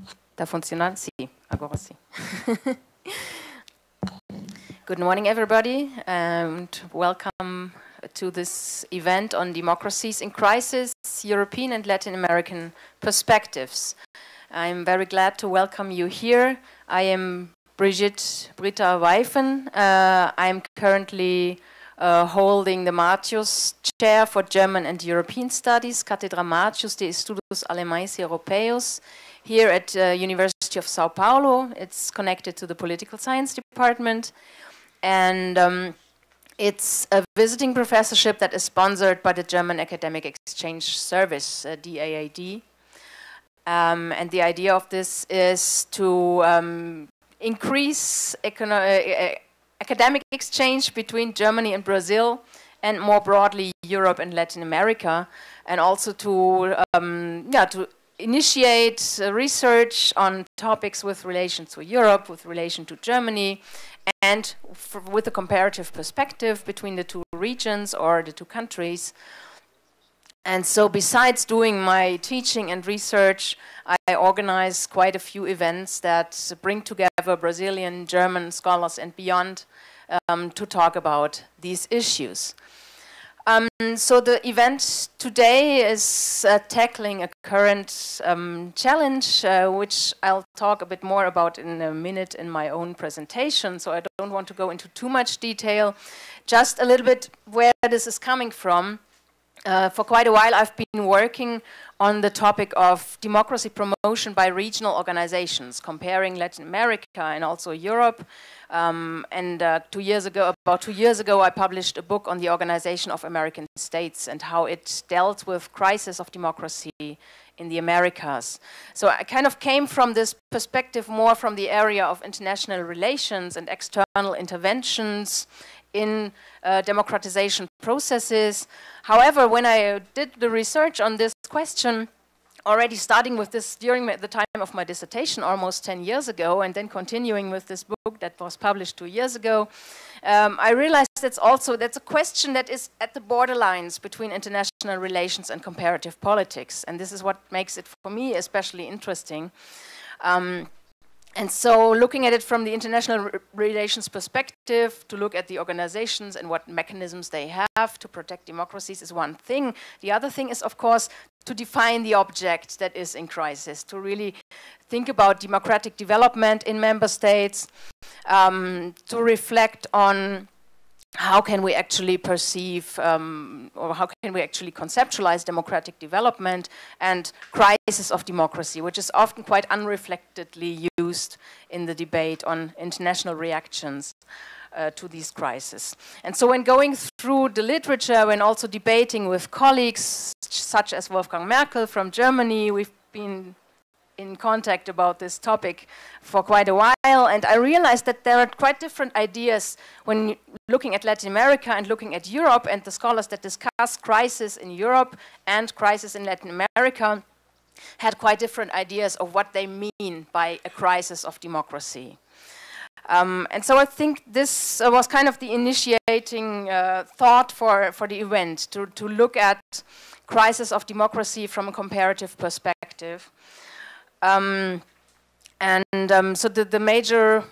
Está funcionando? Sí, agora sim. Good morning, everybody, and welcome to this event on democracies in crisis, European and Latin American perspectives. I'm very glad to welcome you here. I am Britta Weifen. I'm currently holding the Martius Chair for German and European Studies, Cátedra Martius de Estudos Alemães e Europeus, here at University of Sao Paulo. It's connected to the Political Science Department. And it's a visiting professorship that is sponsored by the German Academic Exchange Service, DAAD. And the idea of this is to increase academic exchange between Germany and Brazil, and more broadly Europe and Latin America, and also to initiate research on topics with relation to Europe, with relation to Germany, and with a comparative perspective between the two regions or the two countries. And so besides doing my teaching and research, I organize quite a few events that bring together Brazilian, German scholars and beyond to talk about these issues. So the event today is tackling a current challenge, which I'll talk a bit more about in a minute in my own presentation, so I don't want to go into too much detail. Just a little bit where this is coming from. For quite a while I've been working on the topic of democracy promotion by regional organizations, comparing Latin America and also Europe. About 2 years ago, I published a book on the Organization of American States and how it dealt with crisis of democracy in the Americas. So I kind of came from this perspective more from the area of international relations and external interventions in democratization processes. However, when I did the research on this question, already starting with this during the time of my dissertation almost 10 years ago, and then continuing with this book that was published 2 years ago, I realized that's a question that is at the borderlines between international relations and comparative politics. And this is what makes it, for me, especially interesting. And so looking at it from the international relations perspective, to look at the organizations and what mechanisms they have to protect democracies is one thing. The other thing is, of course, to define the object that is in crisis, to really think about democratic development in member states, to reflect on how can we actually perceive or how can we actually conceptualize democratic development and crisis of democracy, which is often quite unreflectedly used in the debate on international reactions to these crises. And so when going through the literature, when also debating with colleagues such as Wolfgang Merkel from Germany, we've been in contact about this topic for quite a while, and I realized that there are quite different ideas when looking at Latin America and looking at Europe, and the scholars that discuss crisis in Europe and crisis in Latin America had quite different ideas of what they mean by a crisis of democracy. And so I think this was kind of the initiating thought for the event, to look at crisis of democracy from a comparative perspective. So the major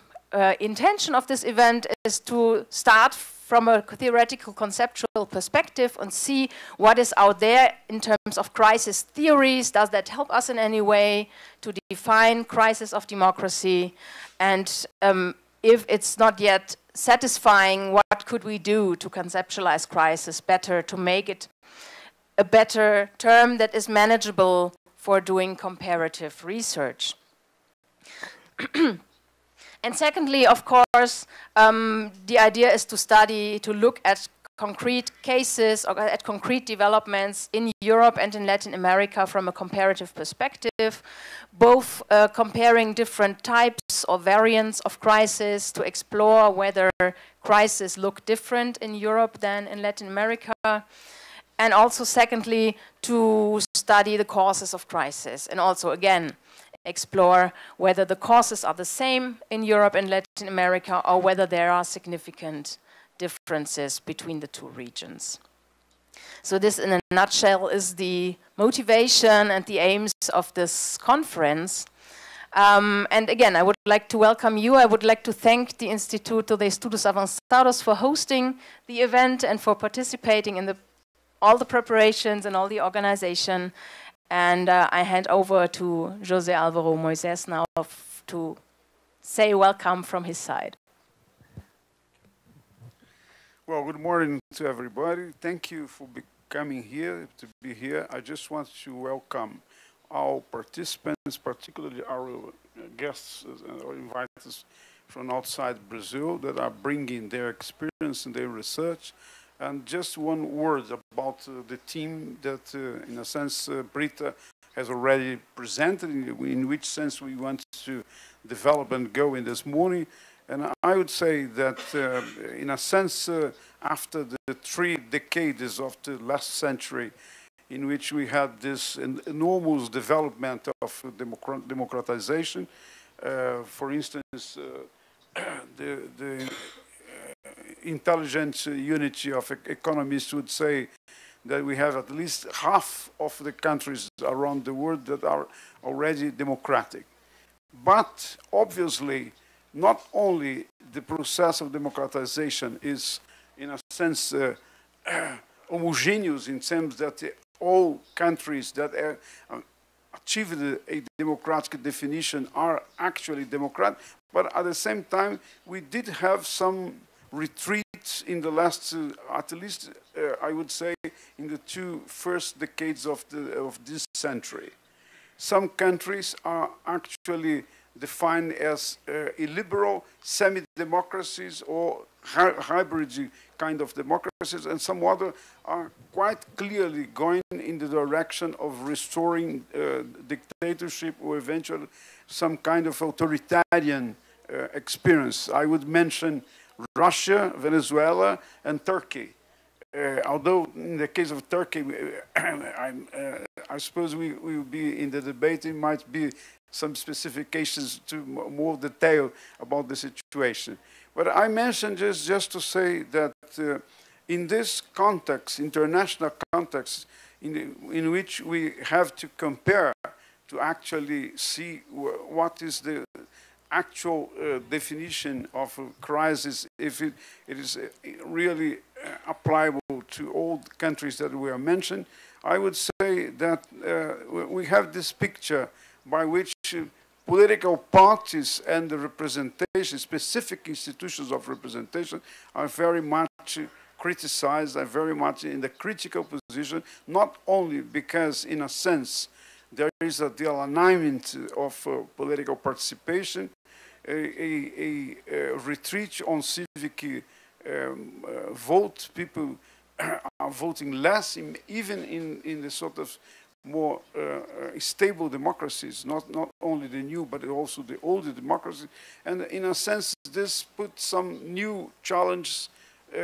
intention of this event is to start from a theoretical conceptual perspective and see what is out there in terms of crisis theories. Does that help us in any way to define crisis of democracy? And if it's not yet satisfying, what could we do to conceptualize crisis better, to make it a better term that is manageable for doing comparative research? And secondly, of course, the idea is to look at concrete cases or at concrete developments in Europe and in Latin America from a comparative perspective, both comparing different types or variants of crisis to explore whether crises look different in Europe than in Latin America, and also secondly, to study the causes of crisis, and also again explore whether the causes are the same in Europe and Latin America or whether there are significant differences between the two regions. So this, in a nutshell, is the motivation and the aims of this conference. And again, I would like to welcome you. I would like to thank the Instituto de Estudos Avanzados for hosting the event and for participating in all the preparations and all the organization. And I hand over to José Álvaro Moisés now to say welcome from his side. Well, good morning to everybody. Thank you for coming here, to be here. I just want to welcome all participants, particularly our guests or inviters from outside Brazil that are bringing their experience and their research. And just one word about the team that, in a sense, Brita has already presented, in which sense we want to develop and go in this morning. And I would say that, in a sense, after the 3 decades of the last century, in which we had this enormous development of democratization, for instance, the intelligent unity of economists would say that we have at least half of the countries around the world that are already democratic. But obviously, not only the process of democratization is, in a sense, homogeneous in terms that all countries that achieved a democratic definition are actually democratic, but at the same time, we did have some retreats in the last, at least, I would say, in the 2 first decades of this century. Some countries are actually defined as illiberal semi-democracies or hybrid kind of democracies, and some other are quite clearly going in the direction of restoring dictatorship or eventually some kind of authoritarian experience. I would mention Russia, Venezuela, and Turkey. Although in the case of Turkey, I suppose we will be in the debate, it might be some specifications to more detail about the situation. But I mentioned this just to say that in this context, international context, in which we have to compare to actually see what is the actual definition of a crisis, if it is really applicable to all the countries that we are mentioned, I would say that we have this picture by which political parties and the representation, specific institutions of representation, are very much criticized, are very much in the critical position, not only because, in a sense, there is the alignment of political participation, a retreat on civic vote. People are voting less, even in the sort of more stable democracies, not only the new, but also the older democracies. And in a sense, this puts some new challenges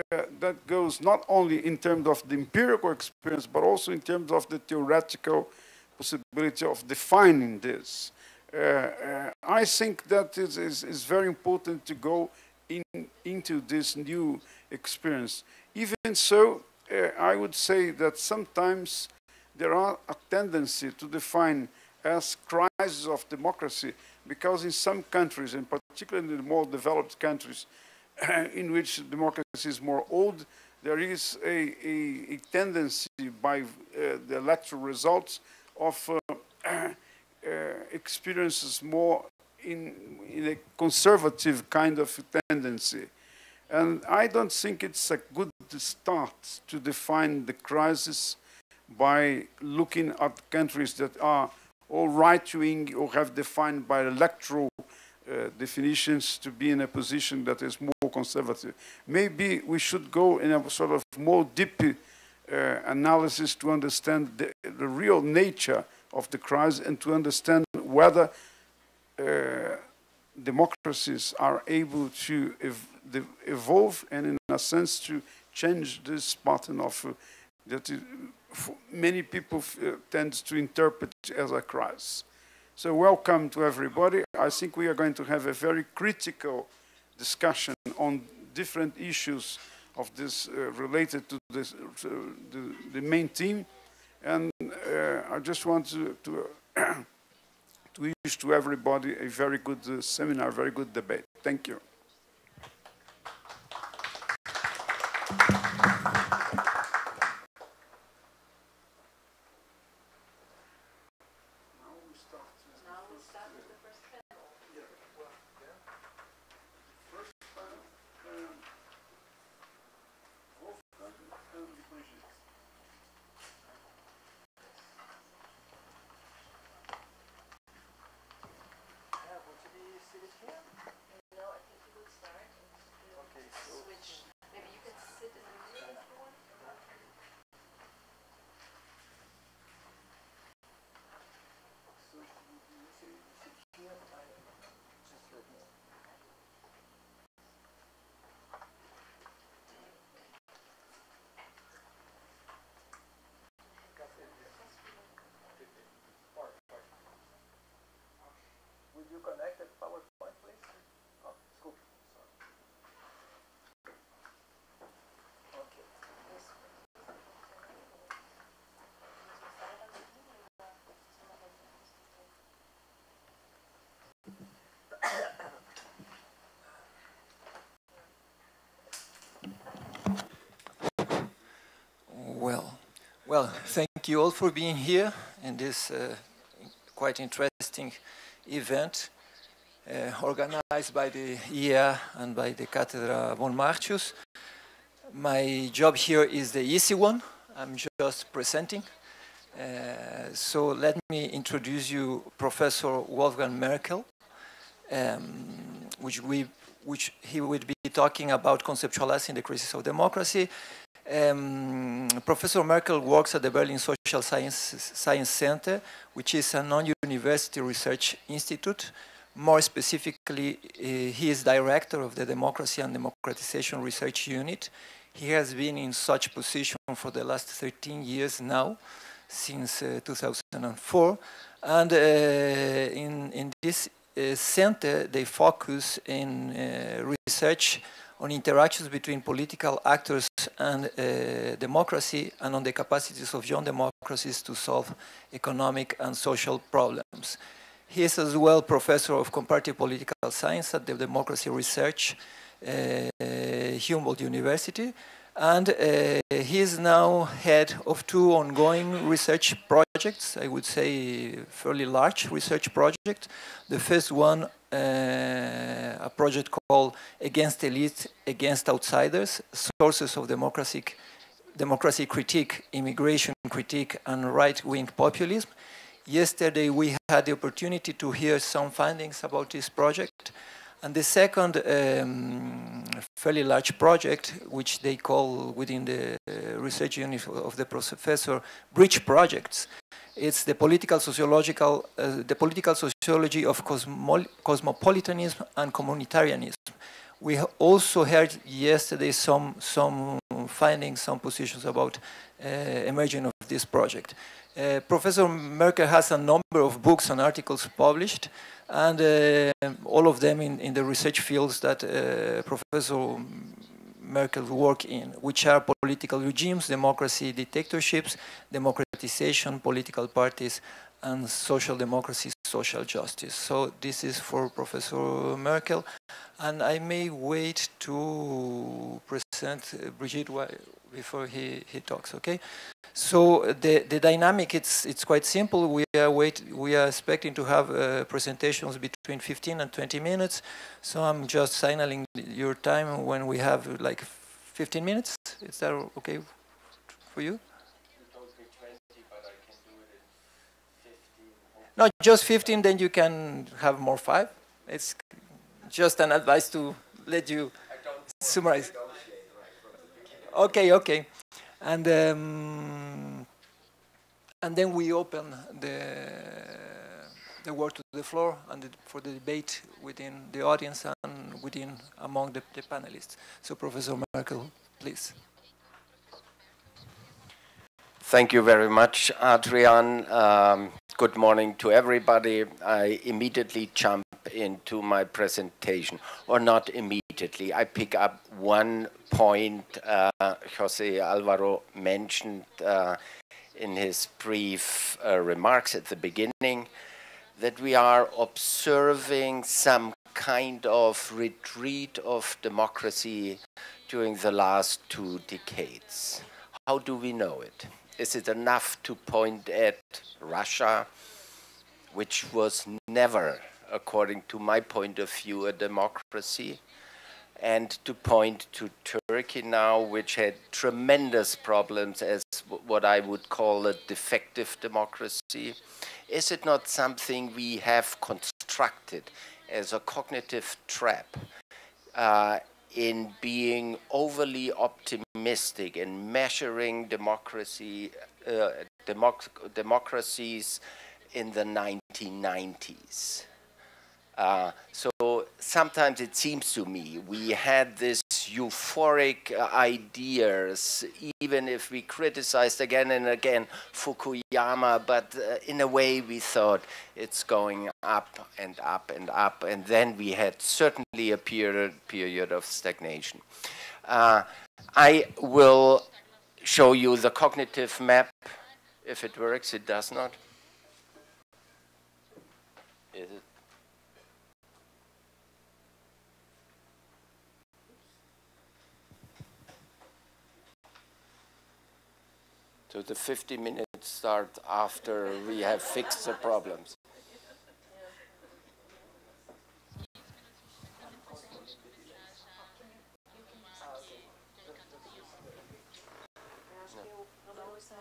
that goes not only in terms of the empirical experience, but also in terms of the theoretical possibility of defining this. I think that it is very important to go into this new experience. Even so, I would say that sometimes there are a tendency to define as crises of democracy, because in some countries, and particularly in the more developed countries, in which democracy is more old, there is a tendency by the electoral results of experiences more in a conservative kind of tendency. And I don't think it's a good start to define the crisis by looking at countries that are all right-wing or have defined by electoral definitions to be in a position that is more conservative. Maybe we should go in a sort of more deep analysis to understand the real nature of the crisis and to understand whether democracies are able to evolve and, in a sense, to change this pattern of that many people tend to interpret as a crisis. So welcome to everybody. I think we are going to have a very critical discussion on different issues of this related to this, the main theme. And I just want to to wish to everybody a very good seminar, very good debate. Thank you. Well, thank you all for being here in this quite interesting event organized by the IEA and by the Cátedra von Martius. My job here is the easy one. I'm just presenting. So let me introduce you Professor Wolfgang Merkel, which he will be talking about conceptualizing the crisis of democracy. Professor Merkel works at the Berlin Social Science Center, which is a non-university research institute. More specifically, he is director of the Democracy and Democratization Research Unit. He has been in such position for the last 13 years now, since 2004. And in this center, they focus in research on interactions between political actors and democracy, and on the capacities of young democracies to solve economic and social problems. He is as well professor of comparative political science at the Democracy Research, Humboldt University, and he is now head of two ongoing research projects, I would say fairly large research projects. The first one, a project called Against Elite, Against Outsiders, Sources of Democracy Critique, Immigration Critique, and Right-Wing Populism. Yesterday we had the opportunity to hear some findings about this project. And the second fairly large project, which they call within the research unit of the professor, Bridge Projects. It's the political sociology of cosmopolitanism and communitarianism. We also heard yesterday some findings, some positions about emerging of this project. Professor Merkel has a number of books and articles published, and all of them in the research fields that Professor Merkel work in, which are political regimes, democracy, dictatorships, democratization, political parties, and social democracy, social justice. So this is for Professor Merkel, and I may wait to present Brigitte before he talks, okay? So the dynamic, it's quite simple. We are expecting to have presentations between 15 and 20 minutes. So I'm just signaling your time when we have like 15 minutes. Is that okay for you? You told me 20, but I can do it in 15. No, just 15, then you can have more 5. It's just an advice to let you summarize. Okay. And then we open the word to the floor and for the debate within the audience and among the panelists. So Professor Merkel, please. Thank you very much, Adrian. Good morning to everybody. I immediately jump into my presentation, or not immediately. I pick up one point Jose Alvaro mentioned in his brief remarks at the beginning, that we are observing some kind of retreat of democracy during the last 2 decades. How do we know it? Is it enough to point at Russia, which was never, according to my point of view, a democracy, and to point to Turkey now, which had tremendous problems as what I would call a defective democracy? Is it not something we have constructed as a cognitive trap in being overly optimistic and measuring democracies in the 1990s? So sometimes it seems to me we had this euphoric ideas, even if we criticized again and again Fukuyama, but in a way we thought it's going up and up and up, and then we had certainly a period of stagnation. I will show you the cognitive map. If it works, it does not. Is it? So the 50 minutes start after we have fixed the problems. No.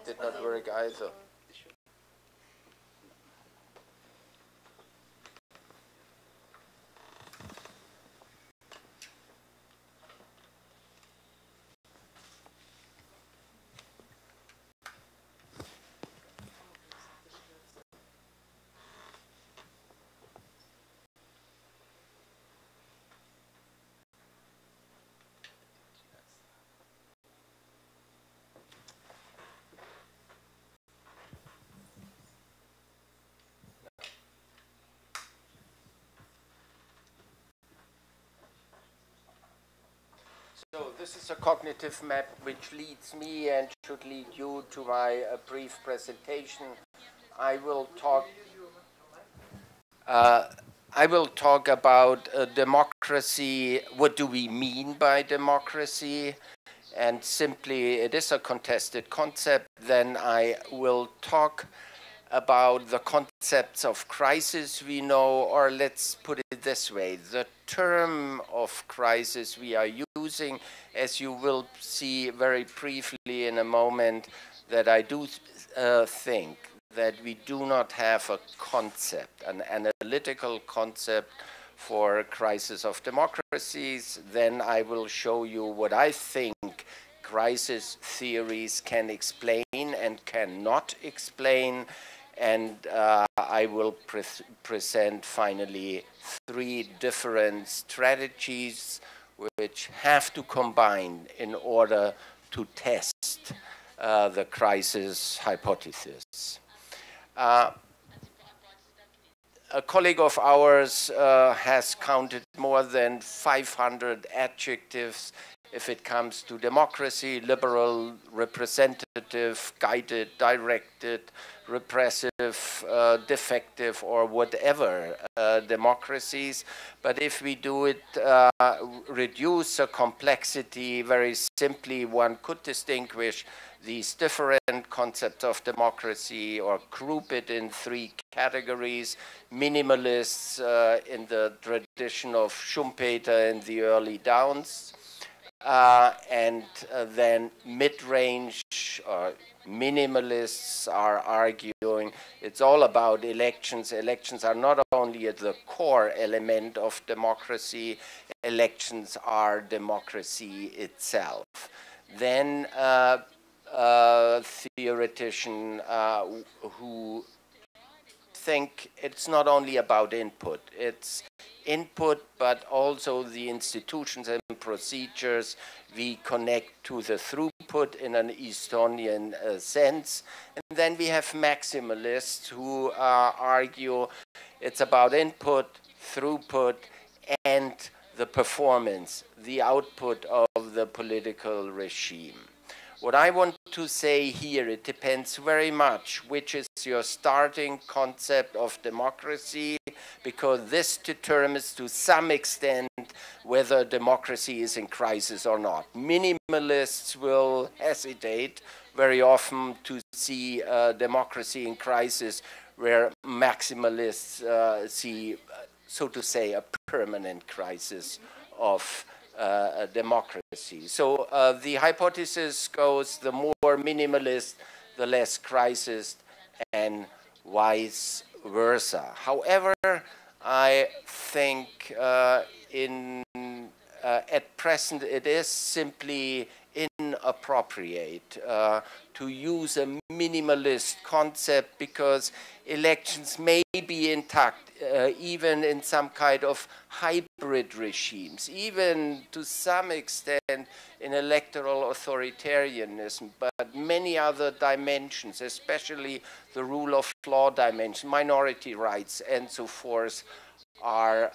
Did not work either. So this is a cognitive map which leads me and should lead you to my brief presentation. I will talk about democracy. What do we mean by democracy? And simply, it is a contested concept. Then I will talk about the concepts of crisis we know, or let's put it this way, the term of crisis we are using, as you will see very briefly in a moment, that I do think that we do not have a concept, an analytical concept for crisis of democracies. Then I will show you what I think crisis theories can explain and cannot explain. And I will present finally 3 different strategies which have to combine in order to test the crisis hypothesis. A colleague of ours has counted more than 500 adjectives if it comes to democracy: liberal, representative, guided, directed, repressive, defective, or whatever democracies. But if we do it, reduce the complexity very simply, one could distinguish these different concepts of democracy or group it in 3 categories: minimalists in the tradition of Schumpeter in the early Downs, and then mid-range minimalists are arguing it's all about elections. Elections are not only the core element of democracy, elections are democracy itself. Then theoretician who think it's not only about input, it's input, but also the institutions and procedures we connect to the throughput in an Estonian sense. And then we have maximalists who argue it's about input, throughput, and the performance, the output of the political regime. What I want to say here, it depends very much which is your starting concept of democracy, because this determines to some extent whether democracy is in crisis or not. Minimalists will hesitate very often to see democracy in crisis, where maximalists see, so to say, a permanent crisis of democracy. So the hypothesis goes, the more minimalist, the less crisis, and vice versa. However, I think at present it is simply inappropriate to use a minimalist concept, because elections may be intact even in some kind of hybrid regimes, even to some extent in electoral authoritarianism, but many other dimensions, especially the rule of law dimension, minority rights, and so forth, are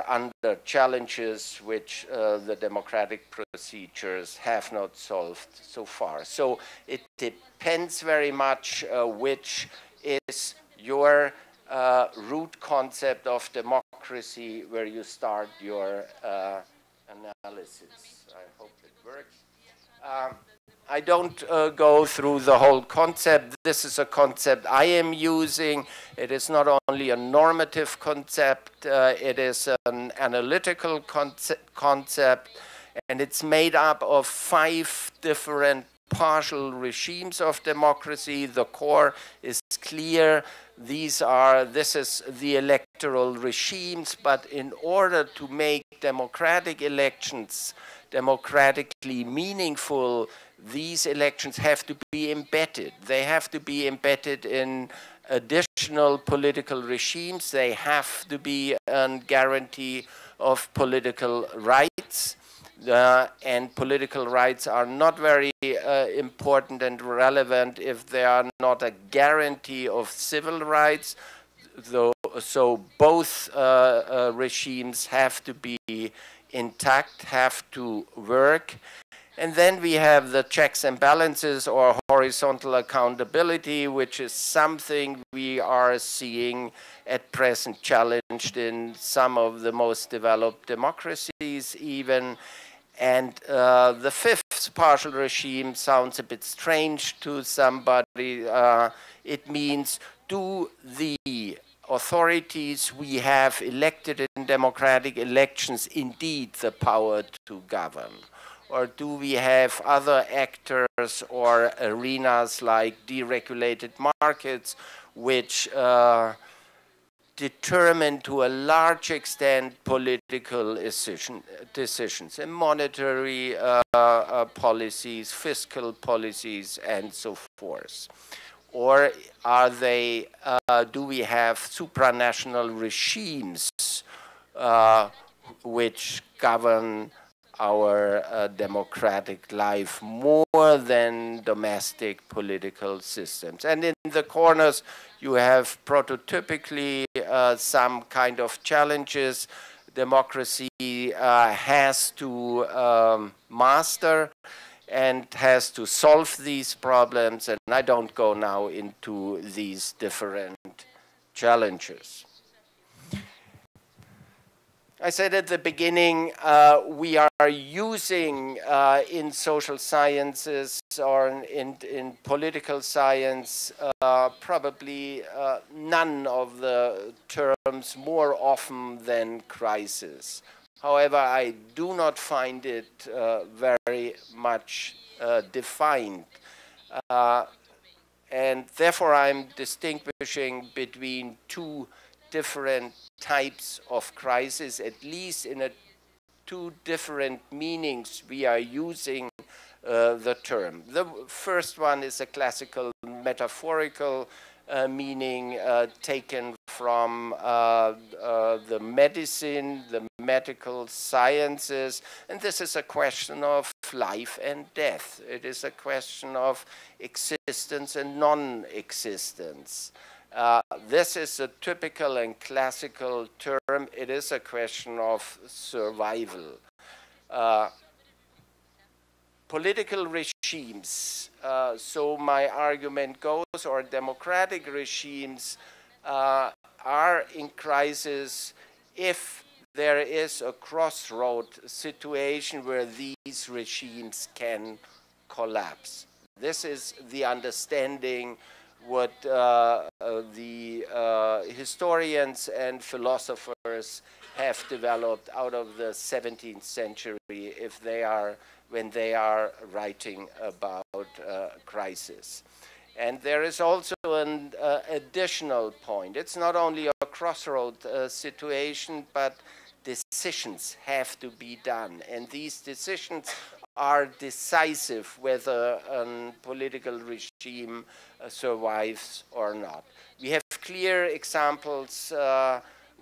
under challenges which the democratic procedures have not solved so far. So it depends very much which is your root concept of democracy, where you start your analysis. I hope it works. I don't go through the whole concept. This is a concept I am using. It is not only a normative concept, it is an analytical concept, and it's made up of 5 different partial regimes of democracy. The core is clear. This is the electoral regimes, but in order to make democratic elections democratically meaningful, these elections have to be embedded. They have to be embedded in additional political regimes. They have to be a guarantee of political rights. And political rights are not very important and relevant if they are not a guarantee of civil rights. So both regimes have to be intact, have to work. And then we have the checks and balances, or horizontal accountability, which is something we are seeing at present challenged in some of the most developed democracies even. And the 5th partial regime sounds a bit strange to somebody. It means, do the authorities we have elected in democratic elections indeed the power to govern? Or do we have other actors or arenas like deregulated markets which determine to a large extent political decisions in monetary policies, fiscal policies, and so forth? Or are they, do we have supranational regimes which govern our democratic life more than domestic political systems? And in the corners, you have prototypically some kind of challenges democracy has to master and has to solve these problems. And I don't go now into these different challenges. I said at the beginning, we are using in social sciences or in political science probably none of the terms more often than crisis. However, I do not find it very much defined. And therefore, I'm distinguishing between 2 different types of crisis, at least in 2 different meanings we are using the term. The first one is a classical metaphorical meaning taken from the medicine, the medical sciences, and this is a question of life and death. It is a question of existence and non-existence. This is a typical and classical term. It is a question of survival. political regimes, so my argument goes, or democratic regimes are in crisis if there is a crossroad situation where these regimes can collapse. This is the understanding what the historians and philosophers have developed out of the 17th century when they are writing about crisis. And there is also an additional point. It's not only a crossroad situation, but decisions have to be done. And these decisions are decisive whether a political regime survives or not. We have clear examples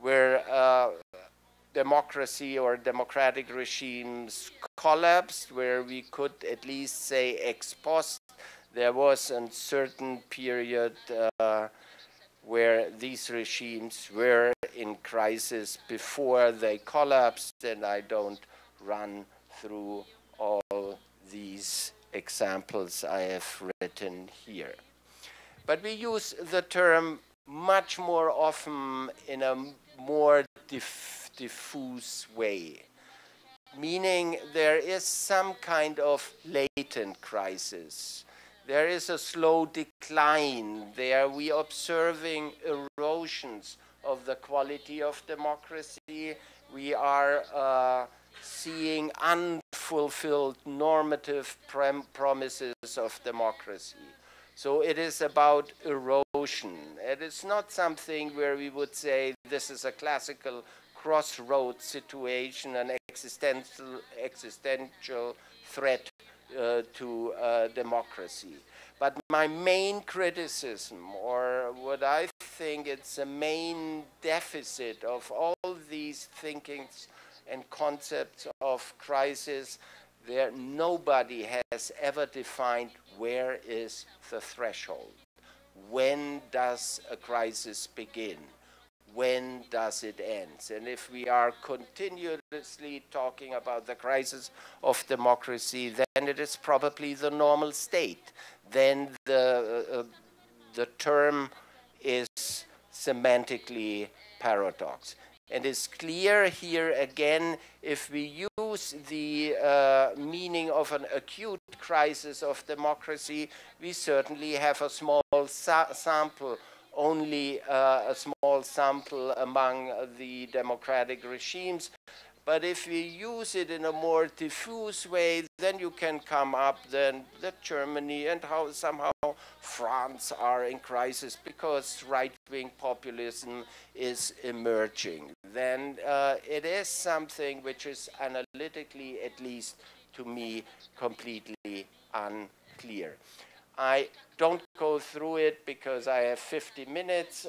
where democracy or democratic regimes collapsed, where we could at least say ex post there was a certain period where these regimes were in crisis before they collapsed, and I don't run through all these examples I have written here. But we use the term much more often in a more diffuse way, meaning there is some kind of latent crisis. There is a slow decline. There we are observing erosions of the quality of democracy. We are seeing unfulfilled normative promises of democracy. So it is about erosion. It is not something where we would say this is a classical crossroad situation, an existential threat to democracy. But my main criticism, or what I think it's a main deficit of all these thinkings and concepts of crisis, there nobody has ever defined where is the threshold. When does a crisis begin? When does it end? And if we are continuously talking about the crisis of democracy, then it is probably the normal state. Then the term is semantically paradox. And it's clear here again, if we use the meaning of an acute crisis of democracy, we certainly have a small sample, only a small sample among the democratic regimes. But if we use it in a more diffuse way, then you can come up then that Germany and how somehow France are in crisis because right-wing populism is emerging. Then it is something which is analytically, at least to me, completely unclear. I don't go through it because I have 50 minutes.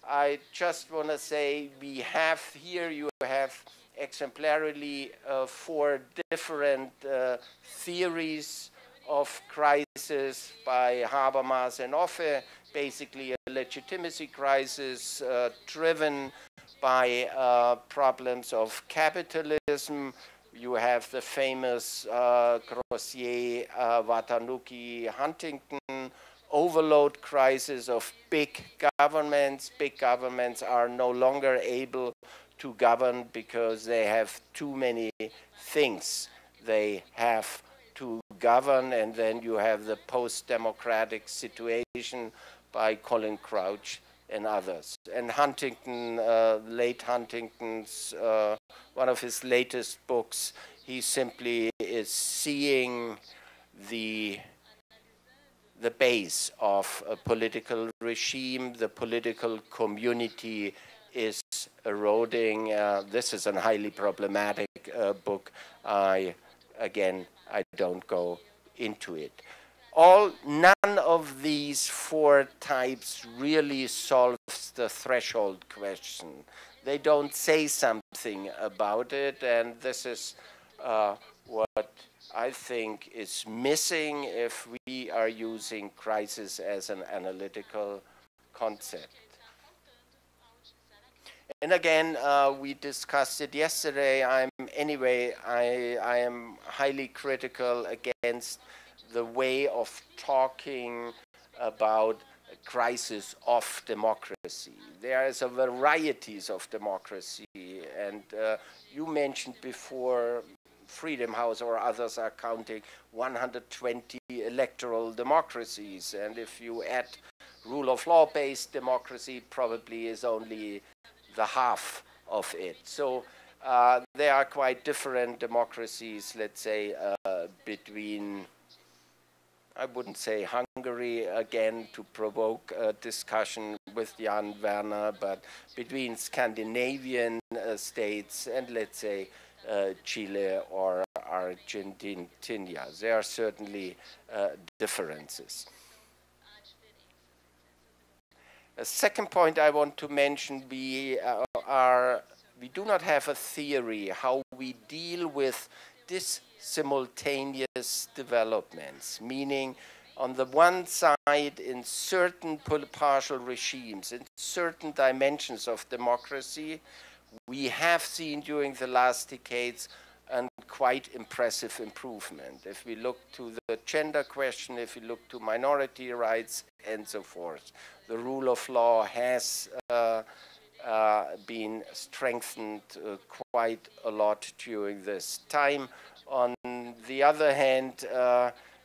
I just want to say we have here, you have exemplarily 4 different theories of crisis by Habermas and Offe, basically a legitimacy crisis driven by problems of capitalism. You have the famous Grossier, Watanuki, Huntington overload crisis of big governments. Big governments are no longer able to govern because they have too many things they have to govern, and then you have the post-democratic situation by Colin Crouch and others. And Huntington, late Huntington's, one of his latest books, he simply is seeing the base of a political regime, the political community is eroding. This is a highly problematic book. Again, I don't go into it. None of these 4 types really solves the threshold question. They don't say something about it, and this is what I think is missing if we are using crisis as an analytical concept. And again, we discussed it yesterday. I am highly critical against the way of talking about a crisis of democracy. There is a varieties of democracy, and you mentioned before Freedom House or others are counting 120 electoral democracies, and if you add rule of law based democracy, probably is only the half of it. So there are quite different democracies, let's say, between, I wouldn't say Hungary again to provoke a discussion with Jan Werner, but between Scandinavian states and, let's say, Chile or Argentina. There are certainly differences. A second point I want to mention, we do not have a theory how we deal with this simultaneous developments, meaning on the one side in certain partial regimes, in certain dimensions of democracy, we have seen during the last decades a quite impressive improvement. If we look to the gender question, if we look to minority rights and so forth, the rule of law has been strengthened quite a lot during this time. On the other hand,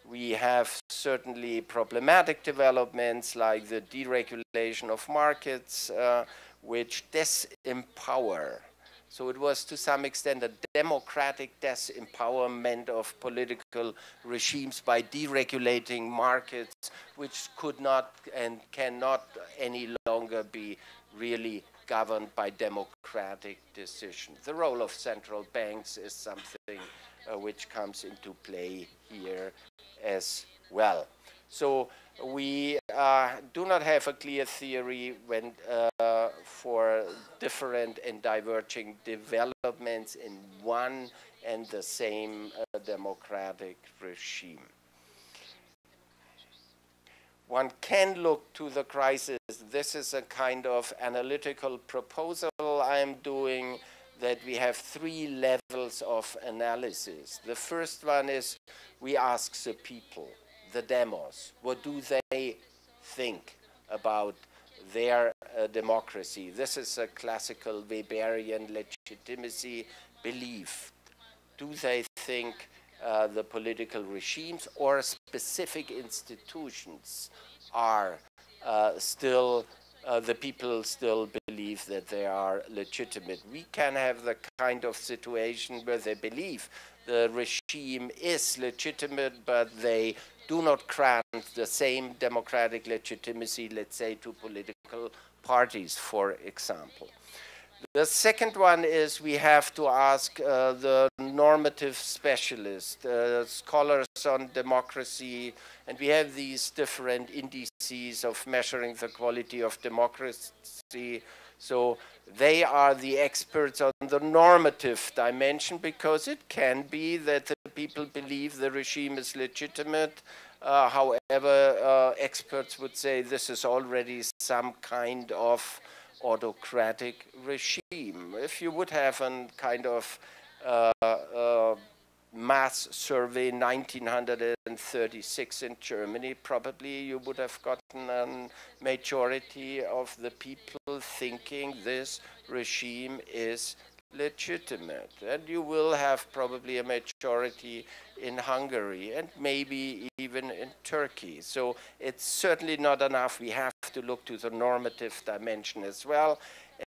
we have certainly problematic developments like the deregulation of markets, which disempower. So it was to some extent a democratic disempowerment of political regimes by deregulating markets, which could not and cannot any longer be really governed by democratic decisions. The role of central banks is something which comes into play here as well. So we do not have a clear theory when, for different and diverging developments in one and the same democratic regime. One can look to the crisis. This is a kind of analytical proposal I am doing, that we have three levels of analysis. The first one is we ask the people, the demos, what do they think about their democracy? This is a classical Weberian legitimacy belief. Do they think the political regimes or specific institutions are still, the people still believe that they are legitimate? We can have the kind of situation where they believe the regime is legitimate, but they do not grant the same democratic legitimacy, let's say, to political parties, for example. The second one is we have to ask the normative specialists, scholars on democracy, and we have these different indices of measuring the quality of democracy. So they are the experts on the normative dimension, because it can be that the people believe the regime is legitimate. However, experts would say this is already some kind of autocratic regime. If you would have a kind of mass survey 1936 in Germany, probably you would have gotten a majority of the people thinking this regime is legitimate. And you will have probably a majority in Hungary and maybe even in Turkey. So it's certainly not enough. We have to look to the normative dimension as well.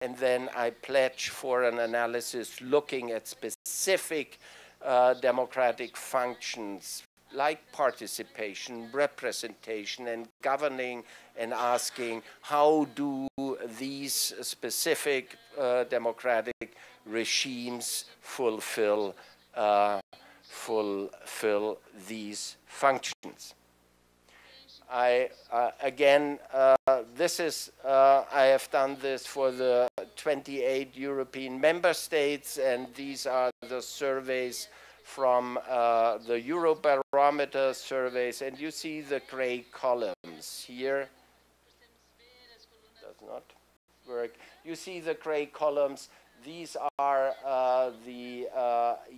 And then I pledge for an analysis looking at specific democratic functions like participation, representation, and governing, and asking how do these specific democratic regimes fulfill these functions. Again, this is, I have done this for the 28 European member states, and these are the surveys from the Eurobarometer surveys, and you see the gray columns here. Does not work. You see the gray columns. These are the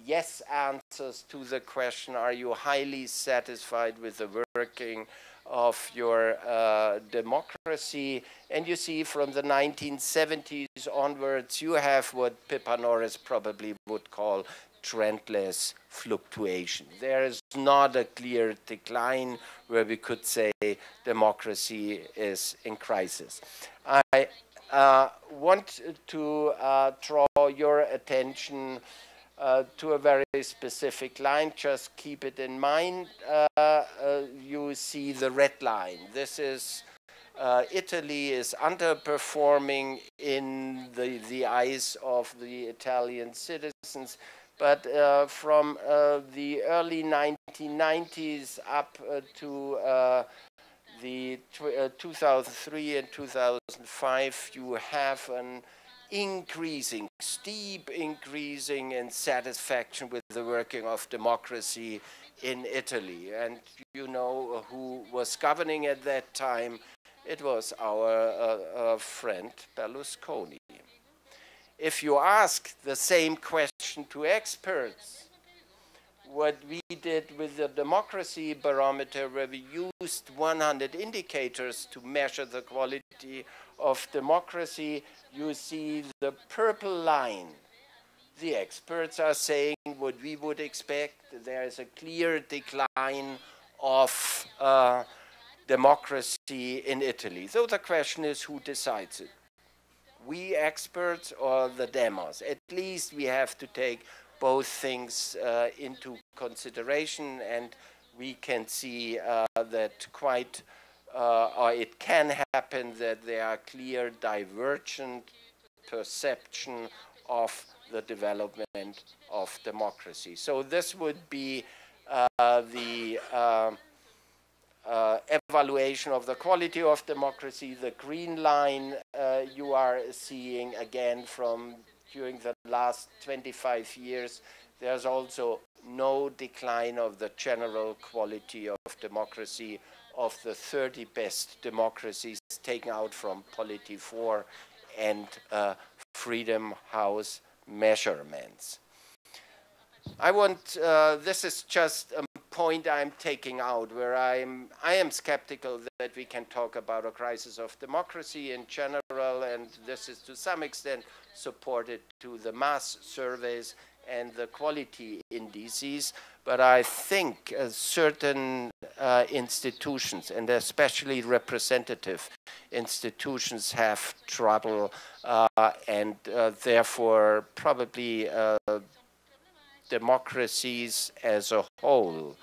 yes answers to the question, are you highly satisfied with the working of your democracy? And you see from the 1970s onwards, you have what Pippa Norris probably would call trendless fluctuation. There is not a clear decline where we could say democracy is in crisis. I want to draw your attention to a very specific line. Just keep it in mind. You see the red line. This is Italy is underperforming in the eyes of the Italian citizens. But from the early 1990s up to the 2003 and 2005, you have an steep increasing in satisfaction with the working of democracy in Italy. And you know who was governing at that time? It was our friend Berlusconi. If you ask the same question to experts, what we did with the democracy barometer, where we used 100 indicators to measure the quality of democracy, you see the purple line. The experts are saying what we would expect. There is a clear decline of democracy in Italy. So the question is, who decides it? We experts or the demos? At least we have to take both things into consideration, and we can see that or it can happen that there are clear divergent perception of the development of democracy. So this would be the evaluation of the quality of democracy. The green line you are seeing again from during the last 25 years. There's also no decline of the general quality of democracy of the 30 best democracies taken out from Polity4 and Freedom House measurements. This is just a point I'm taking out where I am skeptical that we can talk about a crisis of democracy in general, and this is to some extent supported to the mass surveys and the quality indices. But I think certain institutions, and especially representative institutions, have trouble and therefore probably democracies as a whole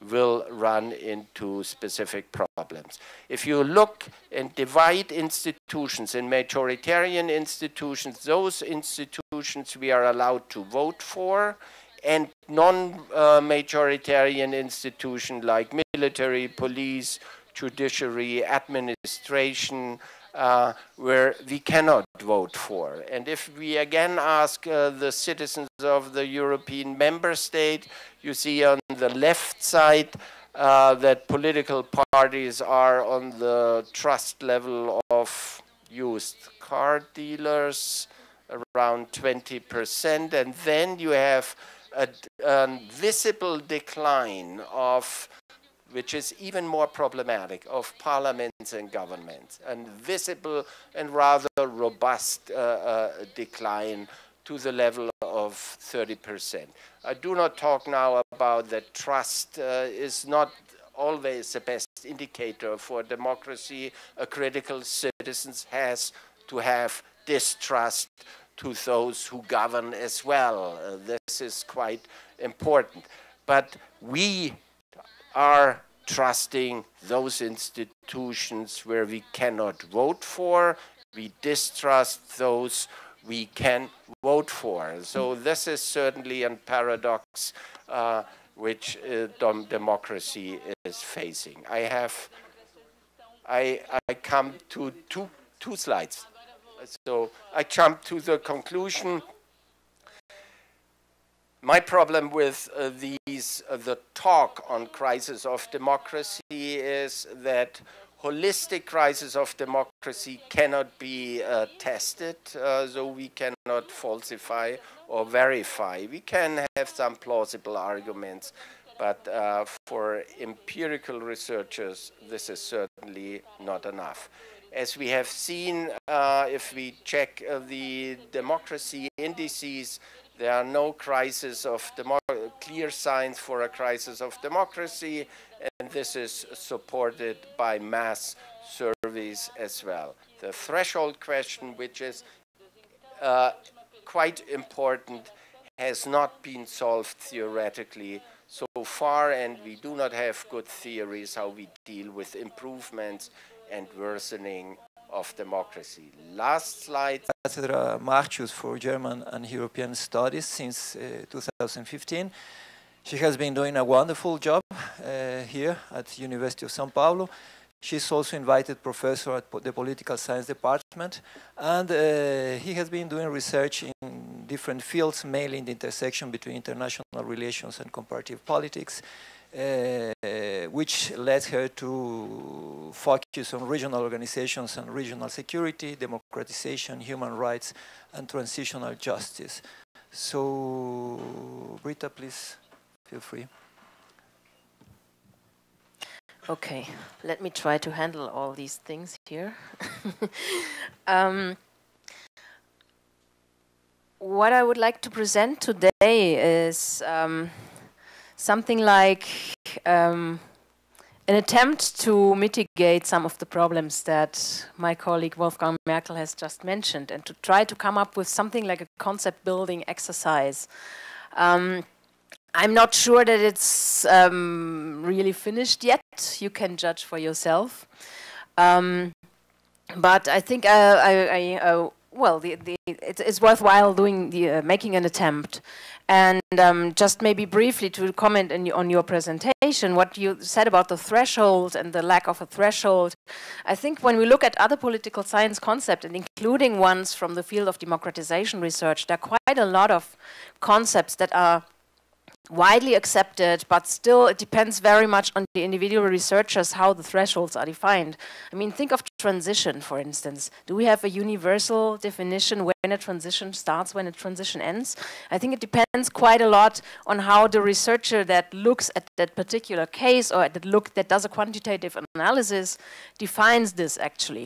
will run into specific problems. If you look and divide institutions in majoritarian institutions, those institutions we are allowed to vote for, and non-majoritarian institutions like military, police, judiciary, administration, where we cannot vote for. And if we again ask the citizens of the European member state, you see on the left side that political parties are on the trust level of used car dealers, around 20%, and then you have a visible decline of, which is even more problematic, of parliaments and governments, and visible and rather robust decline to the level of 30%. I do not talk now about that trust is not always the best indicator for democracy. A critical citizen has to have distrust to those who govern as well. This is quite important. But we are trusting those institutions where we cannot vote for. We distrust those we can vote for. So this is certainly a paradox which democracy is facing. I come to two slides. So I jump to the conclusion. My problem with the talk on crisis of democracy is that holistic crisis of democracy cannot be tested, so we cannot falsify or verify. We can have some plausible arguments, but for empirical researchers, this is certainly not enough. As we have seen, if we check the democracy indices, there are no clear signs for a crisis of democracy, and this is supported by mass surveys as well. The threshold question, which is quite important, has not been solved theoretically so far, and we do not have good theories how we deal with improvements and worsening of democracy. Last slide. Ambassador Martius for German and European Studies since 2015. She has been doing a wonderful job here at the University of São Paulo. She's also invited professor at the Political Science Department, and he has been doing research in different fields, mainly in the intersection between international relations and comparative politics, which led her to focus on regional organizations and regional security, democratization, human rights, and transitional justice. So, Britta, please feel free. Okay, let me try to handle all these things here. What I would like to present today is something like an attempt to mitigate some of the problems that my colleague Wolfgang Merkel has just mentioned, and to try to come up with something like a concept building exercise. I'm not sure that it's really finished yet. You can judge for yourself. But I think it's worthwhile making an attempt. And just maybe briefly to comment on your presentation, what you said about the threshold and the lack of a threshold. I think when we look at other political science concepts, and including ones from the field of democratization research, there are quite a lot of concepts that are widely accepted, but still it depends very much on the individual researchers how the thresholds are defined. I mean, think of transition, for instance. Do we have a universal definition when a transition starts, when a transition ends? I think it depends quite a lot on how the researcher that looks at that particular case or that does a quantitative analysis defines this actually.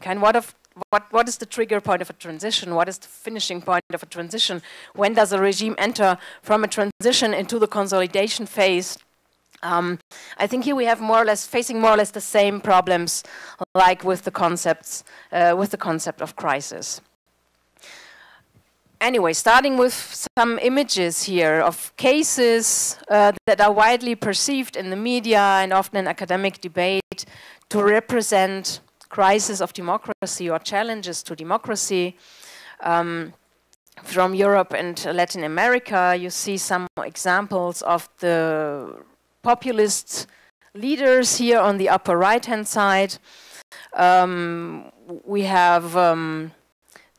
What is the trigger point of a transition? What is the finishing point of a transition? When does a regime enter from a transition into the consolidation phase? I think here we have facing more or less the same problems like with the concept of crisis. Anyway, starting with some images here of cases that are widely perceived in the media and often in academic debate to represent crisis of democracy or challenges to democracy. From Europe and Latin America, you see some examples of the populist leaders here on the upper right-hand side. We have on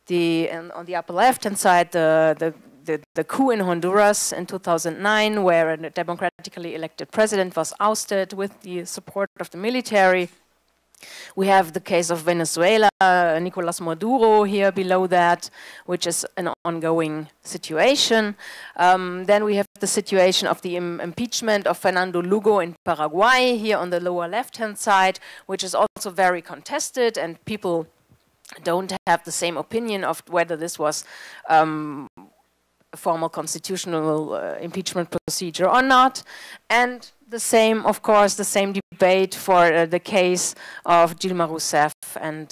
the upper left-hand side the coup in Honduras in 2009, where a democratically elected president was ousted with the support of the military. We have the case of Venezuela, Nicolas Maduro here below that, which is an ongoing situation. Then we have the situation of the impeachment of Fernando Lugo in Paraguay here on the lower left-hand side, which is also very contested, and people don't have the same opinion of whether this was a formal constitutional impeachment procedure or not. And the same, of course, the same debate for the case of Dilma Rousseff and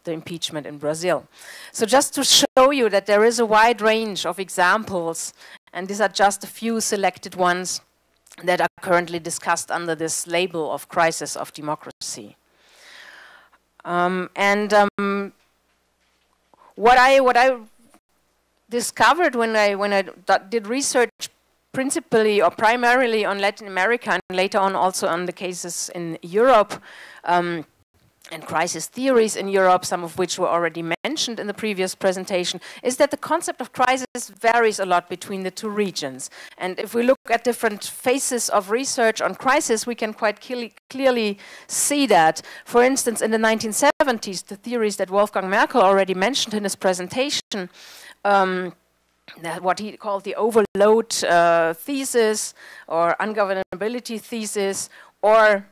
the impeachment in Brazil. So just to show you that there is a wide range of examples, and these are just a few selected ones that are currently discussed under this label of crisis of democracy. What I discovered when I did research principally or primarily on Latin America and later on also on the cases in Europe, and crisis theories in Europe, some of which were already mentioned in the previous presentation, is that the concept of crisis varies a lot between the two regions. And if we look at different phases of research on crisis, we can quite clearly see that. For instance, in the 1970s, the theories that Wolfgang Merkel already mentioned in his presentation, what he called the overload thesis, or ungovernability thesis, or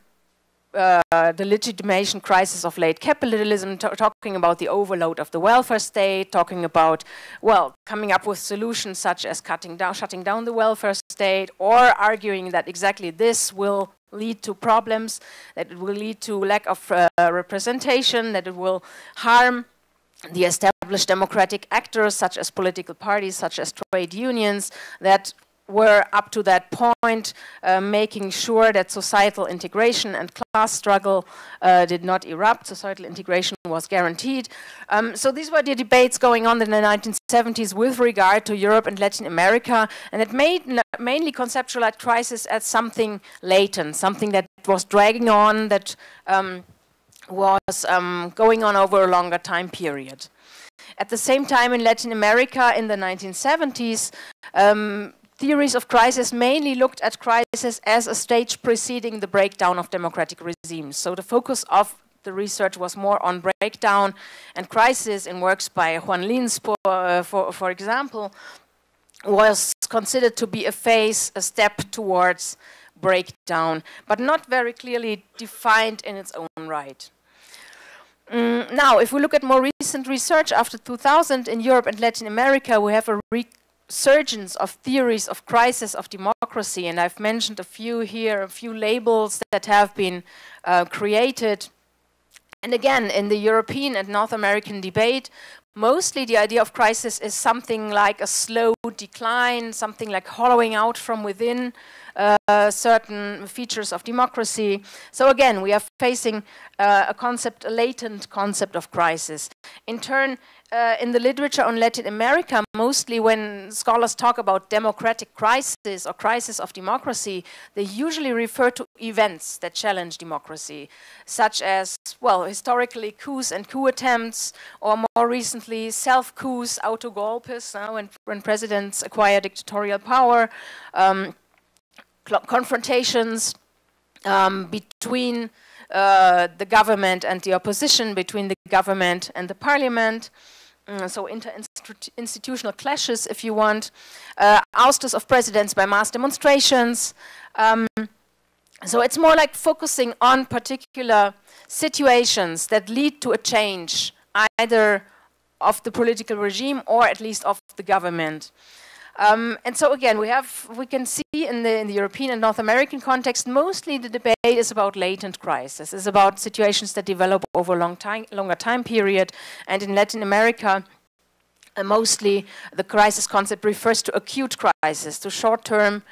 the legitimation crisis of late capitalism, talking about the overload of the welfare state, talking about, well, coming up with solutions such as shutting down the welfare state, or arguing that exactly this will lead to problems, that it will lead to lack of representation, that it will harm the established democratic actors, such as political parties, such as trade unions, that were up to that point making sure that societal integration and class struggle did not erupt. Societal integration was guaranteed. So these were the debates going on in the 1970s with regard to Europe and Latin America, and it mainly conceptualized crisis as something latent, something that was dragging on, that was going on over a longer time period. At the same time, in Latin America in the 1970s, theories of crisis mainly looked at crisis as a stage preceding the breakdown of democratic regimes. So the focus of the research was more on breakdown and crisis in works by Juan Lins, for example, was considered to be a phase, a step towards breakdown, but not very clearly defined in its own right. Now, if we look at more recent research after 2000 in Europe and Latin America, we have a resurgence of theories of crisis of democracy, and I've mentioned a few here, a few labels that have been created. And again, in the European and North American debate, mostly the idea of crisis is something like a slow decline, something like hollowing out from within certain features of democracy. So again, we are facing a latent concept of crisis. In turn, in the literature on Latin America, mostly when scholars talk about democratic crisis or crisis of democracy, they usually refer to events that challenge democracy, such as, well, historically coups and coup attempts, or more recently self-coups, autogolpes, when presidents acquire dictatorial power, confrontations between the government and the opposition, between the government and the parliament, so inter-institutional clashes, if you want, ousters of presidents by mass demonstrations. So it's more like focusing on particular situations that lead to a change, either of the political regime or at least of the government. And so again, we can see in the European and North American context, mostly the debate is about latent crisis. It's about situations that develop over a longer time period. And in Latin America, mostly the crisis concept refers to acute crisis, to short-term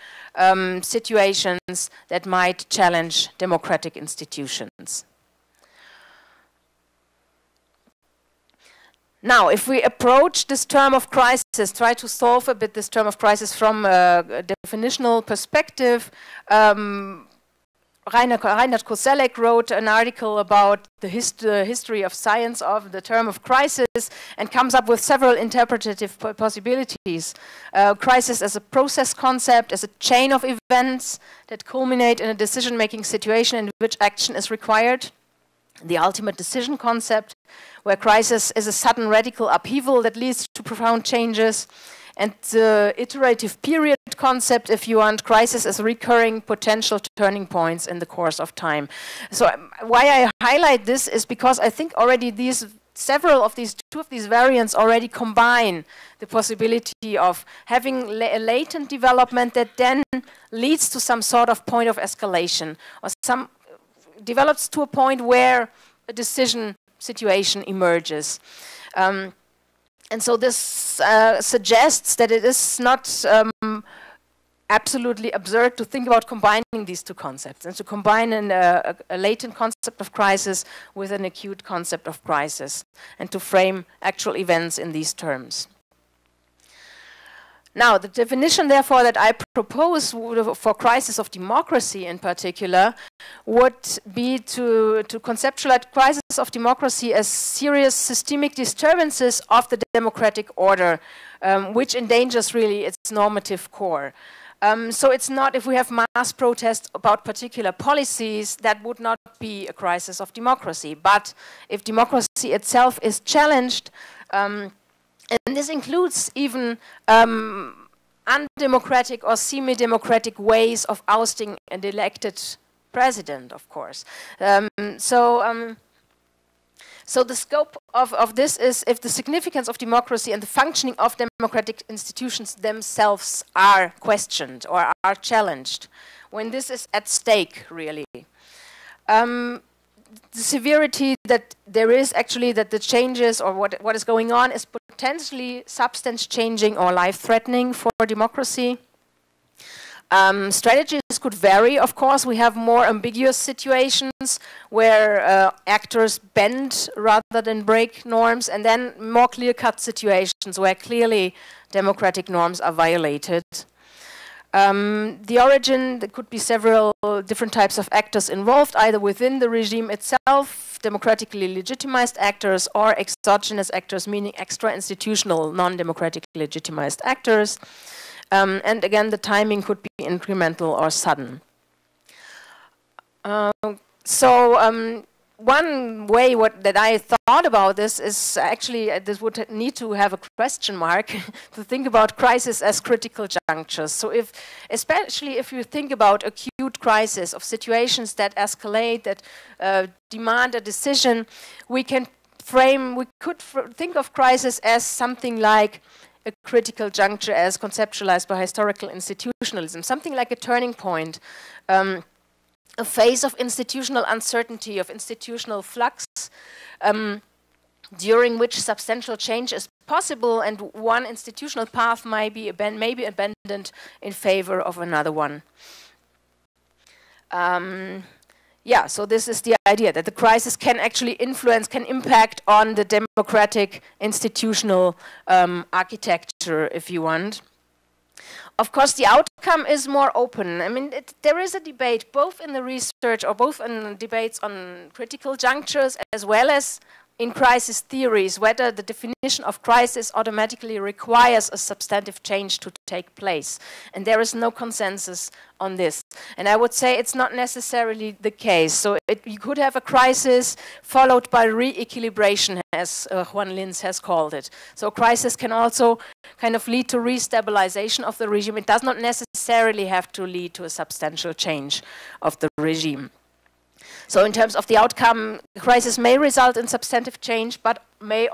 situations that might challenge democratic institutions. Now, if we approach this term of crisis, try to solve a bit this term of crisis from a definitional perspective, Reinhard Koselleck wrote an article about the history of science of the term of crisis and comes up with several interpretative possibilities. Crisis as a process concept, as a chain of events that culminate in a decision-making situation in which action is required. The ultimate decision concept, where crisis is a sudden radical upheaval that leads to profound changes. And the iterative period concept, if you want, crisis as recurring potential turning points in the course of time. So why I highlight this is because I think already two of these variants already combine the possibility of having a latent development that then leads to some sort of point of escalation, or develops to a point where a decision situation emerges. And so this suggests that it is not absolutely absurd to think about combining these two concepts and to combine a latent concept of crisis with an acute concept of crisis and to frame actual events in these terms. Now, the definition, therefore, that I propose for crisis of democracy in particular would be to conceptualize crisis of democracy as serious systemic disturbances of the democratic order, which endangers really its normative core. So it's not, if we have mass protests about particular policies, that would not be a crisis of democracy. But if democracy itself is challenged, and this includes even undemocratic or semi-democratic ways of ousting an elected president, of course. So the scope of this is if the significance of democracy and the functioning of democratic institutions themselves are questioned or are challenged, when this is at stake, really. The severity that there is actually, that the changes or what is going on is potentially substance changing or life threatening for democracy. Strategies could vary, of course. We have more ambiguous situations where actors bend rather than break norms, and then more clear-cut situations where clearly democratic norms are violated. The origin, there could be several different types of actors involved, either within the regime itself, democratically legitimized actors, or exogenous actors, meaning extra-institutional, non-democratically legitimized actors. And again, the timing could be incremental or sudden. One way that I thought about this is actually, this would need to have a question mark to think about crisis as critical junctures. So especially if you think about acute crisis of situations that escalate, that demand a decision, we could think of crisis as something like a critical juncture as conceptualized by historical institutionalism, something like a turning point, a phase of institutional uncertainty, of institutional flux, during which substantial change is possible, and one institutional path may be abandoned in favor of another one. So this is the idea, that the crisis can actually influence, can impact on the democratic institutional architecture, if you want. Of course, the outcome is more open. I mean, there is a debate, both in the research or both in debates on critical junctures as well as in crisis theories, whether the definition of crisis automatically requires a substantive change to take place. And there is no consensus on this. And I would say it's not necessarily the case. So you could have a crisis followed by re-equilibration, as Juan Linz has called it. So crisis can also kind of lead to re-stabilization of the regime. It does not necessarily have to lead to a substantial change of the regime. So in terms of the outcome, the crisis may result in substantive change, but may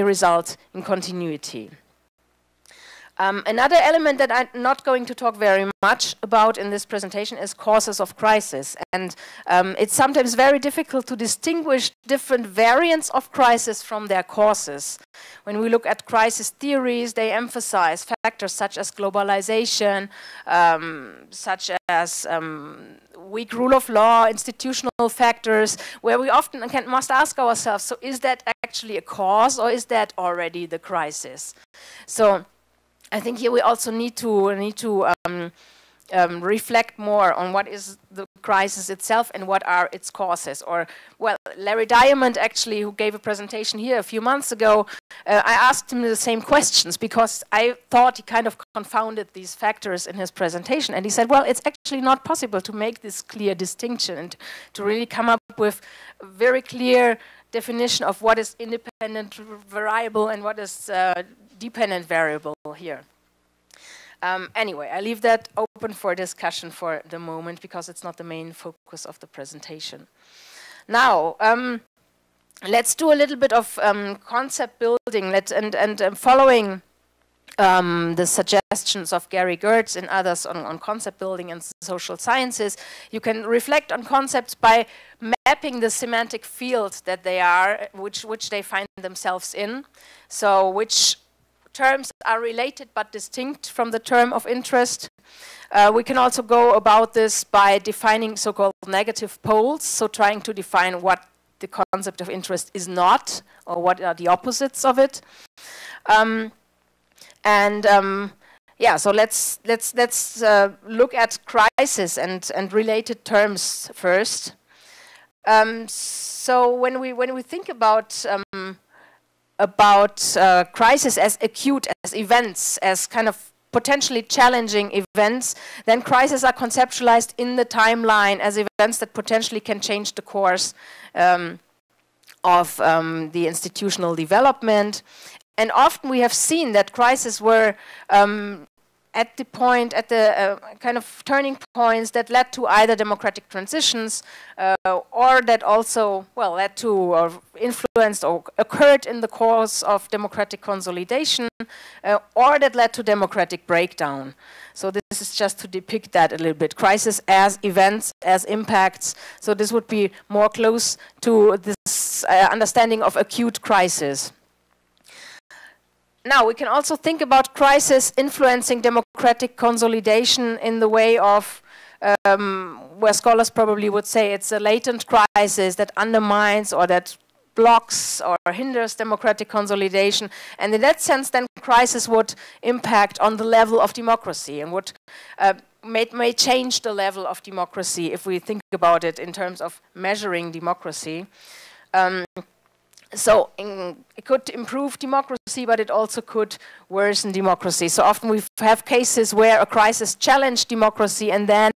result in continuity. Another element that I'm not going to talk very much about in this presentation is causes of crisis. And it's sometimes very difficult to distinguish different variants of crisis from their causes. When we look at crisis theories, they emphasize factors such as globalization, such as weak rule of law, institutional factors, where we often must ask ourselves, so is that actually a cause or is that already the crisis? So I think here we also need to reflect more on what is the crisis itself and what are its causes. Or, well, Larry Diamond actually, who gave a presentation here a few months ago, I asked him the same questions because I thought he kind of confounded these factors in his presentation. And he said, well, it's actually not possible to make this clear distinction and to really come up with a very clear definition of what is independent variable and what is dependent variable here. Anyway, I leave that open for discussion for the moment because it's not the main focus of the presentation. Now, let's do a little bit of concept building and following the suggestions of Gary Gertz and others on concept building and social sciences. You can reflect on concepts by mapping the semantic field that they are, which they find themselves in. So which terms are related but distinct from the term of interest. We can also go about this by defining so-called negative poles, so trying to define what the concept of interest is not, or what are the opposites of it. And yeah, so let's look at crisis and related terms first. So when we think about crisis as acute, as events, as kind of potentially challenging events, then crises are conceptualized in the timeline as events that potentially can change the course of the institutional development. And often we have seen that crises were at the kind of turning points that led to either democratic transitions or that also, well, led to or influenced or occurred in the course of democratic consolidation or that led to democratic breakdown. So this is just to depict that a little bit. Crisis as events, as impacts. So this would be more close to this understanding of acute crisis. Now, we can also think about crisis influencing democratic consolidation in the way of where scholars probably would say it's a latent crisis that undermines or that blocks or hinders democratic consolidation. And in that sense, then crisis would impact on the level of democracy and would may change the level of democracy if we think about it in terms of measuring democracy. So it could improve democracy, but it also could worsen democracy. So often we have cases where a crisis challenged democracy and then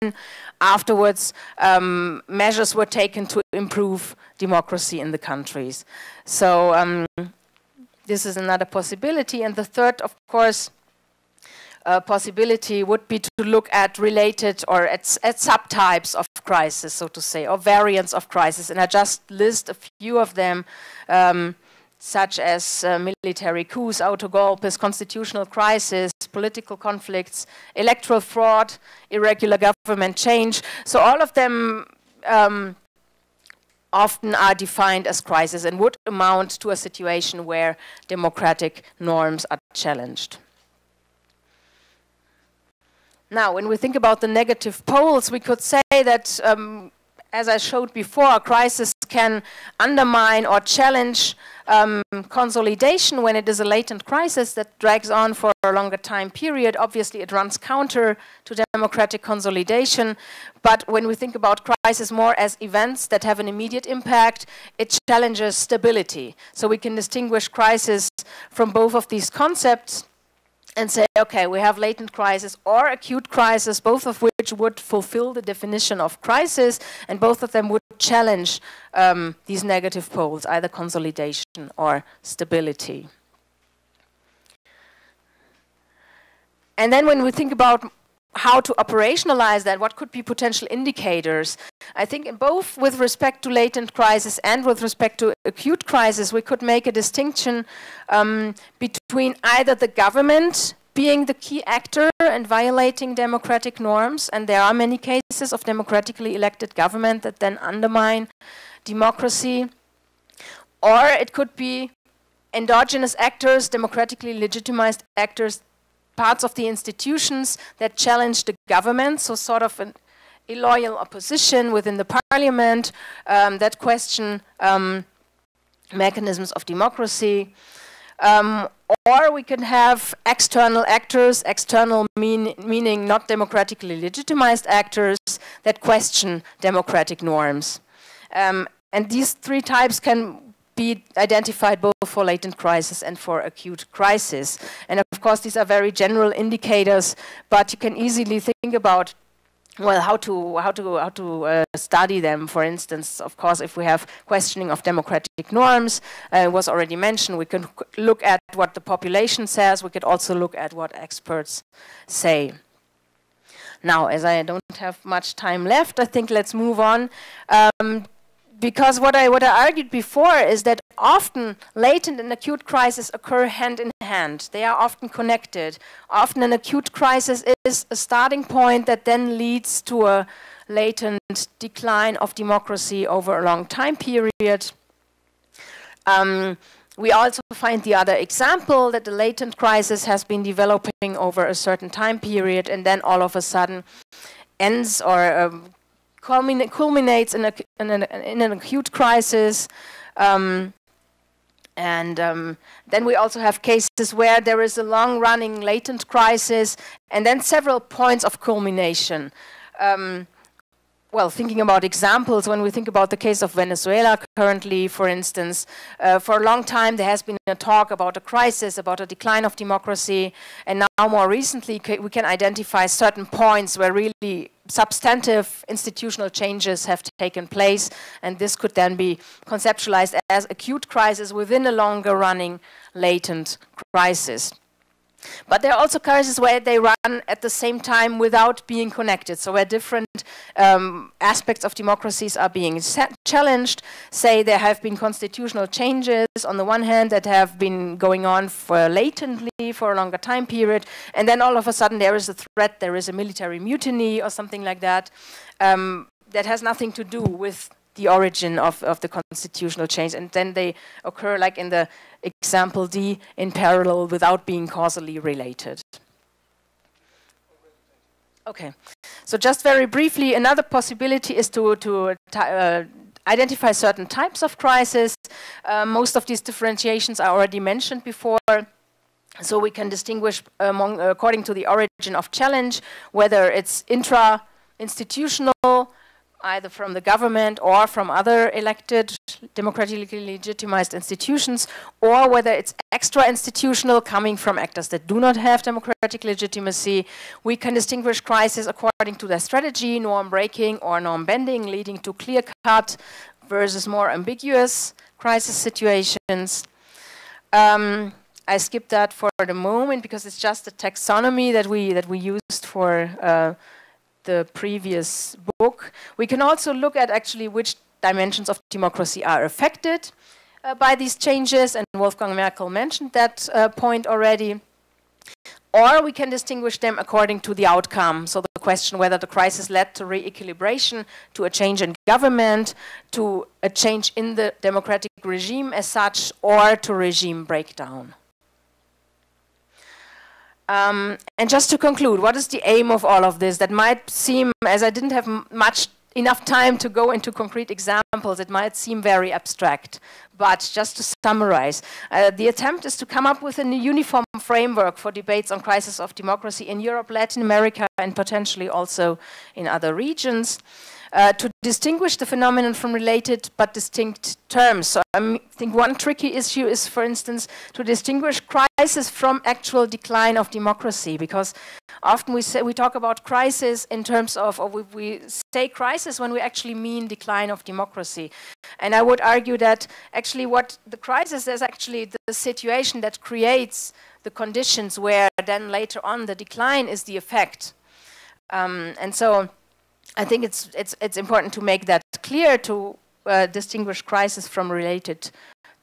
afterwards measures were taken to improve democracy in the countries. So this is another possibility. And the third, of course, possibility would be to look at related or at subtypes of crisis, so to say, or variants of crisis. And I just list a few of them, such as military coups, autogolpes, constitutional crisis, political conflicts, electoral fraud, irregular government change. So all of them often are defined as crisis and would amount to a situation where democratic norms are challenged. Now, when we think about the negative poles, we could say that, as I showed before, a crisis can undermine or challenge consolidation when it is a latent crisis that drags on for a longer time period. Obviously, it runs counter to democratic consolidation. But when we think about crisis more as events that have an immediate impact, it challenges stability. So we can distinguish crisis from both of these concepts and say, okay, we have latent crisis or acute crisis, both of which would fulfill the definition of crisis, and both of them would challenge these negative poles, either consolidation or stability. And then when we think about how to operationalize that, what could be potential indicators? I think in both with respect to latent crisis and with respect to acute crisis, we could make a distinction between either the government being the key actor and violating democratic norms, and there are many cases of democratically elected government that then undermine democracy, or it could be endogenous actors, democratically legitimized actors, parts of the institutions that challenge the government, so sort of an illoyal opposition within the parliament that question mechanisms of democracy. Or we can have external actors, external meaning not democratically legitimized actors that question democratic norms. And these three types can be identified both for latent crisis and for acute crisis. And of course, these are very general indicators, but you can easily think about, well, how to study them. For instance, of course, if we have questioning of democratic norms, it was already mentioned, we can look at what the population says. We could also look at what experts say. Now, as I don't have much time left, I think let's move on. Because what I argued before is that often latent and acute crises occur hand in hand. They are often connected. Often an acute crisis is a starting point that then leads to a latent decline of democracy over a long time period. We also find the other example that the latent crisis has been developing over a certain time period and then all of a sudden ends or culminates in an acute crisis, and And then we also have cases where there is a long-running latent crisis and then several points of culmination. Well, thinking about examples, when we think about the case of Venezuela currently, for instance, for a long time there has been a talk about a crisis, about a decline of democracy, and now more recently we can identify certain points where really substantive institutional changes have taken place, and this could then be conceptualized as acute crisis within a longer running latent crisis. But there are also crises where they run at the same time without being connected, so where different aspects of democracies are being challenged. Say there have been constitutional changes on the one hand that have been going on for latently for a longer time period, and then all of a sudden there is a threat, there is a military mutiny or something like that, that has nothing to do with the origin of the constitutional change, and then they occur like in the example D in parallel without being causally related. Okay, so just very briefly, another possibility is to identify certain types of crisis. Most of these differentiations are already mentioned before. So we can distinguish according to the origin of challenge, whether it's intra-institutional, either from the government or from other elected, democratically legitimized institutions, or whether it's extra-institutional, coming from actors that do not have democratic legitimacy. We can distinguish crises according to their strategy, norm-breaking or norm-bending, leading to clear-cut versus more ambiguous crisis situations. I skipped that for the moment because it's just a taxonomy that we used for the previous book. We can also look at actually which dimensions of democracy are affected by these changes, and Wolfgang Merkel mentioned that point already. Or we can distinguish them according to the outcome. So the question whether the crisis led to re-equilibration, to a change in government, to a change in the democratic regime as such, or to regime breakdown. And just to conclude, what is the aim of all of this? That might seem, as I didn't have enough time to go into concrete examples, it might seem very abstract. But just to summarize, the attempt is to come up with a uniform framework for debates on crisis of democracy in Europe, Latin America, and potentially also in other regions. To distinguish the phenomenon from related but distinct terms. So I think one tricky issue is, for instance, to distinguish crisis from actual decline of democracy, because often we talk about crisis in terms of, or we say crisis when we actually mean decline of democracy. And I would argue that actually what the crisis is actually the situation that creates the conditions where then later on the decline is the effect. And so I think it's important to make that clear, to distinguish crisis from related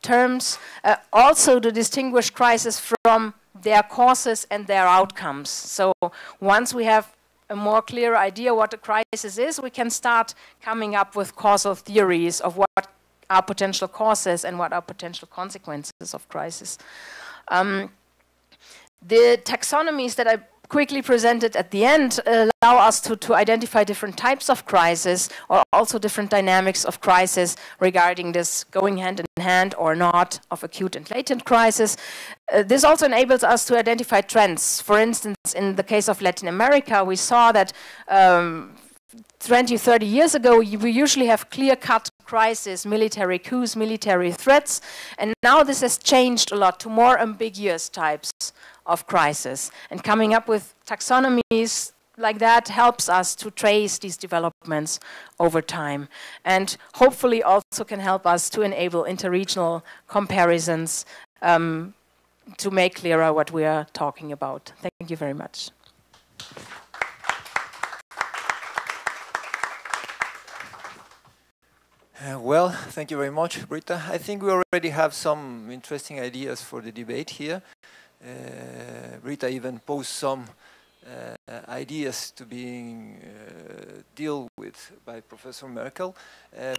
terms. Also to distinguish crisis from their causes and their outcomes. So once we have a more clear idea what a crisis is, we can start coming up with causal theories of what are potential causes and what are potential consequences of crisis. The taxonomies that I quickly presented at the end allow us to identify different types of crisis, or also different dynamics of crisis regarding this going hand in hand or not of acute and latent crisis. This also enables us to identify trends. For instance, in the case of Latin America, we saw that 20, 30 years ago, we usually have clear-cut crisis, military coups, military threats, and now this has changed a lot to more ambiguous types of crisis. And coming up with taxonomies like that helps us to trace these developments over time, and hopefully also can help us to enable interregional comparisons to make clearer what we are talking about. Thank you very much. Well, thank you very much, Britta. I think we already have some interesting ideas for the debate here. Britta even posed some ideas to being dealt with by Professor Merkel,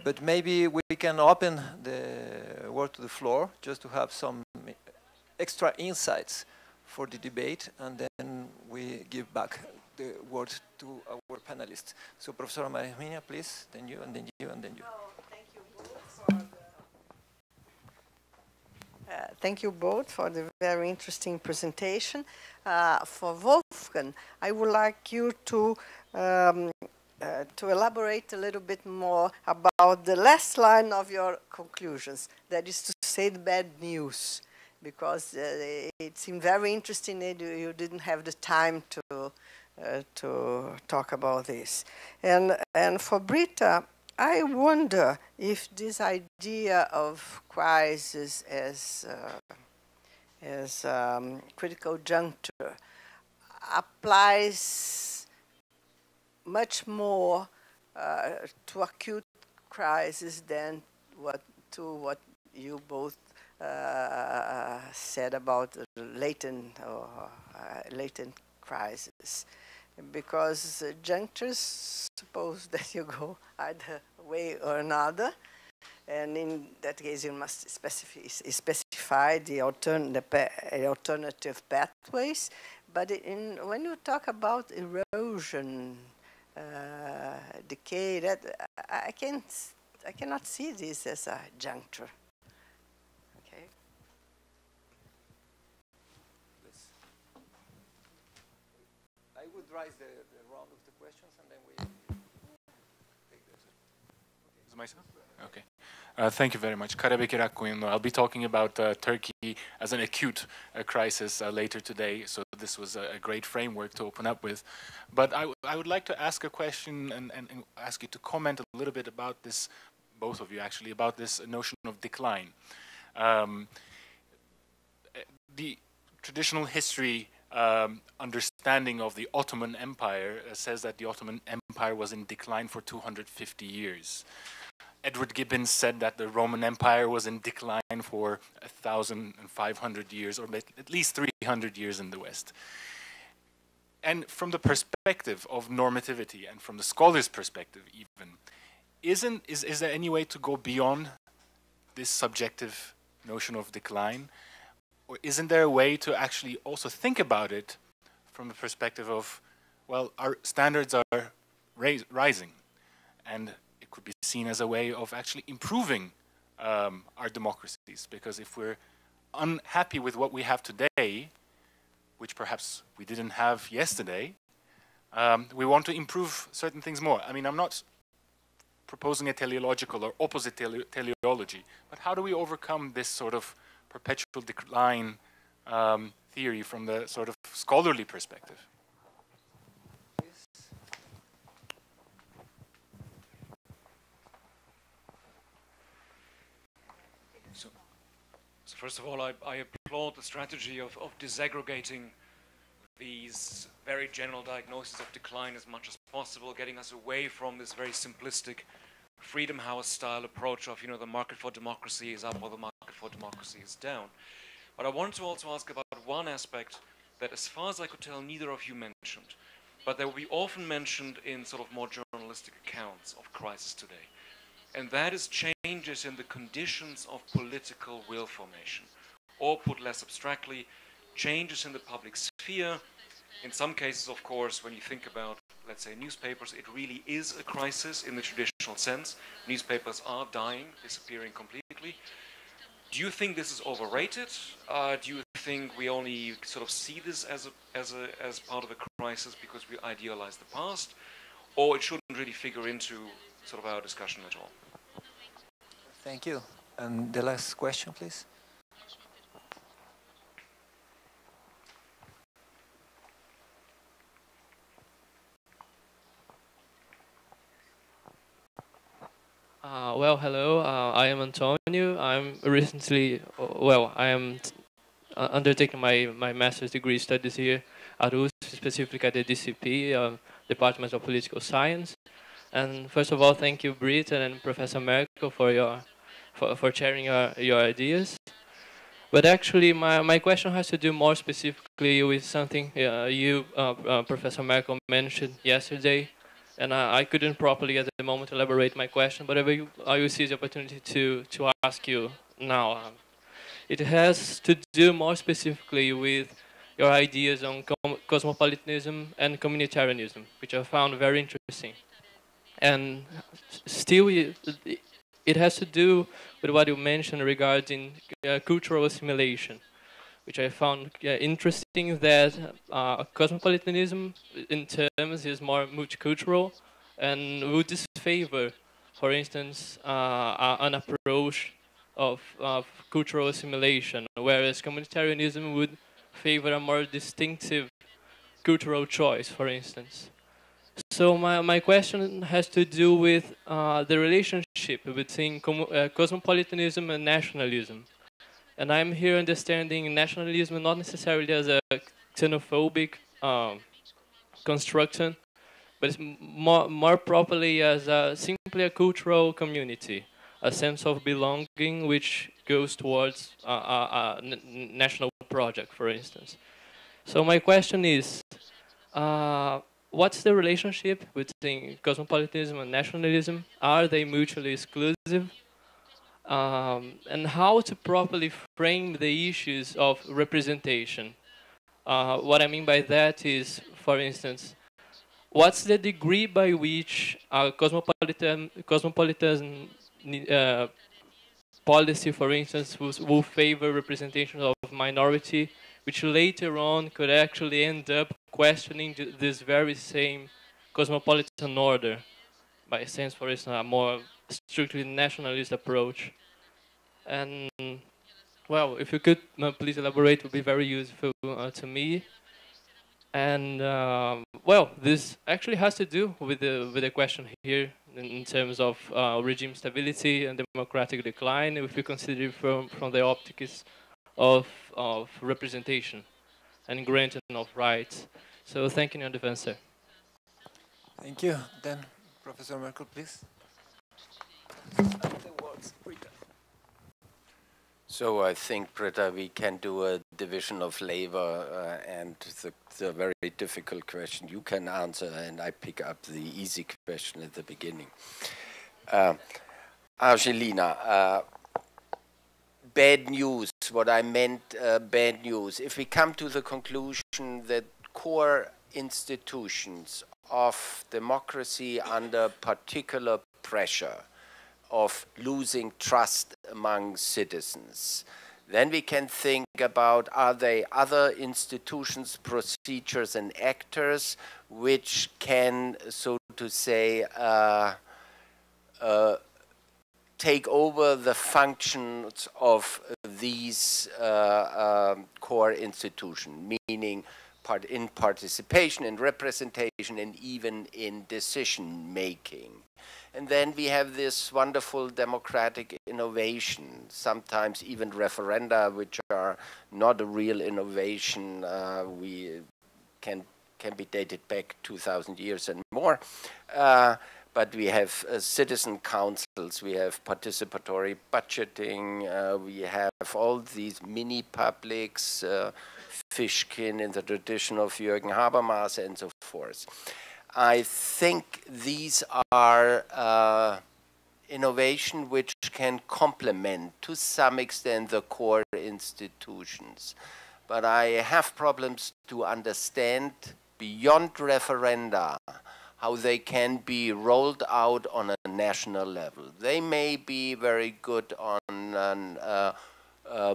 but maybe we can open the word to the floor just to have some extra insights for the debate, and then we give back the word to our panelists. So, Professor Maria, please, then you, and then you, and then you. Thank you both for thank you both for the very interesting presentation. For Wolfgang, I would like you to elaborate a little bit more about the last line of your conclusions, that is to say the bad news, because it seemed very interesting that you didn't have the time to talk about this. And for Britta, I wonder if this idea of crisis as critical juncture applies much more to acute crisis than what you both said about latent crisis. Because junctures suppose that you go either way or another, and in that case you must specify the alternative pathways. But when you talk about erosion, decay, that I cannot see this as a juncture. Okay. I would raise the round of the questions and then we take this. Is it myself? Okay. Thank you very much. Karabekir Akkoyunlu. I'll be talking about Turkey as an acute crisis later today, so this was a great framework to open up with. But I would like to ask a question and ask you to comment a little bit about this, both of you actually, about this notion of decline. The traditional history understanding of the Ottoman Empire says that the Ottoman Empire was in decline for 250 years. Edward Gibbon said that the Roman Empire was in decline for 1,500 years, or at least 300 years in the West. And from the perspective of normativity, and from the scholar's perspective even, is there any way to go beyond this subjective notion of decline? Or isn't there a way to actually also think about it from the perspective of, well, our standards are rising, and it could be seen as a way of actually improving our democracies? Because if we're unhappy with what we have today, which perhaps we didn't have yesterday, we want to improve certain things more. I mean, I'm not proposing a teleological or opposite teleology, but how do we overcome this sort of perpetual decline theory from the sort of scholarly perspective? So first of all, I applaud the strategy of disaggregating these very general diagnoses of decline as much as possible, getting us away from this very simplistic Freedom House style approach of, the market for democracy is up or the market for democracy is down. But I wanted to also ask about one aspect that, as far as I could tell, neither of you mentioned, but that will be often mentioned in sort of more journalistic accounts of crisis today. And that is changes in the conditions of political will formation. Or put less abstractly, changes in the public sphere. In some cases, of course, when you think about, let's say, newspapers, it really is a crisis in the traditional sense. Newspapers are dying, disappearing completely. Do you think this is overrated? Do you think we only sort of see this as part of a crisis because we idealize the past? Or it shouldn't really figure into sort of our discussion at all? Thank you. And the last question, please. Well, hello. I am Antonio. I'm recently, I am undertaking my master's degree studies here at USP, specifically at the DCP, Department of Political Science. And first of all, thank you, Britt and Professor Merkel, for sharing your ideas. But actually, my question has to do more specifically with something you, Professor Merkel, mentioned yesterday. And I couldn't properly at the moment elaborate my question, but I will seize the opportunity to ask you now. It has to do more specifically with your ideas on cosmopolitanism and communitarianism, which I found very interesting. And still, it has to do with what you mentioned regarding cultural assimilation, which I found interesting, that cosmopolitanism in terms is more multicultural and would disfavor, for instance, an approach of cultural assimilation, whereas communitarianism would favor a more distinctive cultural choice, for instance. So my question has to do with the relationship between cosmopolitanism and nationalism. And I'm here understanding nationalism not necessarily as a xenophobic construction, but it's more properly as simply a cultural community, a sense of belonging which goes towards a national project, for instance. So my question is, what's the relationship between cosmopolitanism and nationalism? Are they mutually exclusive? And how to properly frame the issues of representation. What I mean by that is, for instance, what's the degree by which a cosmopolitan policy, for instance, will favor representation of minority, which later on could actually end up questioning this very same cosmopolitan order, by sense, for instance, a more strictly nationalist approach. And well, if you could please elaborate, would be very useful to me. And well, this actually has to do with the question here in terms of regime stability and democratic decline, if you consider it from the optics of representation and granting of rights. So thank you in advance, sir. Thank you. Then, Professor Merkel, please. So I think, Britta, we can do a division of labor, and the very difficult question you can answer, and I pick up the easy question at the beginning. Angelina, bad news, what I meant bad news. If we come to the conclusion that core institutions of democracy under particular pressure of losing trust among citizens, then we can think about, are there other institutions, procedures, and actors which can, so to say, take over the functions of these core institutions, meaning in participation, in representation, and even in decision making. And then we have this wonderful democratic innovation, sometimes even referenda, which are not a real innovation. We can be dated back 2,000 years and more. But we have citizen councils, we have participatory budgeting, we have all these mini publics, Fishkin in the tradition of Jürgen Habermas, and so forth. I think these are innovation which can complement to some extent the core institutions. But I have problems to understand beyond referenda how they can be rolled out on a national level. They may be very good on a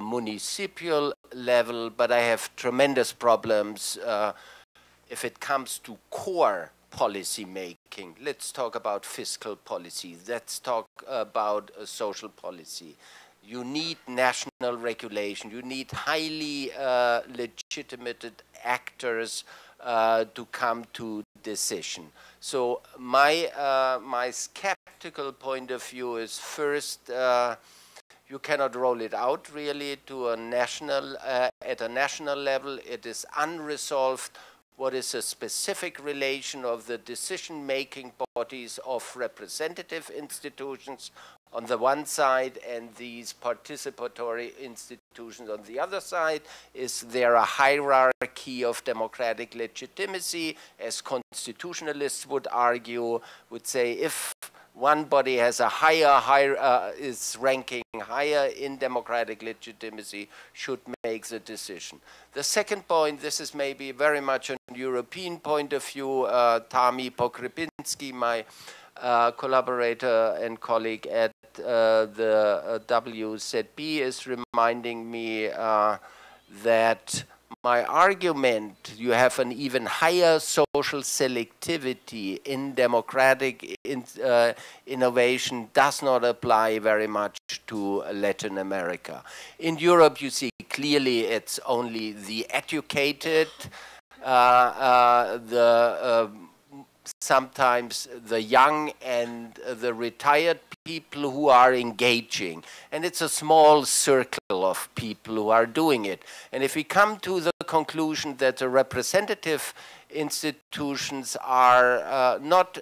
municipal level, but I have tremendous problems if it comes to core policy making. Let's talk about fiscal policy. Let's talk about social policy. You need national regulation. You need highly legitimate actors to come to decision. So my skeptical point of view is, first, you cannot roll it out really to a national at a national level. It is unresolved. What is a specific relation of the decision-making bodies of representative institutions on the one side and these participatory institutions on the other side? Is there a hierarchy of democratic legitimacy, as constitutionalists would argue, would say if one body has a is ranking higher in democratic legitimacy, should make the decision. The second point, this is maybe very much a European point of view. Tami Pokrypinski, my collaborator and colleague at the WZB is reminding me that my argument, you have an even higher social selectivity in democratic innovation, does not apply very much to Latin America. In Europe, you see clearly it's only the educated, sometimes the young and the retired people who are engaging. And it's a small circle of people who are doing it. And if we come to the conclusion that the representative institutions are not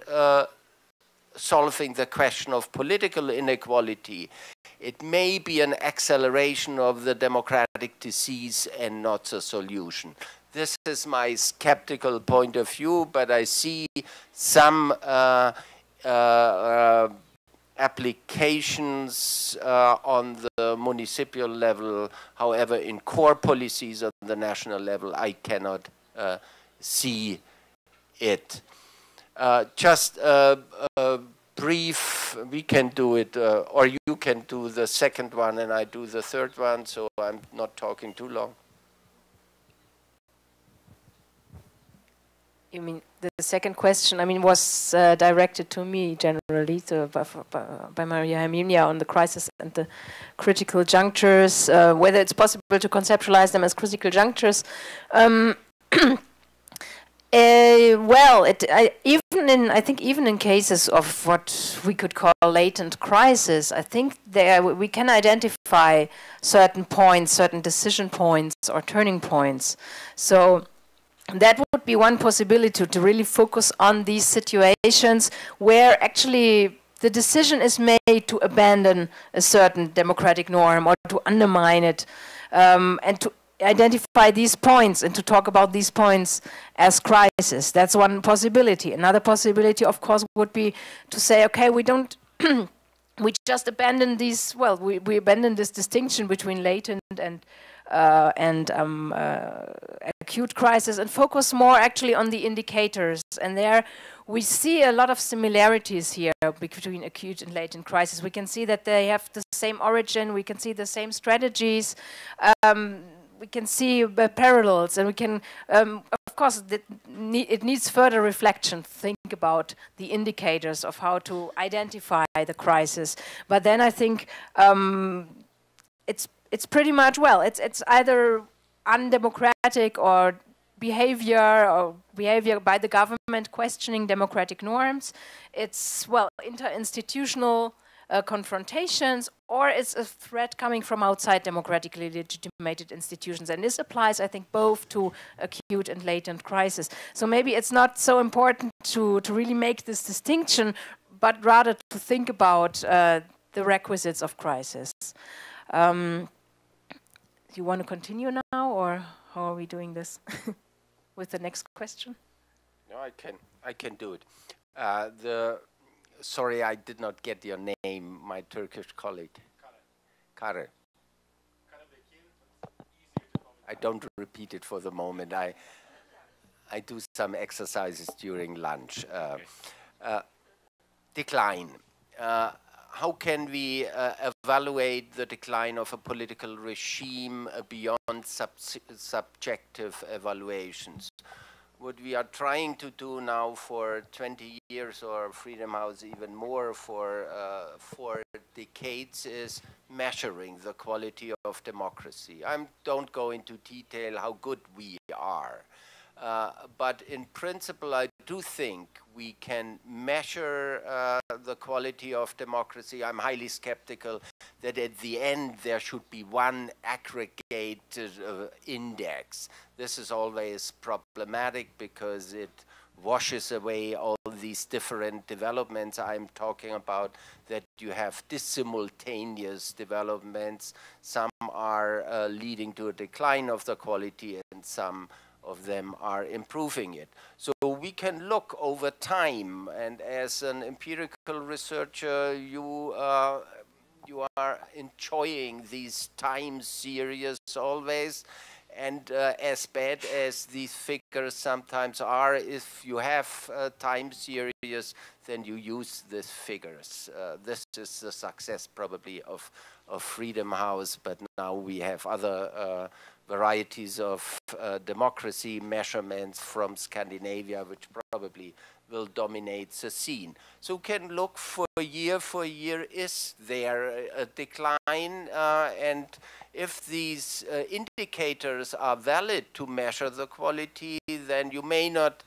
solving the question of political inequality, it may be an acceleration of the democratic disease and not the solution. This is my skeptical point of view, but I see some applications on the municipal level. However, in core policies on the national level, I cannot see it. Just a brief, we can do it, or you can do the second one and I do the third one, so I'm not talking too long. You mean the second question, I mean, was directed to me generally, so by Maria Herminia on the crisis and the critical junctures, whether it's possible to conceptualize them as critical junctures. Well, I think even in cases of what we could call latent crisis, I think we can identify certain points, certain decision points or turning points. So that would be one possibility, to really focus on these situations where actually the decision is made to abandon a certain democratic norm or to undermine it, and to identify these points and to talk about these points as crisis. That's one possibility. Another possibility, of course, would be to say, okay, we don't, we just abandon these, well, we abandon this distinction between latent and acute crisis and focus more actually on the indicators. And there we see a lot of similarities here between acute and latent crisis. We can see that they have the same origin, we can see the same strategies, we can see parallels, and we can, of course, it needs further reflection to think about the indicators of how to identify the crisis. But then I think it's pretty much, well, it's either undemocratic or behavior by the government questioning democratic norms. It's, well, interinstitutional confrontations, or it's a threat coming from outside democratically legitimated institutions. And this applies, I think, both to acute and latent crisis. So maybe it's not so important to really make this distinction, but rather to think about the requisites of crisis. Do you want to continue now, or how are we doing this with the next question? No, I can do it. Sorry, I did not get your name, my Turkish colleague. Kare. I don't repeat it for the moment. I do some exercises during lunch. Decline. How can we evaluate the decline of a political regime beyond subjective evaluations? What we are trying to do now for 20 years, or Freedom House even more, for 4 decades, is measuring the quality of democracy. I don't go into detail how good we are. But in principle, I do think we can measure the quality of democracy. I'm highly skeptical that at the end there should be one aggregated index. This is always problematic because it washes away all these different developments I'm talking about, that you have dissimultaneous developments. Some are leading to a decline of the quality, and some of them are improving it. So we can look over time, and as an empirical researcher, you are enjoying these time series always, And as bad as these figures sometimes are, if you have time series, then you use these figures. This is the success probably of Freedom House, but now we have other varieties of democracy measurements from Scandinavia, which probably will dominate the scene. So can look for year, is there a decline? And if these indicators are valid to measure the quality, then you may not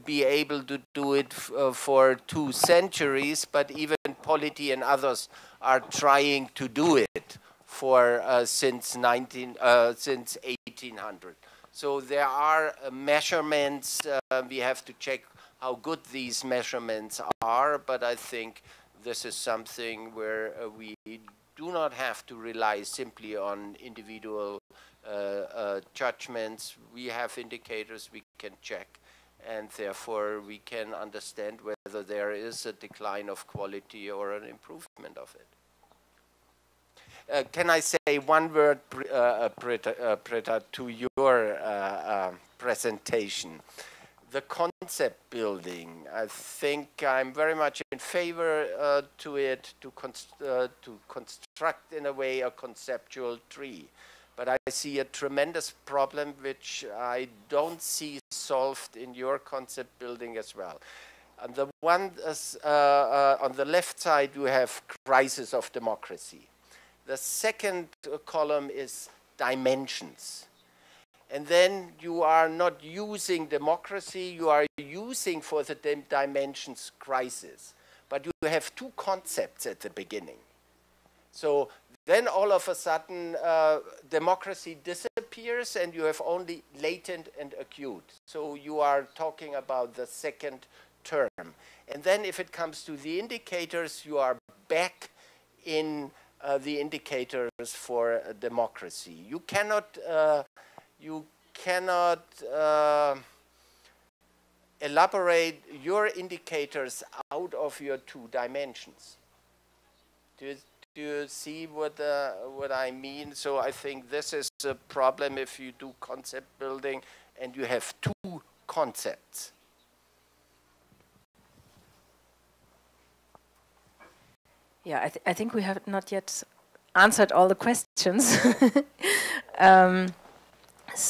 be able to do it for 2 centuries, but even Polity and others are trying to do it for since 1800. So there are measurements. We have to check how good these measurements are, but I think this is something where we do not have to rely simply on individual judgments. We have indicators we can check, and therefore we can understand whether there is a decline of quality or an improvement of it. Can I say one word, Britta, to your presentation? The concept building, I think I'm very much in favor to it, to construct in a way a conceptual tree. But I see a tremendous problem which I don't see solved in your concept building as well. And the one is, on the left side, you have crisis of democracy. The second column is dimensions. And then you are not using democracy, you are using for the dimensions crisis. But you have 2 concepts at the beginning. So then all of a sudden democracy disappears and you have only latent and acute. So you are talking about the second term. And then if it comes to the indicators, you are back in the indicators for democracy. You cannot elaborate your indicators out of your 2 dimensions. Do you see what I mean? So I think this is a problem if you do concept building and you have 2 concepts. Yeah, I think we have not yet answered all the questions.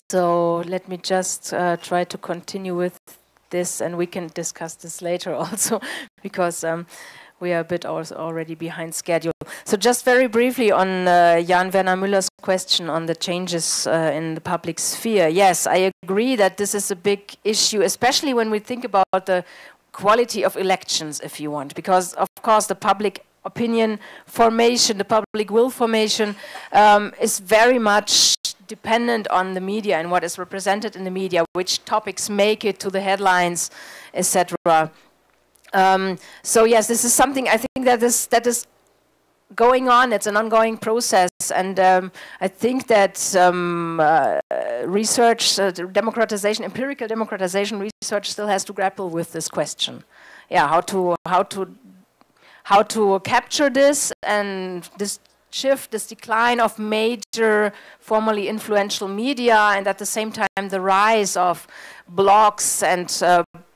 So let me just try to continue with this, and we can discuss this later also, because we are a bit also already behind schedule. So just very briefly on Jan Werner Müller's question on the changes in the public sphere. Yes, I agree that this is a big issue, especially when we think about the quality of elections, if you want, because of course the public opinion formation, the public will formation is very much dependent on the media and what is represented in the media, which topics make it to the headlines, etc. So yes, this is something I think that is going on. It's an ongoing process, and I think that research, democratization, empirical democratization research still has to grapple with this question. Yeah, how to capture this and this shift, this decline of major formally influential media, and at the same time the rise of blogs and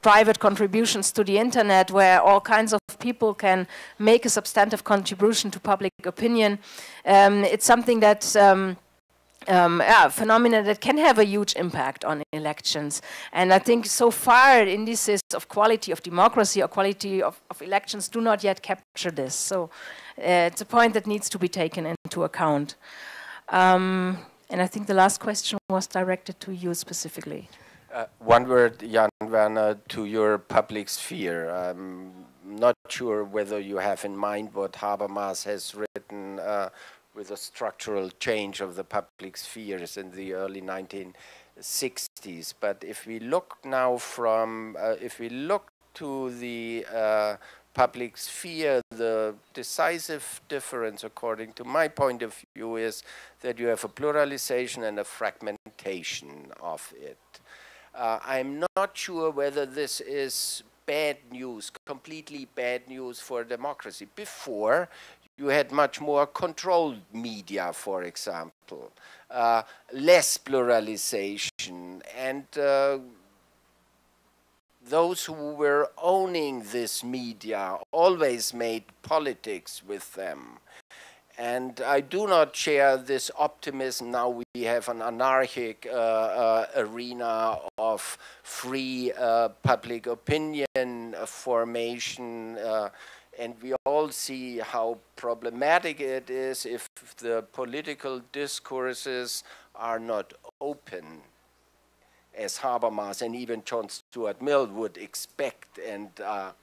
private contributions to the internet, where all kinds of people can make a substantive contribution to public opinion. It's something that phenomena that can have a huge impact on elections. And I think so far indices of quality of democracy or quality of elections do not yet capture this. So it's a point that needs to be taken into account. And I think the last question was directed to you specifically. One word, Jan Werner, to your public sphere. I'm not sure whether you have in mind what Habermas has written with a structural change of the public spheres in the early 1960s. But if we look now if we look to the public sphere, the decisive difference, according to my point of view, is that you have a pluralization and a fragmentation of it. I'm not sure whether this is bad news, completely bad news for democracy. Before, You had much more controlled media, for example, less pluralization, and those who were owning this media always made politics with them. And I do not share this optimism. Now we have an anarchic arena of free public opinion formation, and we all see how problematic it is if the political discourses are not open, as Habermas and even John Stuart Mill would expect and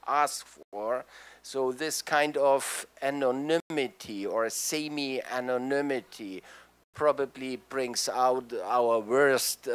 ask for. So this kind of anonymity or semi-anonymity probably brings out our worst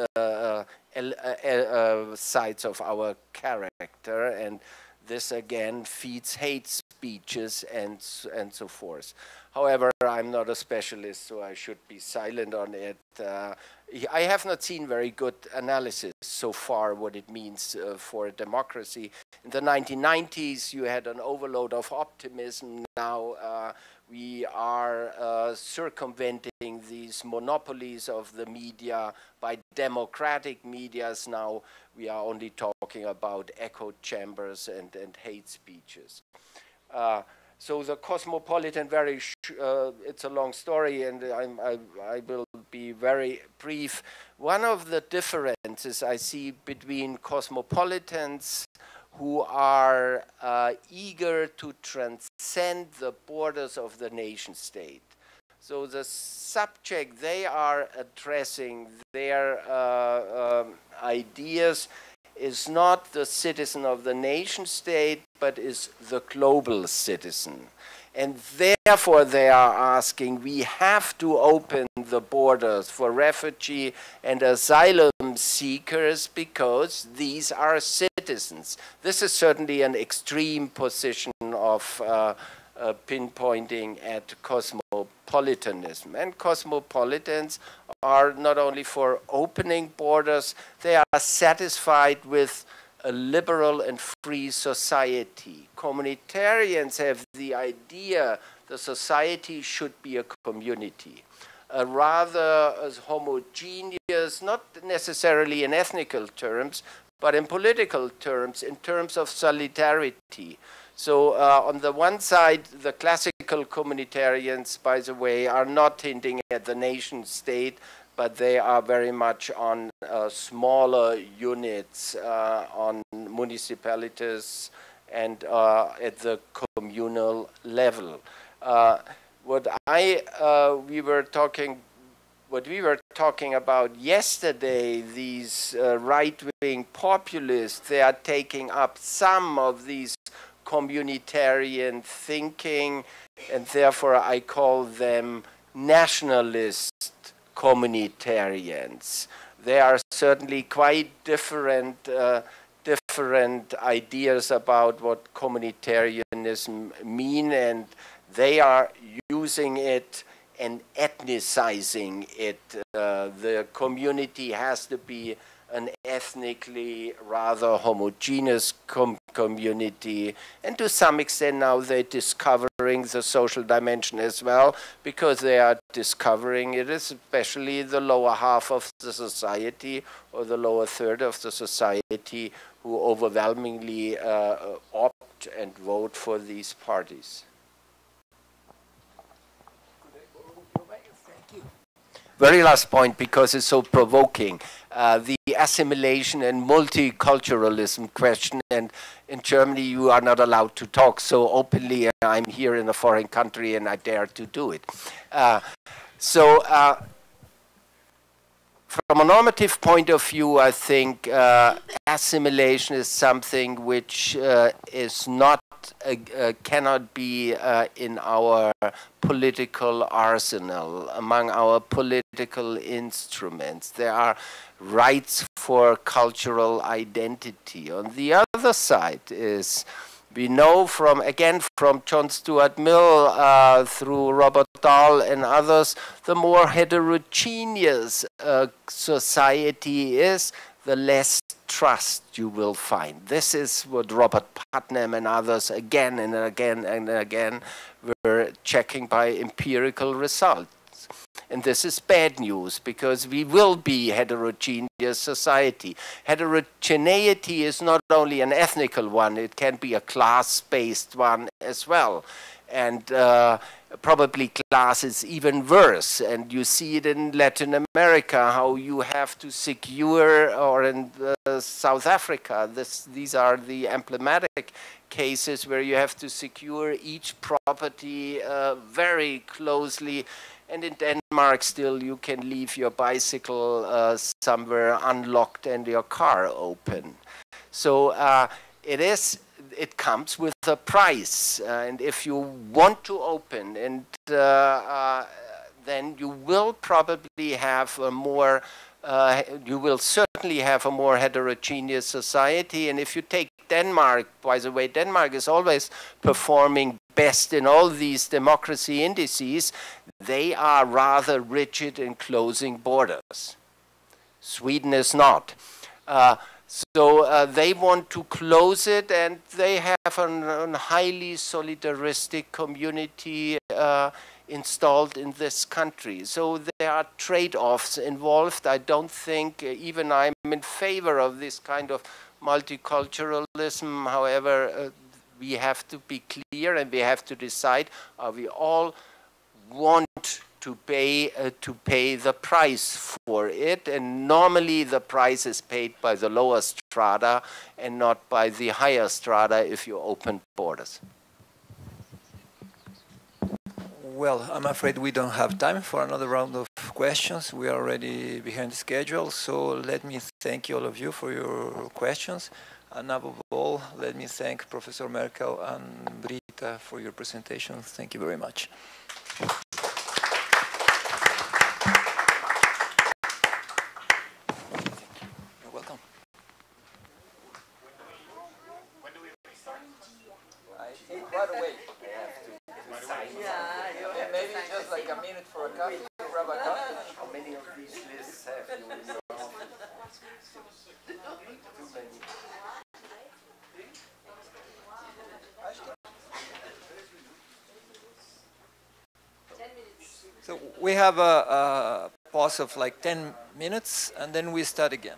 sides of our character, and this again feeds hate speeches and so forth. However, I'm not a specialist, so I should be silent on it. I have not seen very good analysis so far what it means for a democracy. In the 1990s, you had an overload of optimism. Now we are circumventing these monopolies of the media by democratic medias. Now we are only talking about echo chambers and hate speeches. So the cosmopolitan, it's a long story, and I will be very brief. One of the differences I see between cosmopolitans who are eager to transcend the borders of the nation state. So the subject they are addressing, their ideas, is not the citizen of the nation state, but is the global citizen. And therefore they are asking, we have to open the borders for refugee and asylum seekers because these are citizens. This is certainly an extreme position of pinpointing at cosmopolitanism. And cosmopolitans are not only for opening borders, they are satisfied with a liberal and free society. Communitarians have the idea the society should be a community, a rather homogeneous, not necessarily in ethnical terms, but in political terms, in terms of solidarity. So on the one side, the classical communitarians, by the way, are not hinting at the nation state, but they are very much on smaller units, on municipalities and at the communal level. What we were talking about yesterday, these right-wing populists, they are taking up some of these communitarian thinking, and therefore I call them nationalist communitarians. They are certainly quite different ideas about what communitarianism mean, and they are using it and ethnicizing it. The community has to be an ethnically rather homogeneous community, and to some extent now they're discovering the social dimension as well, because they are discovering it, especially the lower half of the society or the lower third of the society who overwhelmingly opt and vote for these parties. Very last point, because it's so provoking, the assimilation and multiculturalism question, and in Germany you are not allowed to talk so openly. I'm here in a foreign country and I dare to do it. From a normative point of view, I think assimilation is something which is not, cannot be in our political arsenal, among our political instruments. There are rights for cultural identity. On the other side is, we know from, again, from John Stuart Mill through Robert Dahl and others, the more heterogeneous society is, the less trust you will find. This is what Robert Putnam and others again and again and again were checking by empirical results. And this is bad news, because we will be heterogeneous society. Heterogeneity is not only an ethnical one, it can be a class-based one as well. And probably class is even worse. And you see it in Latin America, how you have to secure, or in South Africa, these are the emblematic cases where you have to secure each property very closely. And in Denmark, still, you can leave your bicycle somewhere unlocked and your car open. So it comes with a price. And if you want to open, and then you will probably have a more, you will certainly have a more heterogeneous society. And if you take Denmark, by the way, Denmark is always performing best in all these democracy indices. They are rather rigid in closing borders. Sweden is not. So they want to close it, and they have a highly solidaristic community installed in this country. So there are trade-offs involved. I don't think, even I'm in favor of this kind of multiculturalism. However, we have to be clear, and we have to decide, are we all want to pay the price for it? And normally the price is paid by the lower strata and not by the higher strata if you open borders. Well, I'm afraid we don't have time for another round of questions. We are already behind the schedule, so let me thank all of you for your questions. And above all, let me thank Professor Merkel and Britta for your presentation. Thank you very much. You're welcome. When do we restart? I think right away. Yeah, maybe just like a minute for a coffee, grab a coffee. How many of these lists have you resolved? Too many. So we have a pause of like 10 minutes, and then we start again.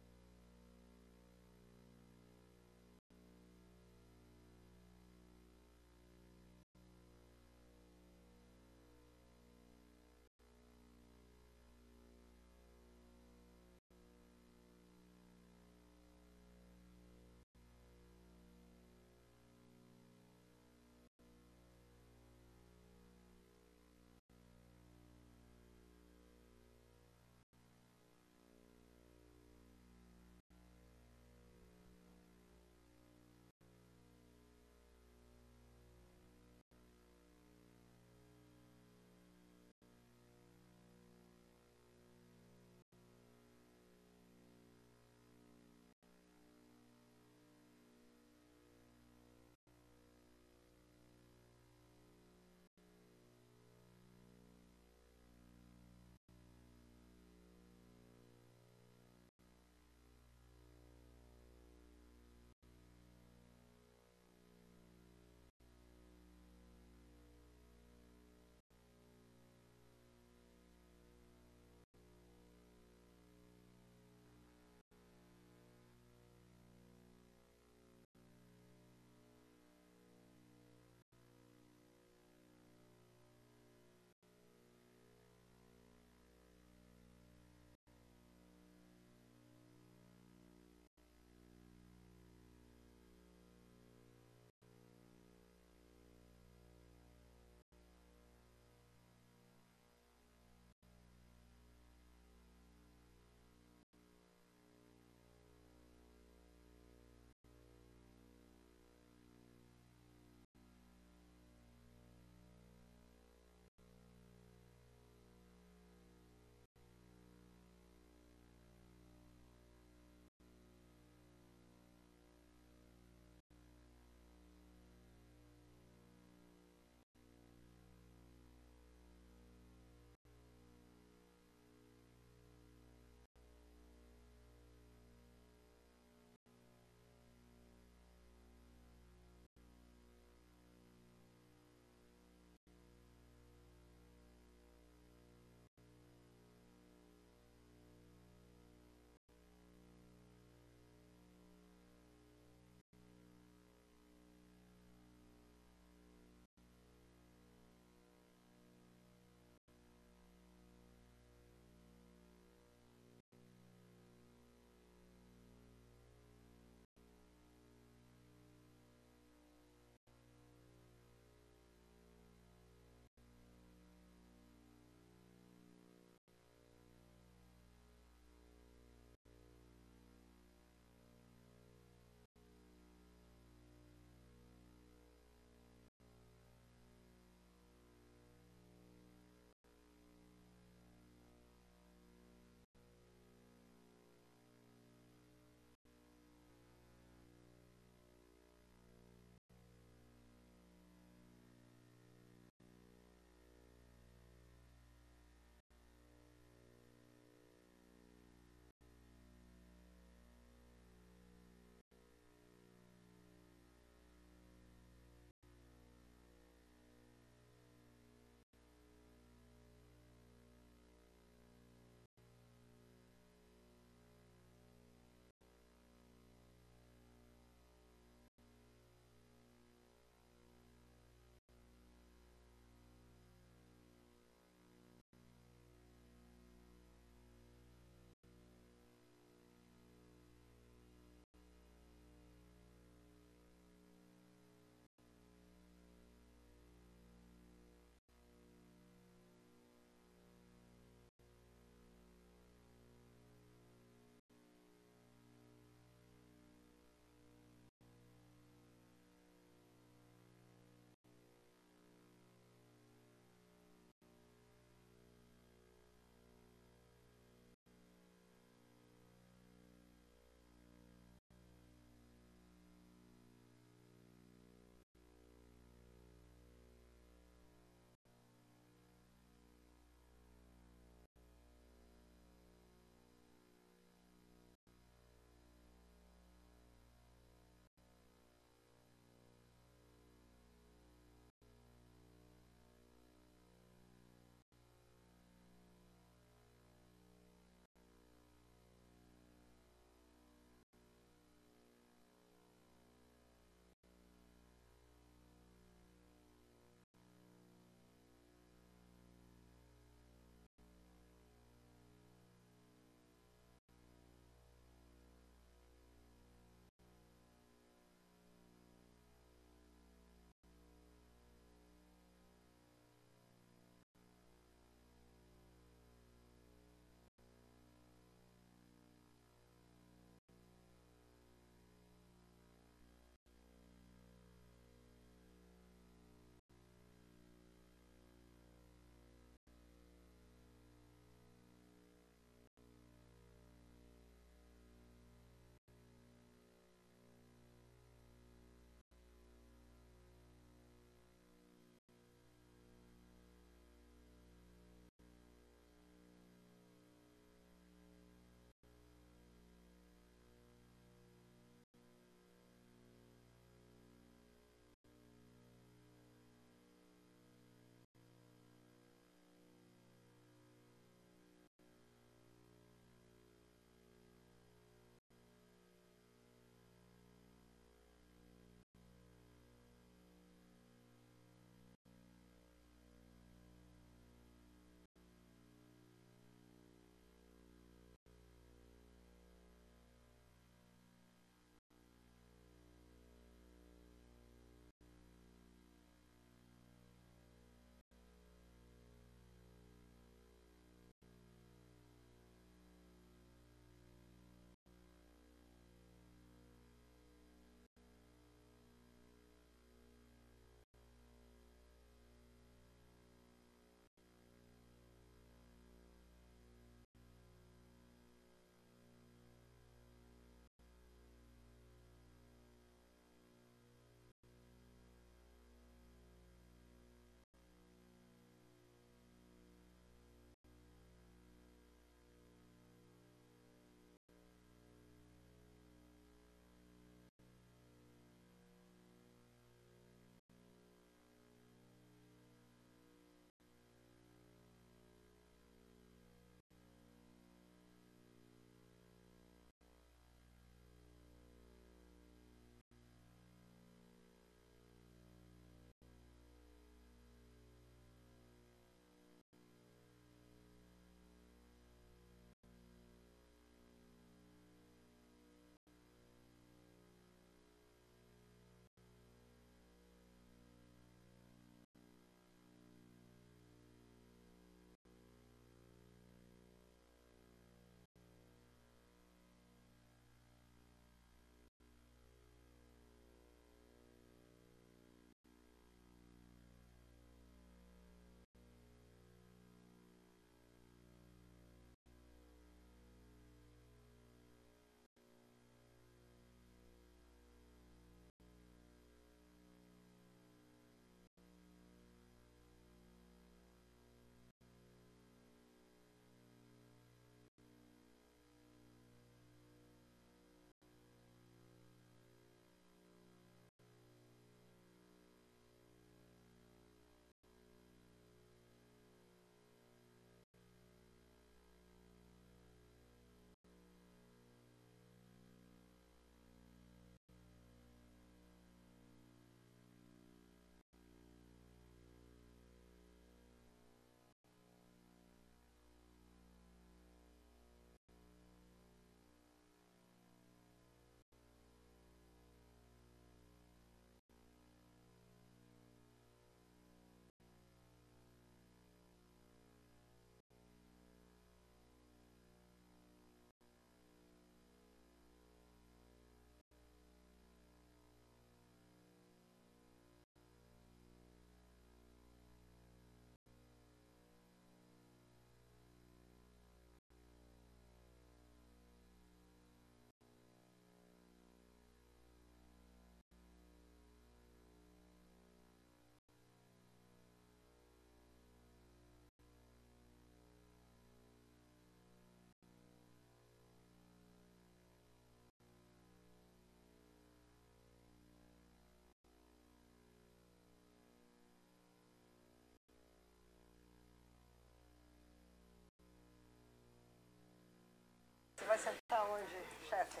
vai sentar onde, chefe?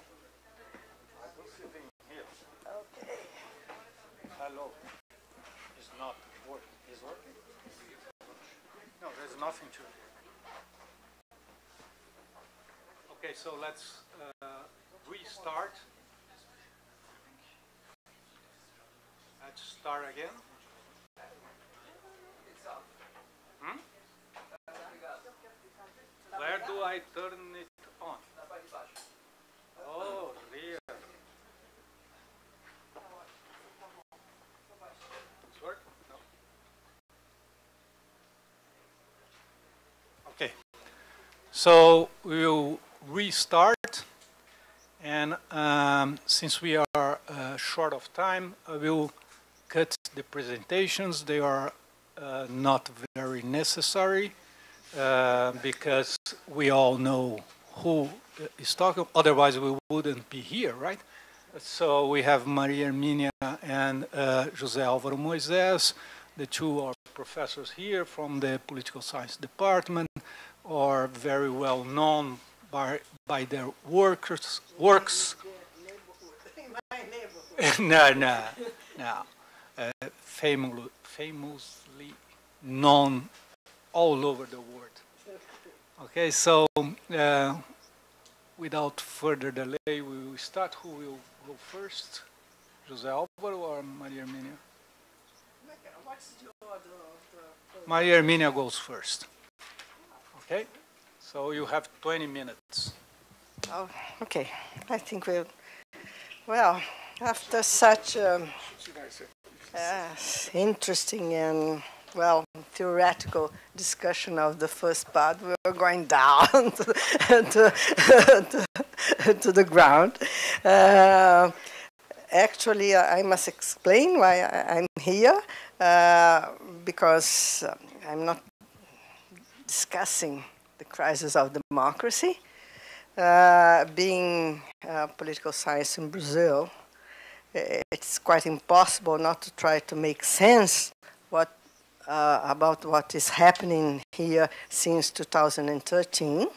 Okay. Hello. It's not working. Is working? No, there's nothing to. Okay, so let's restart. Let's start again. Hmm? Where do I turn it on? Oh, there. It's working? No. Okay. So we'll restart. And since we are short of time, I will cut the presentations. They are not very necessary because we all know who is talking. Otherwise, we wouldn't be here, right? So we have Maria Hermínia and José Álvaro Moisés. The two are professors here from the Political Science Department, are very well known by their works. No. Famously known all over the world. Okay, so without further delay, we will start. Who will go first? José Álvaro or Maria Hermínia? What's the order of the... Maria Hermínia goes first. Okay, so you have 20 minutes. Oh, okay. I think we'll... Well, after such interesting and, well, theoretical discussion of the first part, we're going down to the ground. Actually, I must explain why I'm here, because I'm not discussing the crisis of democracy. Being political science in Brazil, it's quite impossible not to try to make sense about what is happening here since 2013.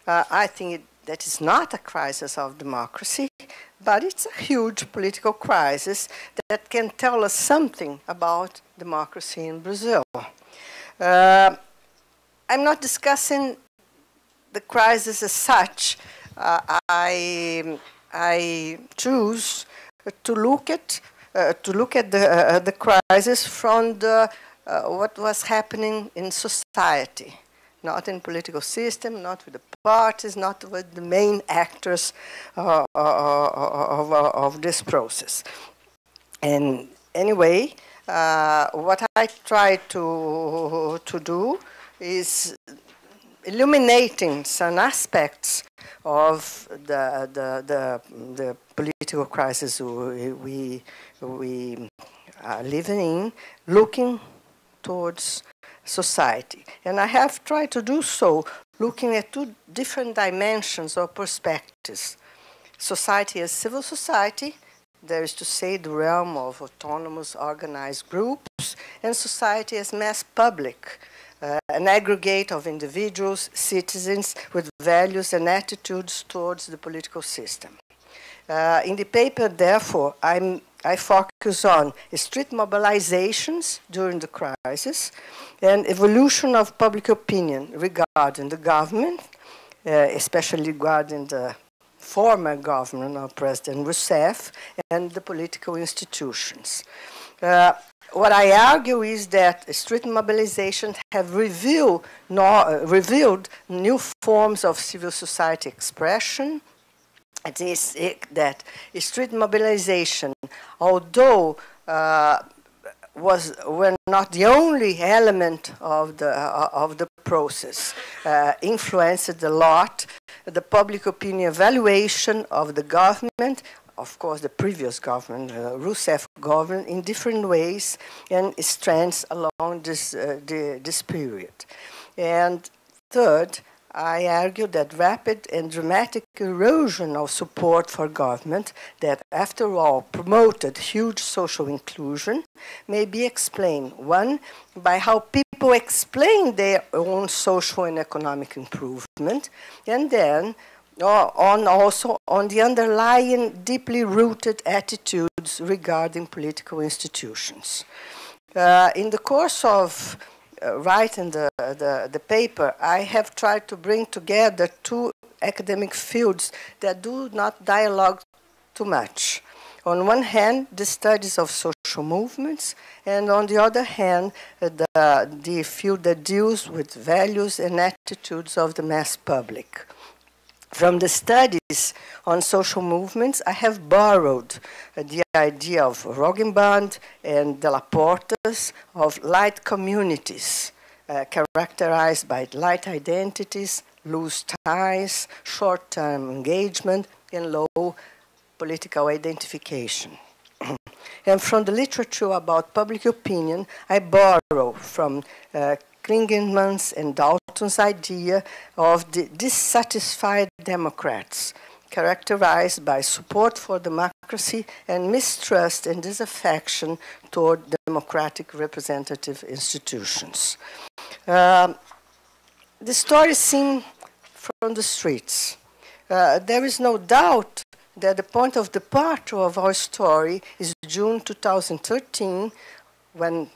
I think that is not a crisis of democracy, but it's a huge political crisis that can tell us something about democracy in Brazil. I'm not discussing the crisis as such. I choose to look at the crisis from what was happening in society, not in political system, not with the parties, not with the main actors of this process. And anyway, what I try to do is illuminating some aspects of the political crisis we are living in, looking towards society. And I have tried to do so looking at two different dimensions or perspectives. Society as civil society, there is to say the realm of autonomous organized groups, and society as mass public, an aggregate of individuals, citizens with values and attitudes towards the political system. In the paper, therefore, I focus on street mobilizations during the crisis and evolution of public opinion regarding the government, especially regarding the former government of President Rousseff and the political institutions. What I argue is that street mobilizations have revealed new forms of civil society expression. It is that street mobilization, although were not the only element of the process, influenced a lot the public opinion evaluation of the government, of course, the previous government, Rousseff government, in different ways and strands along this period. And third, I argue that rapid and dramatic erosion of support for government that, after all, promoted huge social inclusion may be explained, one, by how people explain their own social and economic improvement, and then also on the underlying deeply rooted attitudes regarding political institutions. In the course of writing the paper, I have tried to bring together two academic fields that do not dialogue too much. On one hand, the studies of social movements, and on the other hand, the field that deals with values and attitudes of the mass public. From the studies on social movements, I have borrowed the idea of Rogenband and de la Porta's of light communities, characterized by light identities, loose ties, short-term engagement, and low political identification. And from the literature about public opinion, I borrow from Klingenman's and Dalton's idea of the dissatisfied Democrats, characterized by support for democracy and mistrust and disaffection toward democratic representative institutions. The story seen from the streets. There is no doubt that the point of departure of our story is June 2013, when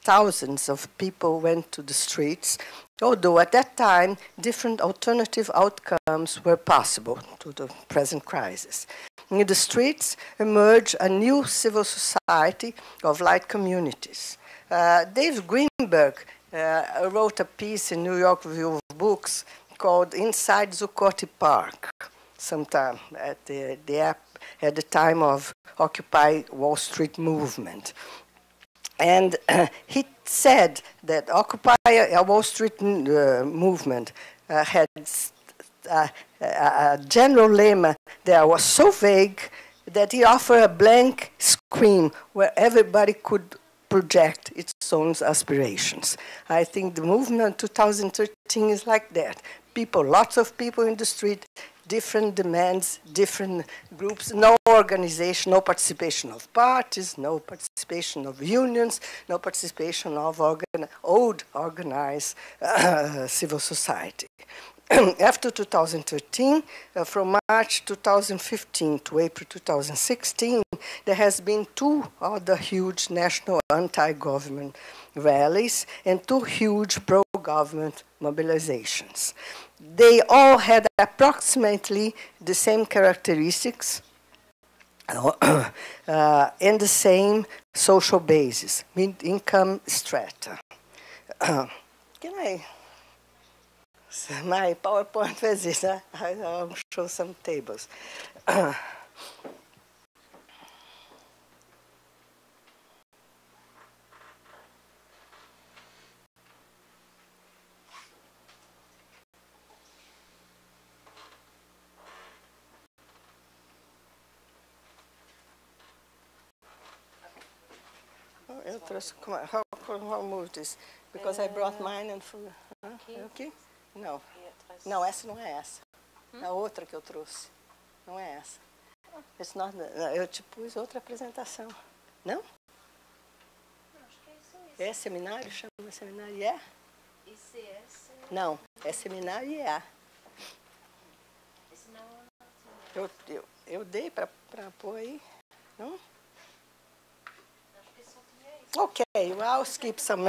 thousands of people went to the streets, although at that time different alternative outcomes were possible to the present crisis. In the streets emerged a new civil society of light communities. Dave Greenberg wrote a piece in New York Review of Books called Inside Zuccotti Park, sometime at the time of Occupy Wall Street movement. And he said that Occupy Wall Street movement had a general lemma that was so vague that it offered a blank screen where everybody could project its own aspirations. I think the movement 2013 is like that. People, lots of people in the street, different demands, different groups, no organization, no participation of parties, no participation of unions, no participation of old organized civil society. After 2013, from March 2015 to April 2016, there has been two other huge national anti-government rallies and two huge pro-government mobilizations. They all had approximately the same characteristics and the same social basis, mid-income strata. My PowerPoint was this. I'll show some tables. How move this? Because I brought mine and food. Okay? Não. Não, essa não é essa. A outra que eu trouxe. Não é essa. Eu te pus outra apresentação. Não? É seminário? Chama seminário IE? ICS? Não, é seminário IE. Eu dei para pôr aí. Não? Okay, well, I'll skip some.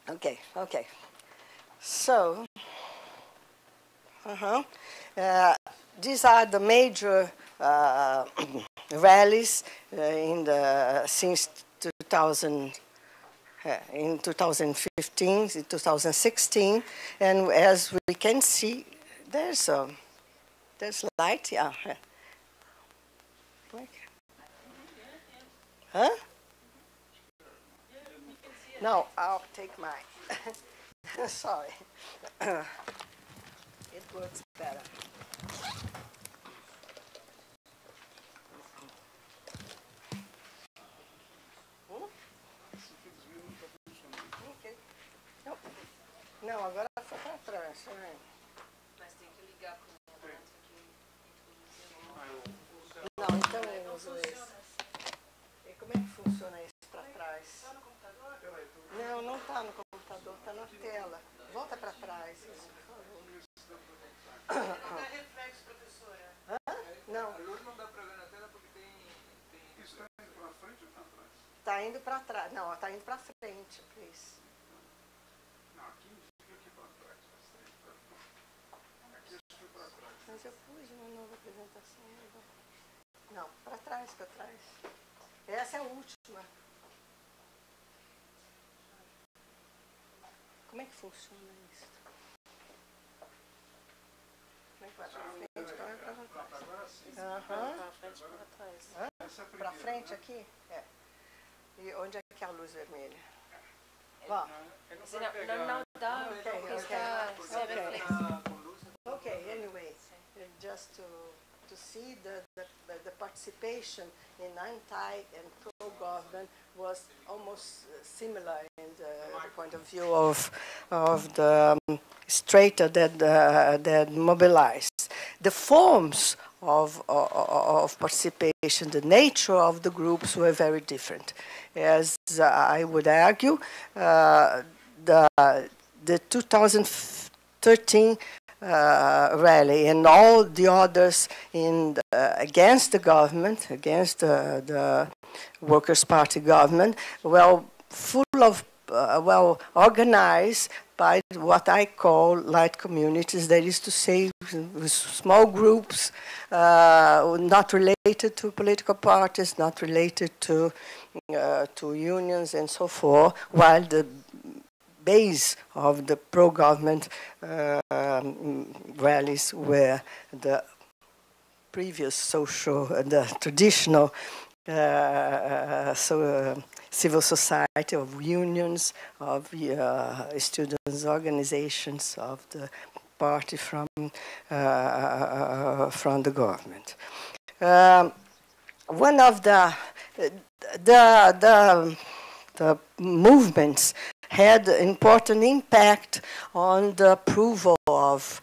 Okay. So, these are the major rallies since 2000, in 2015, in 2016, and as we can see, there's light, yeah. Huh? No, I'll take mine. Sorry. It works better. Okay. Não, agora foi para trás. Mas tem que ligar com o aparato aqui. Não, então eu uso esse. E como é que funciona esse para trás? Está no computador? Não, não está no computador, está na tela. Volta para trás. Isso, por favor. Não. Está indo para trás. Não, está indo para frente, please. Mas eu pus uma nova apresentação. Não, para trás, para trás. Essa é a última. Como é que funciona isso? Como é que vai para frente? Vai para trás. Para frente aqui? É. E onde é que é a luz vermelha? Bom. Não dá, porque está sem reflexo. Okay, anyway, just to see the participation in anti and pro-government was almost similar in the point of view of the strata that mobilized. The forms of participation, the nature of the groups were very different. As I would argue, the 2013 rally and all the others against the government, against the Workers' Party government, well, full of, well, organized by what I call light communities, that is to say, small groups, not related to political parties, not related to unions and so forth, while the base of the pro-government rallies were the previous social, the traditional civil society of unions, of students' organizations, of the party from the government. One of the movements had important impact on the approval of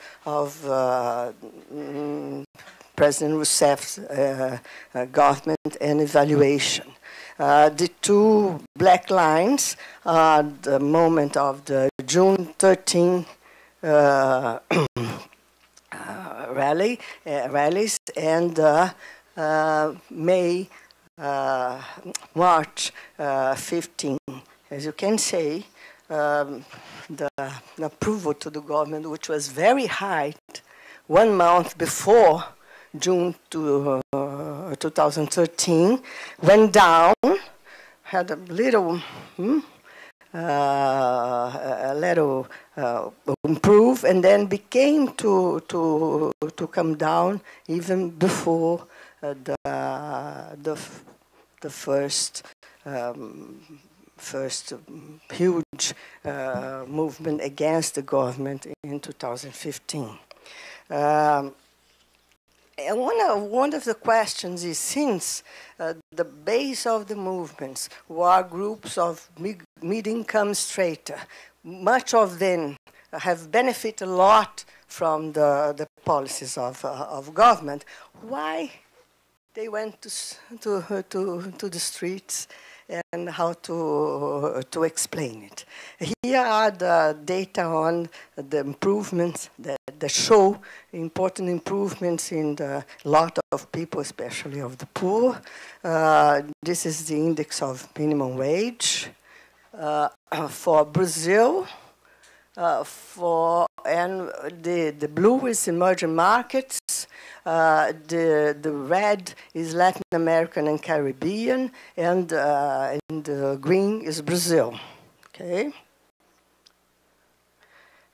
President Rousseff's government and evaluation. The two black lines at the moment of the June 13 rallies and March 15. As you can say, the approval to the government, which was very high 1 month before June 2013, went down, had a little improve, and then began to come down even before the first huge movement against the government in 2015. And one of the questions is, since the base of the movements were groups of mid-income strata, much of them have benefited a lot from the policies of government, why they went to the streets and how to explain it. Here are the data on the improvements that show important improvements in the lot of people, especially of the poor. This is the index of minimum wage for Brazil. And the blue is emerging markets. The red is Latin American and Caribbean, and the green is Brazil. Okay,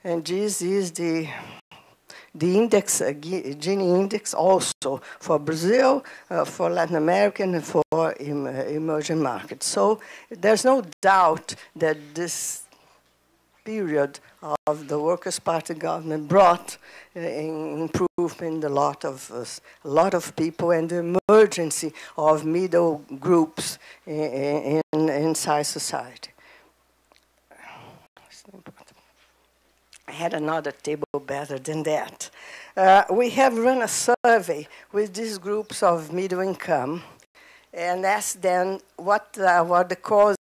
and this is the index, Gini index, also for Brazil, for Latin American, and for emerging markets. So there's no doubt that this period of the Workers' Party government brought improvement in a lot of people, and the emergence of middle groups inside society. I had another table better than that. We have run a survey with these groups of middle income and asked them what the cause,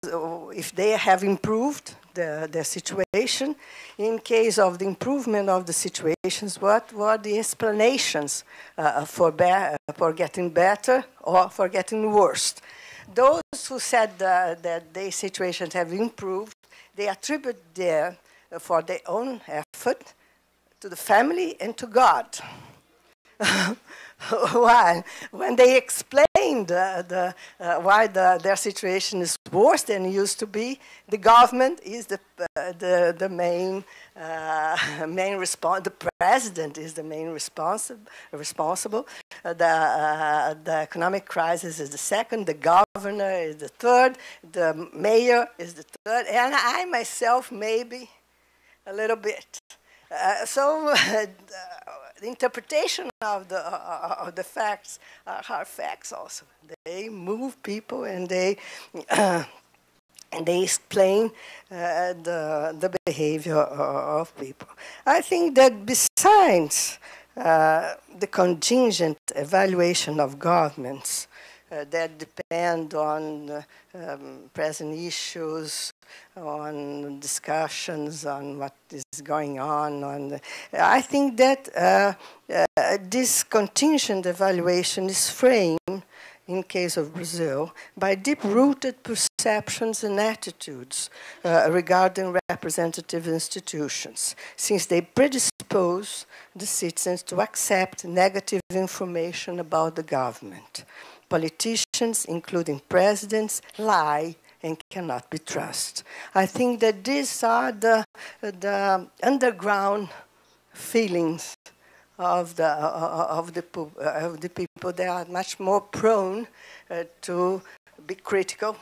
if they have improved the situation. In case of the improvement of the situations, what were the explanations for getting better or for getting worse? Those who said that their situations have improved, they attribute for their own effort to the family and to God. Why? When they explained why their situation is worse than it used to be, the government is the main response. The president is the main responsible. The economic crisis is the second. The governor is the third. The mayor is the third, and I myself maybe a little bit. The interpretation of the facts are hard facts also. They move people and they explain the behavior of people. I think that besides the contingent evaluation of governments that depend on present issues, on discussions, on what is going on. I think that this contingent evaluation is framed, in case of Brazil, by deep-rooted perceptions and attitudes regarding representative institutions, since they predispose the citizens to accept negative information about the government. Politicians, including presidents, lie and cannot be trusted. I think that these are the underground feelings of the people. They are much more prone to be critical.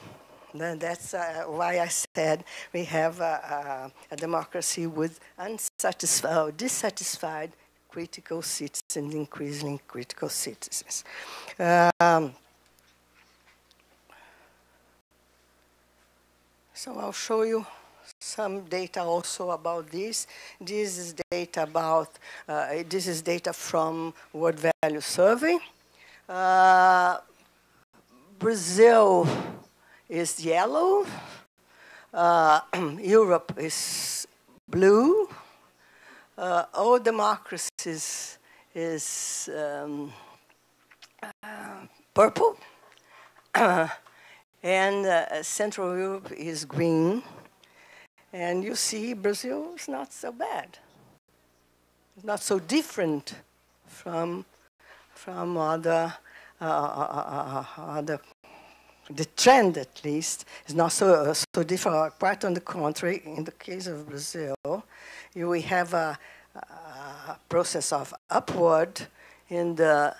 And that's why I said we have a democracy with unsatisfied or dissatisfied critical citizens, increasingly critical citizens. So I'll show you some data also about this. This is data about, this is data from World Value Survey. Brazil is yellow. Europe is blue. All democracies is purple. And Central Europe is green. And you see Brazil is not so bad. It's not so different from other, the trend at least is not so different. Quite on the contrary, in the case of Brazil, we have a process of upward in the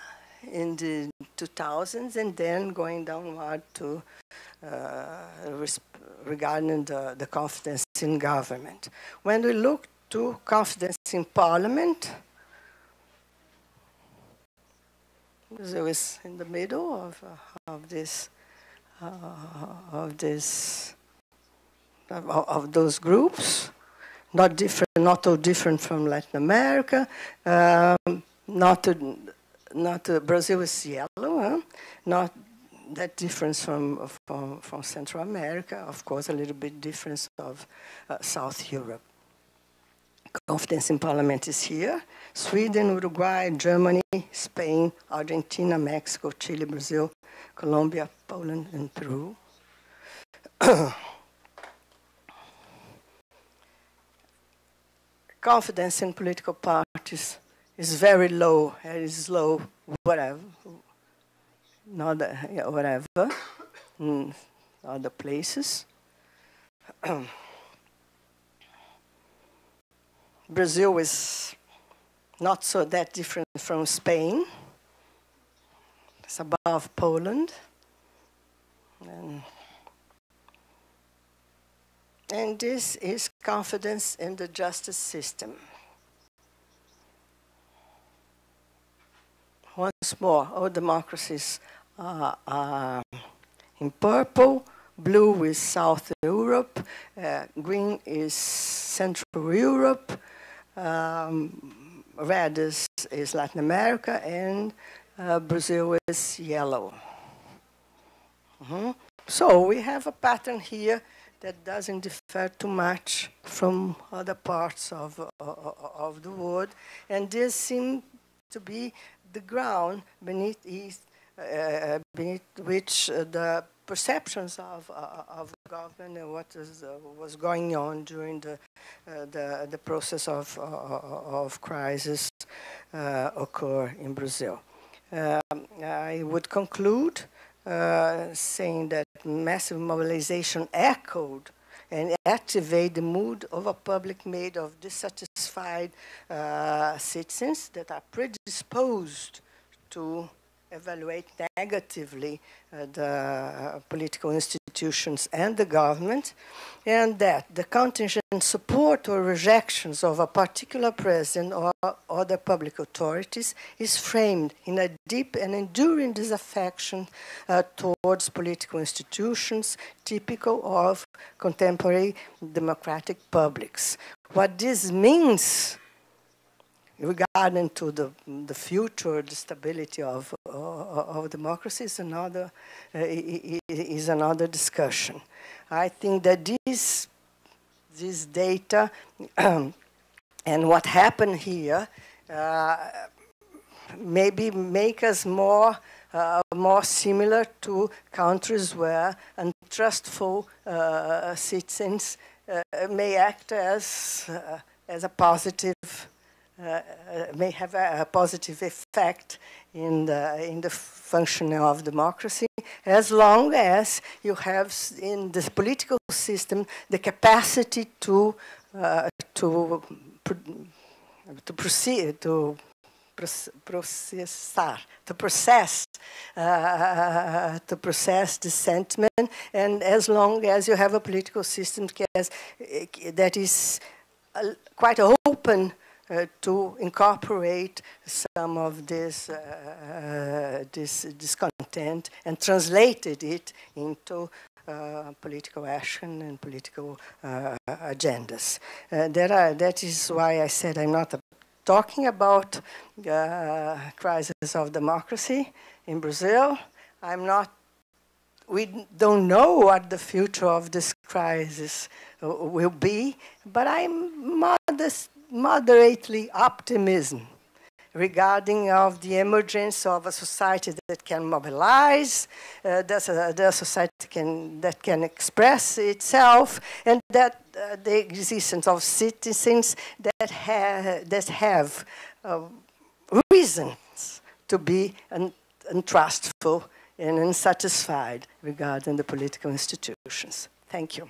2000s and then going downward to regarding the confidence in government. When we look to confidence in parliament, Brazil is in the middle of those groups. Not too different from Latin America. Brazil is yellow. Not that difference from Central America. Of course, a little bit difference of South Europe. Confidence in parliament is here. Sweden, Uruguay, Germany, Spain, Argentina, Mexico, Chile, Brazil, Colombia, Poland, and Peru. Confidence in political parties is very low. It is low, whatever. Not whatever. In other places. Brazil is not so that different from Spain. It's above Poland. And this is confidence in the justice system. Once more, all democracies are in purple, blue is South Europe, green is Central Europe, red is Latin America, and Brazil is yellow. So we have a pattern here that doesn't differ too much from other parts of the world, and this seems to be the ground beneath which the perceptions of government and what was going on during the process of crisis occur in Brazil. I would conclude saying that massive mobilization echoed and activated the mood of a public made of dissatisfied citizens that are predisposed to evaluate negatively the political institutions and the government, and that the contingent support or rejections of a particular president or other public authorities is framed in a deep and enduring disaffection towards political institutions typical of contemporary democratic publics. What this means regarding to the future, the stability of democracy is another discussion. I think that this data and what happened here maybe make us more similar to countries where untrustful citizens may act as a positive. May have a positive effect in the functioning of democracy, as long as you have in the political system the capacity to process the sentiment, and as long as you have a political system that is quite open to incorporate some of this content and translated it into political action and political agendas. That is why I said I'm not talking about crisis of democracy in Brazil. We don't know what the future of this crisis will be, but I'm moderately optimism regarding of the emergence of a society that can mobilize, the society that can express itself, and that the existence of citizens that have reasons to be untrustful and unsatisfied regarding the political institutions. Thank you.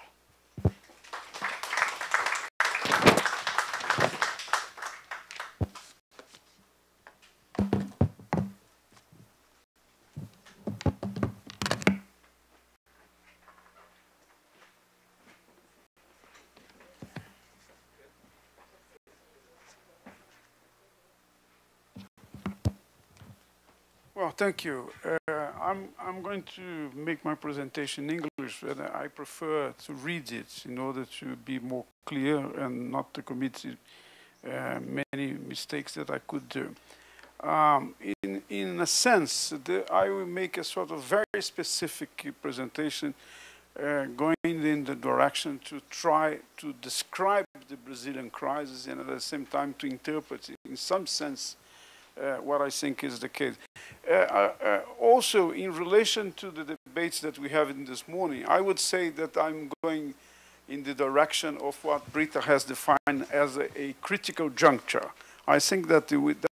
Well, thank you. I'm going to make my presentation in English, but I prefer to read it in order to be more clear and not to commit many mistakes that I could do. In a sense, I will make a sort of very specific presentation going in the direction to try to describe the Brazilian crisis and at the same time to interpret it in some sense what I think is the case. Also, in relation to the debates that we have in this morning, I would say that I'm going in the direction of what Brita has defined as a critical juncture. I think that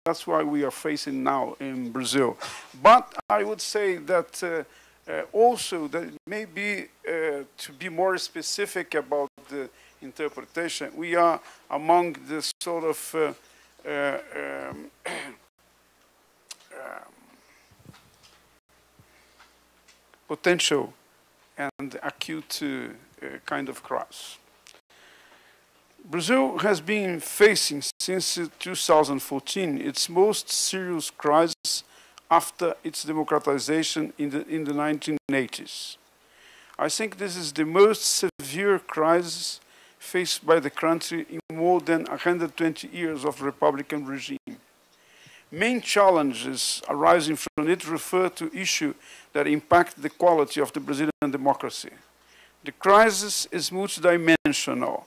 that's why we are facing now in Brazil. But I would say that also that maybe to be more specific about the interpretation, we are among the sort of potential and acute kind of crisis. Brazil has been facing since 2014 its most serious crisis after its democratization in the 1980s. I think this is the most severe crisis faced by the country in more than 120 years of Republican regime. Main challenges arising from it refer to issues that impact the quality of the Brazilian democracy. The crisis is multidimensional,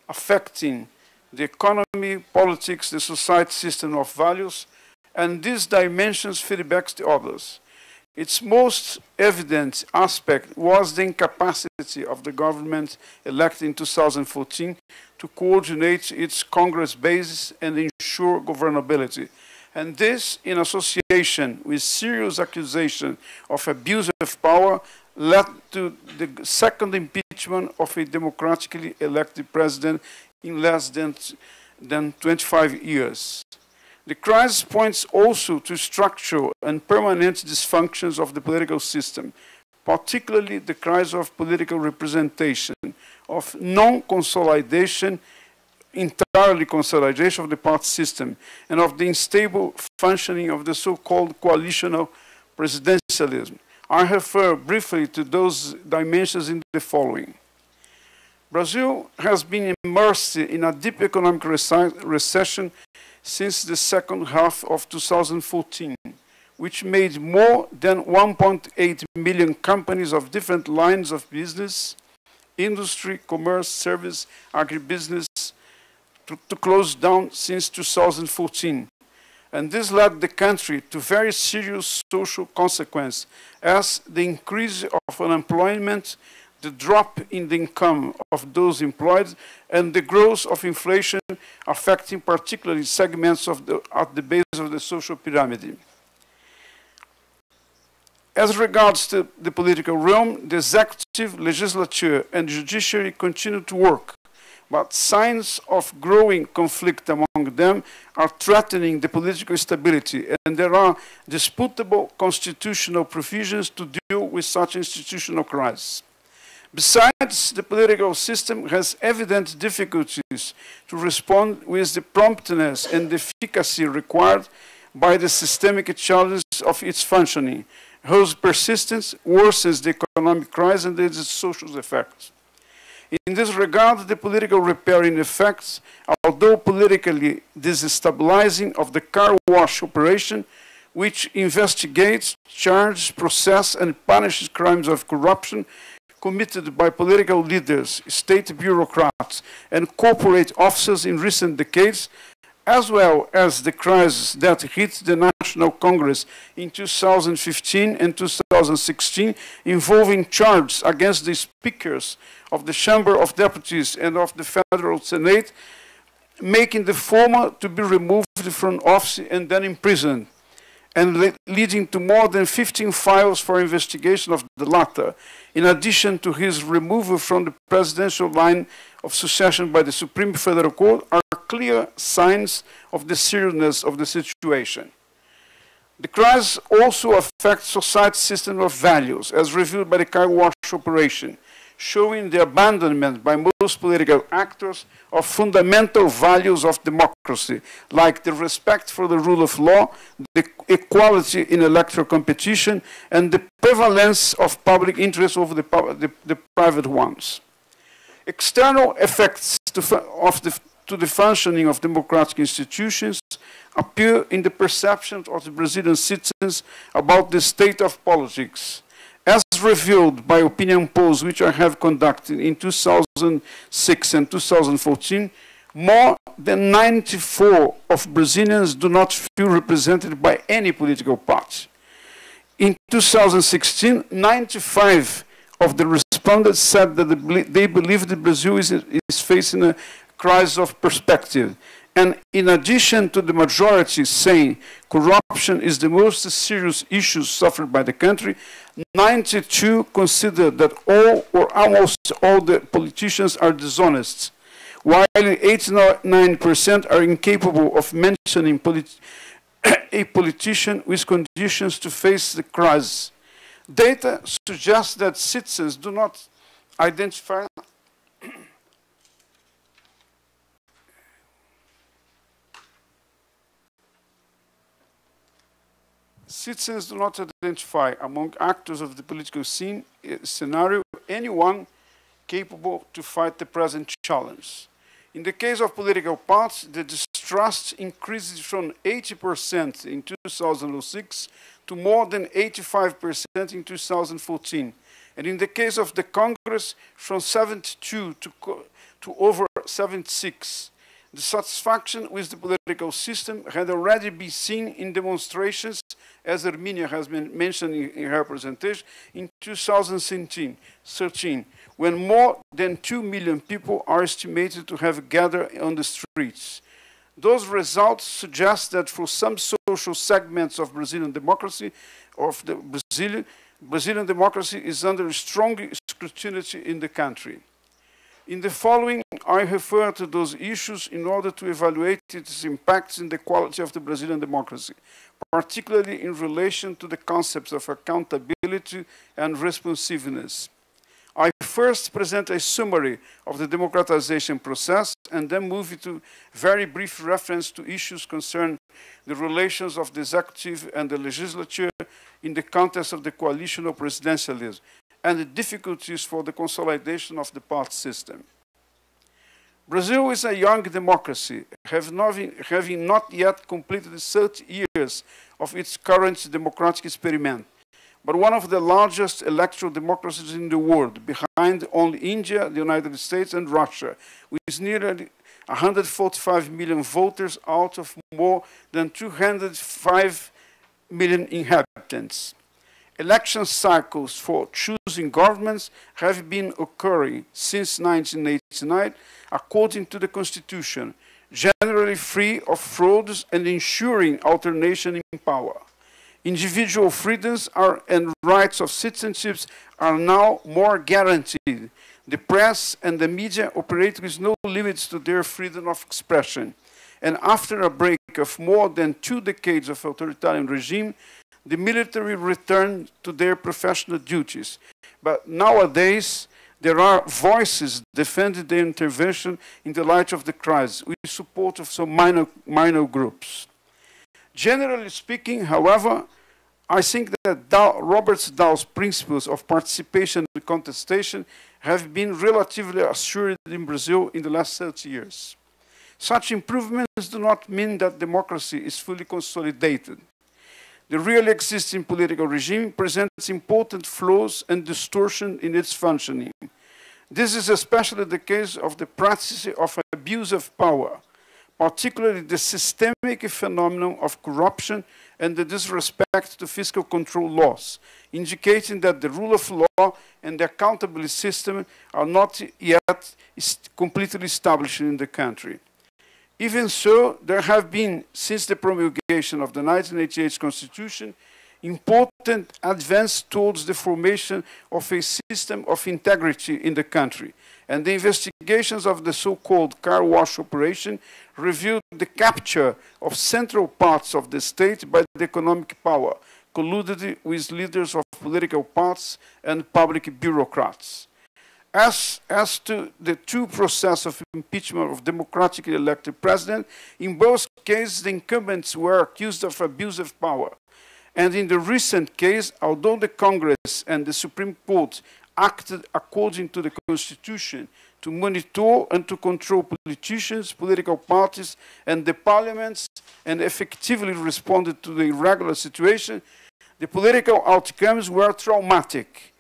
affecting the economy, politics, the society system of values, and these dimensions feedback to others. Its most evident aspect was the incapacity of the government elected in 2014 to coordinate its Congress basis and ensure governability. And this, in association with serious accusation of abuse of power, led to the second impeachment of a democratically elected president in less than 25 years. The crisis points also to structural and permanent dysfunctions of the political system, particularly the crisis of political representation, of non-consolidation, entirely consolidation of the party system, and of the unstable functioning of the so-called coalitional presidentialism. I refer briefly to those dimensions in the following. Brazil has been immersed in a deep economic recession since the second half of 2014, which made more than 1.8 million companies of different lines of business, industry, commerce, service, agribusiness, to close down since 2014. And this led the country to very serious social consequences, as the increase of unemployment, the drop in the income of those employed, and the growth of inflation affecting particularly segments of at the base of the social pyramid. As regards to the political realm, the executive, legislature, and judiciary continue to work, but signs of growing conflict among them are threatening the political stability, and there are disputable constitutional provisions to deal with such institutional crises. Besides, the political system has evident difficulties to respond with the promptness and efficacy required by the systemic challenges of its functioning, whose persistence worsens the economic crisis and its social effects. In this regard, the political repairing effects, although politically destabilizing, of the car wash operation, which investigates, charges, processes, and punishes crimes of corruption committed by political leaders, state bureaucrats, and corporate officers in recent decades, as well as the crisis that hit the National Congress in 2015 and 2016, involving charges against the speakers of the Chamber of Deputies and of the Federal Senate, making the former to be removed from office and then imprisoned, and leading to more than 15 files for investigation of the latter, in addition to his removal from the presidential line of succession by the Supreme Federal Court, are clear signs of the seriousness of the situation. The crisis also affects society's system of values, as revealed by the car wash operation, showing the abandonment by most political actors of fundamental values of democracy, like the respect for the rule of law, the equality in electoral competition, and the prevalence of public interest over the private ones. External effects to the functioning of democratic institutions appear in the perception of the Brazilian citizens about the state of politics. As revealed by opinion polls which I have conducted in 2006 and 2014, more than 94% of Brazilians do not feel represented by any political party. In 2016, 95% of the respondents said that they believe that Brazil is facing a crisis of perspective. And in addition to the majority saying corruption is the most serious issue suffered by the country, 92% consider that all or almost all the politicians are dishonest, while 89% are incapable of mentioning a politician with conditions to face the crisis. Data suggests that citizens do not identify Citizens do not identify among actors of the political scenario anyone capable to fight the present challenge. In the case of political parties, the distrust increases from 80% in 2006 to more than 85% in 2014. And in the case of the Congress, from 72 to over 76. The satisfaction with the political system had already been seen in demonstrations, as Arminia has been mentioned in her presentation, in 2013, when more than 2 million people are estimated to have gathered on the streets. Those results suggest that for some social segments of Brazilian democracy, Brazilian democracy is under strong scrutiny in the country. In the following, I refer to those issues in order to evaluate its impacts in the quality of the Brazilian democracy, particularly in relation to the concepts of accountability and responsiveness. I first present a summary of the democratization process and then move to very brief reference to issues concerning the relations of the executive and the legislature in the context of the coalition of presidentialism and the difficulties for the consolidation of the party system. Brazil is a young democracy, having not yet completed 30 years of its current democratic experiment, but one of the largest electoral democracies in the world, behind only India, the United States, and Russia, with nearly 145 million voters out of more than 205 million inhabitants. Election cycles for choosing governments have been occurring since 1989, according to the Constitution, generally free of frauds and ensuring alternation in power. Individual freedoms and rights of citizenship are now more guaranteed. The press and the media operate with no limits to their freedom of expression. And after a break of more than 2 decades of authoritarian regime, the military returned to their professional duties. But nowadays, there are voices defending their intervention in the light of the crisis, with support of some minor groups. Generally speaking, however, I think that Robert Daw's principles of participation and contestation have been relatively assured in Brazil in the last 30 years. Such improvements do not mean that democracy is fully consolidated. The really existing political regime presents important flaws and distortion in its functioning. This is especially the case of the practice of abuse of power, particularly the systemic phenomenon of corruption and the disrespect to fiscal control laws, indicating that the rule of law and the accountability system are not yet completely established in the country. Even so, there have been, since the promulgation of the 1988 Constitution, important advances towards the formation of a system of integrity in the country. And the investigations of the so-called car wash operation revealed the capture of central parts of the state by the economic power, colluded with leaders of political parties and public bureaucrats. As to the 2 processes of impeachment of democratically elected president, in both cases the incumbents were accused of abuse of power. And in the recent case, although the Congress and the Supreme Court acted according to the Constitution to monitor and to control politicians, political parties, and the parliaments, and effectively responded to the irregular situation, the political outcomes were traumatic,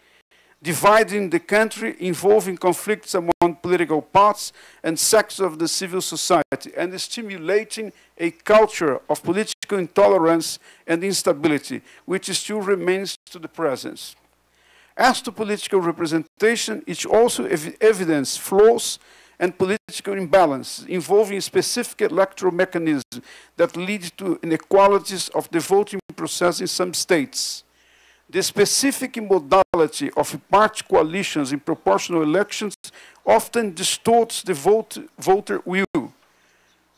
dividing the country, involving conflicts among political parties and sectors of the civil society, and stimulating a culture of political intolerance and instability, which still remains to the present. As to political representation, it also evidences flaws and political imbalance involving specific electoral mechanisms that lead to inequalities of the voting process in some states. The specific modality of party coalitions in proportional elections often distorts the voter will.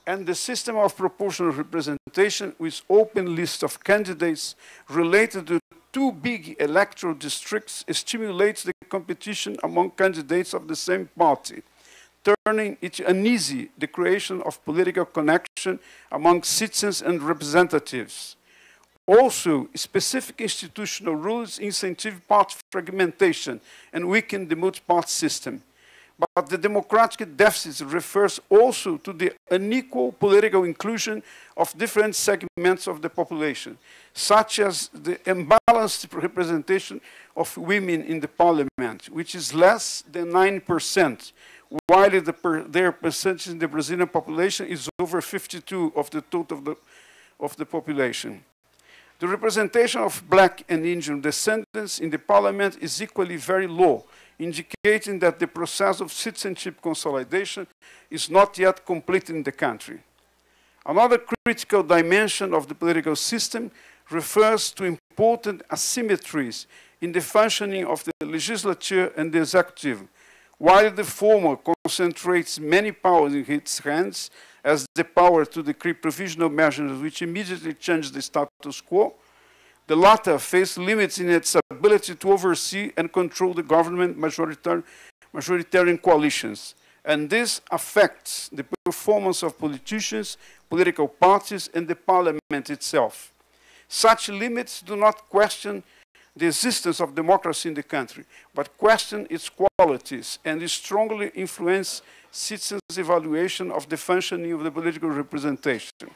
And the system of proportional representation with open lists of candidates related to 2 big electoral districts stimulates the competition among candidates of the same party, turning it uneasy the creation of political connection among citizens and representatives. Also, specific institutional rules incentive party fragmentation and weaken the multi-party system. But the democratic deficit refers also to the unequal political inclusion of different segments of the population, such as the imbalanced representation of women in the parliament, which is less than 9%, while their percentage in the Brazilian population is over 52% of the total of the population. The representation of black and Indian descendants in the parliament is equally very low, indicating that the process of citizenship consolidation is not yet complete in the country. Another critical dimension of the political system refers to important asymmetries in the functioning of the legislature and the executive. While the former concentrates many powers in its hands, as the power to decree provisional measures which immediately change the status quo, the latter face limits in its ability to oversee and control the government majoritarian coalitions. And this affects the performance of politicians, political parties, and the parliament itself. Such limits do not question the existence of democracy in the country, but question its qualities and strongly influence citizens' evaluation of the functioning of the political representation.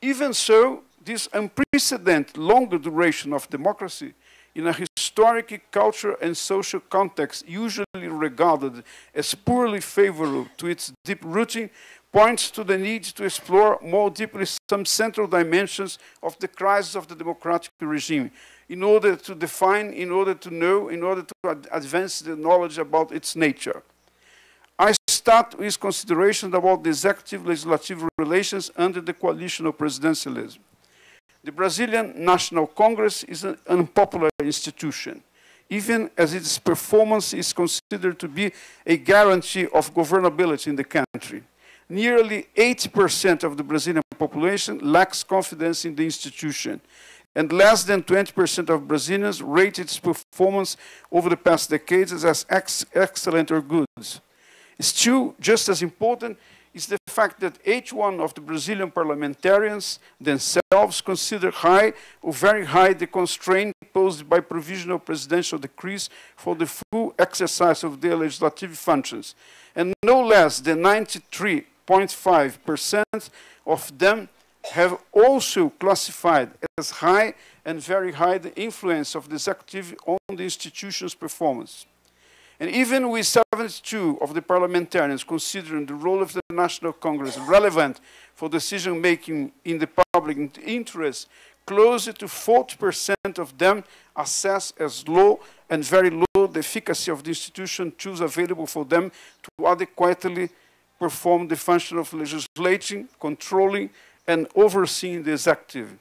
Even so, this unprecedented longer duration of democracy in a historic, cultural, and social context usually regarded as poorly favorable to its deep rooting points to the need to explore more deeply some central dimensions of the crisis of the democratic regime in order to define, in order to know, in order to advance the knowledge about its nature. I start with considerations about the executive-legislative relations under the coalition of presidentialism. The Brazilian National Congress is an unpopular institution, even as its performance is considered to be a guarantee of governability in the country. Nearly 80% of the Brazilian population lacks confidence in the institution, and less than 20% of Brazilians rate its performance over the past decades as excellent or good. Still, just as important is the fact that each one of the Brazilian parliamentarians themselves consider high or very high the constraint posed by provisional presidential decrees for the full exercise of their legislative functions. And no less than 93.5% of them have also classified as high and very high the influence of the executive on the institution's performance. And even with 72 of the parliamentarians considering the role of the National Congress relevant for decision-making in the public interest, closer to 40% of them assess as low and very low the efficacy of the institution tools available for them to adequately perform the function of legislating, controlling, and overseeing the executive.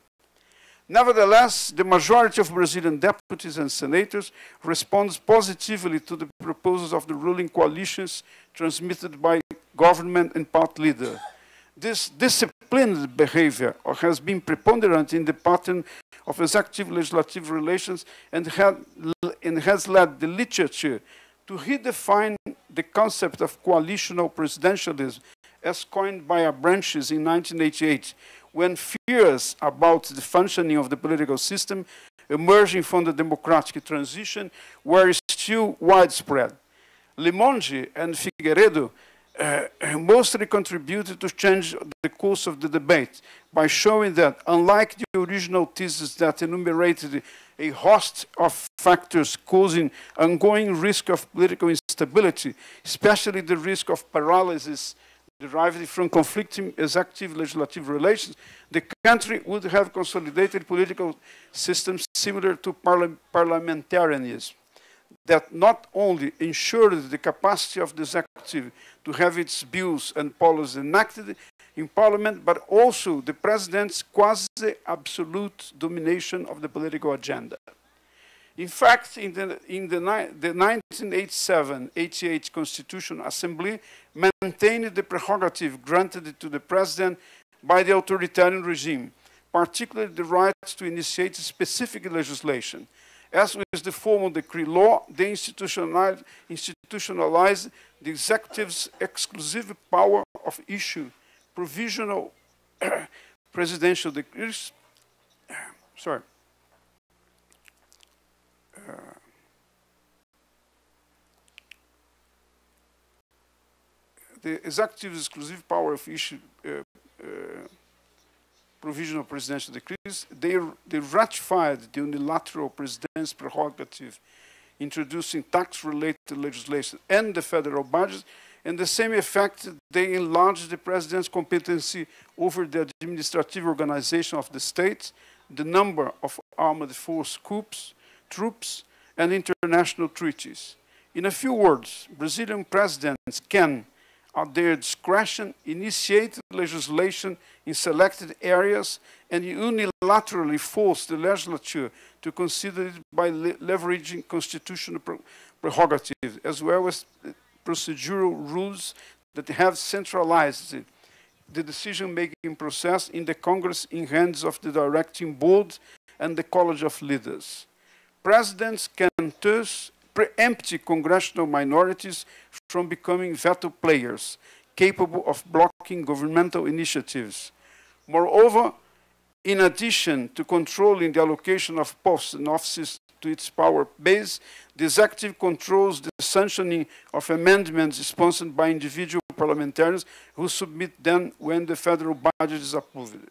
Nevertheless, the majority of Brazilian deputies and senators responds positively to the proposals of the ruling coalitions transmitted by government and party leader. This disciplined behavior has been preponderant in the pattern of executive-legislative relations and has led the literature to redefine the concept of coalitional presidentialism as coined by Martius in 1988, when fears about the functioning of the political system emerging from the democratic transition were still widespread. Limonge and Figueiredo mostly contributed to change the course of the debate by showing that, unlike the original thesis that enumerated a host of factors causing ongoing risk of political instability, especially the risk of paralysis derived from conflicting executive-legislative relations, the country would have consolidated political systems similar to parliamentarianism that not only ensured the capacity of the executive to have its bills and policies enacted in parliament, but also the president's quasi-absolute domination of the political agenda. In fact, in the 1987-88 Constitutional Assembly maintained the prerogative granted to the president by the authoritarian regime, particularly the right to initiate specific legislation. As with the formal decree law, they institutionalized the executive's exclusive power of issue provisional presidential decrees. Sorry. the executive's exclusive power of issue provision of presidential decrees, they ratified the unilateral president's prerogative, introducing tax-related legislation and the federal budget, and the same effect, they enlarged the president's competency over the administrative organization of the state, the number of armed force troops, and international treaties. In a few words, Brazilian presidents can, at their discretion, initiate legislation in selected areas and unilaterally force the legislature to consider it by leveraging constitutional prerogatives, as well as procedural rules that have centralized the decision-making process in the Congress in hands of the directing board and the College of Leaders. Presidents can thus preempt congressional minorities from becoming veto players, capable of blocking governmental initiatives. Moreover, in addition to controlling the allocation of posts and offices to its power base, the executive controls the sanctioning of amendments sponsored by individual parliamentarians who submit them when the federal budget is approved.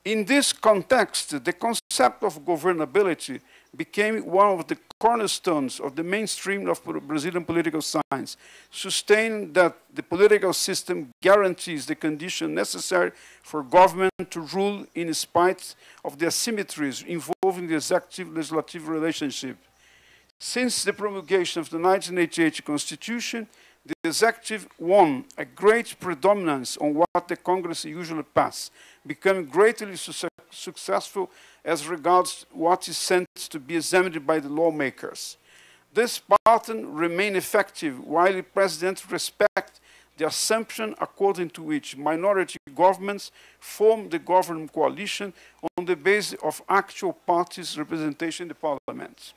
In this context, the concept of governability became one of the cornerstones of the mainstream of Brazilian political science, sustaining that the political system guarantees the condition necessary for government to rule in spite of the asymmetries involving the executive-legislative relationship. Since the promulgation of the 1988 Constitution, the executive won a great predominance on what the Congress usually passes, becoming greatly successful as regards what is sent to be examined by the lawmakers. This pattern remains effective while the president respects the assumption according to which minority governments form the governing coalition on the basis of actual parties' representation in the parliament.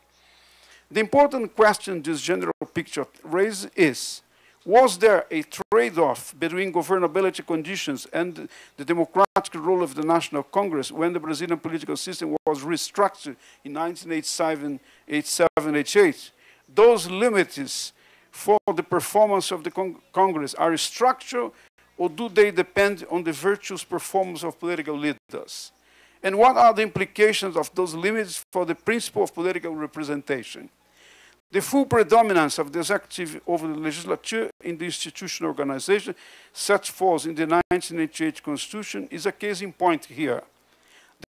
The important question this general picture raises is, was there a trade-off between governability conditions and the democratic role of the National Congress when the Brazilian political system was restructured in 1987, 88? Those limits for the performance of the Congress are structural, or do they depend on the virtuous performance of political leaders? And what are the implications of those limits for the principle of political representation? The full predominance of the executive over the legislature in the institutional organization set forth in the 1988 Constitution is a case in point here.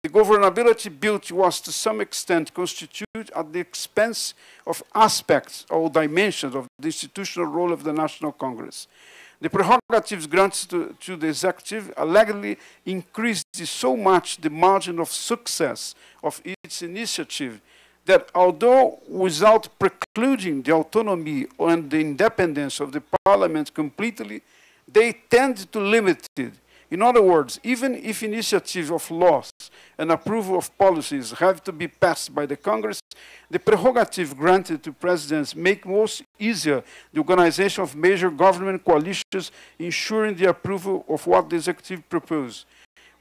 The governability built was to some extent constituted at the expense of aspects or dimensions of the institutional role of the National Congress. The prerogatives granted to the executive allegedly increased so much the margin of success of its initiative that although without precluding the autonomy and the independence of the parliament completely, they tend to limit it. In other words, even if initiatives of laws and approval of policies have to be passed by the Congress, the prerogative granted to presidents make most easier the organization of major government coalitions, ensuring the approval of what the executive proposes.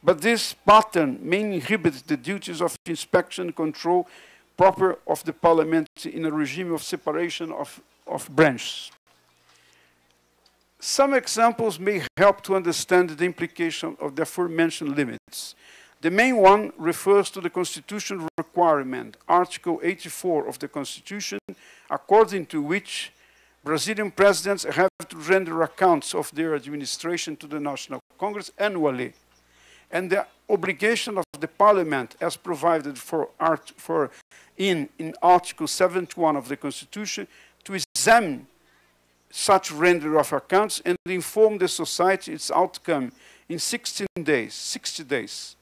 But this pattern may inhibit the duties of inspection and control proper of the parliament in a regime of separation of branches. Some examples may help to understand the implication of the aforementioned limits. The main one refers to the constitutional requirement, Article 84 of the Constitution, according to which Brazilian presidents have to render accounts of their administration to the National Congress annually, and the obligation of the Parliament, as provided in Article 71 of the Constitution, to examine such render of accounts and inform the society its outcome in 60 days.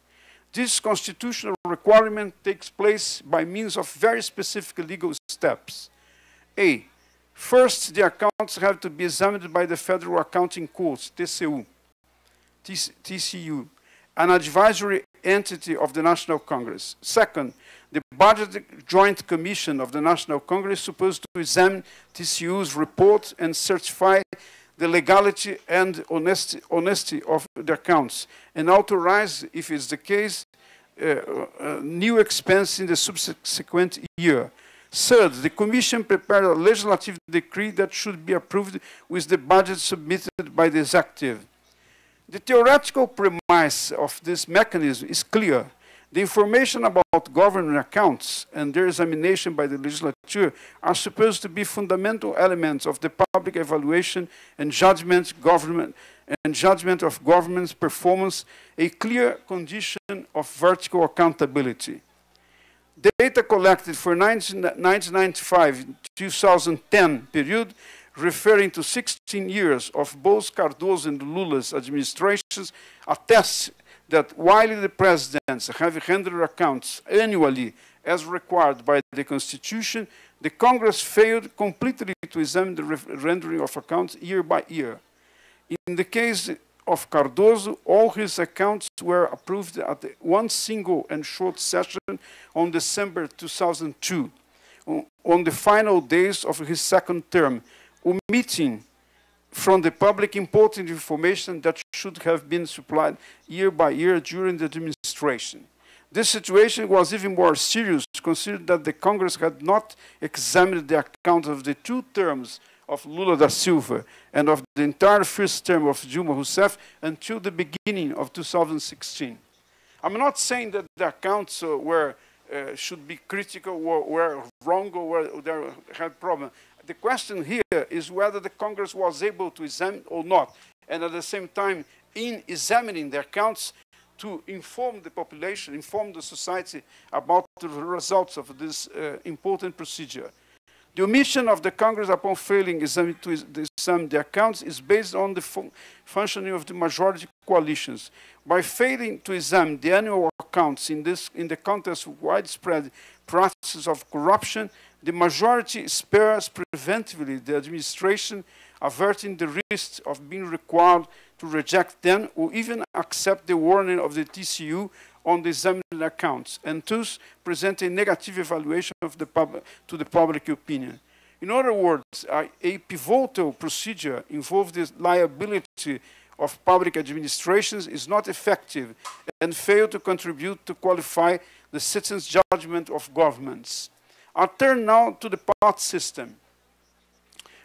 This constitutional requirement takes place by means of very specific legal steps. A. First, the accounts have to be examined by the Federal Accounting Court, TCU, an advisory entity of the National Congress. Second, the Budget Joint Commission of the National Congress is supposed to examine TCU's report and certify the legality and honesty of the accounts, and authorize, if it's the case, new expense in the subsequent year. Third, the Commission prepared a legislative decree that should be approved with the budget submitted by the Executive. The theoretical premise of this mechanism is clear. The information about government accounts and their examination by the legislature are supposed to be fundamental elements of the public evaluation and judgment of government's performance, a clear condition of vertical accountability. Data collected for 1995-2010 period, referring to 16 years of both Cardoso and Lula's administrations, attests that while the presidents have handled accounts annually as required by the Constitution, the Congress failed completely to examine the rendering of accounts year by year. In the case of Cardoso, all his accounts were approved at one single and short session on December 2002, on the final days of his second term, omitting from the public important information that should have been supplied year by year during the administration. This situation was even more serious, considering that the Congress had not examined the accounts of the 2 terms of Lula da Silva and of the entire first term of Dilma Rousseff until the beginning of 2016. I'm not saying that the accounts should be critical or were wrong or they had problems. The question here is whether the Congress was able to examine or not, and at the same time, in examining the accounts, to inform the population, inform the society about the results of this important procedure. The omission of the Congress upon failing to examine the accounts is based on the functioning of the majority coalitions. By failing to examine the annual accounts in the context of widespread practices of corruption, the majority spares preventively the administration, averting the risk of being required to reject them or even accept the warning of the TCU on the examined accounts, and thus present a negative evaluation of the to the public opinion. In other words, a pivotal procedure involving the liability of public administrations is not effective and fails to contribute to qualify the citizens' judgment of governments. I turn now to the party system.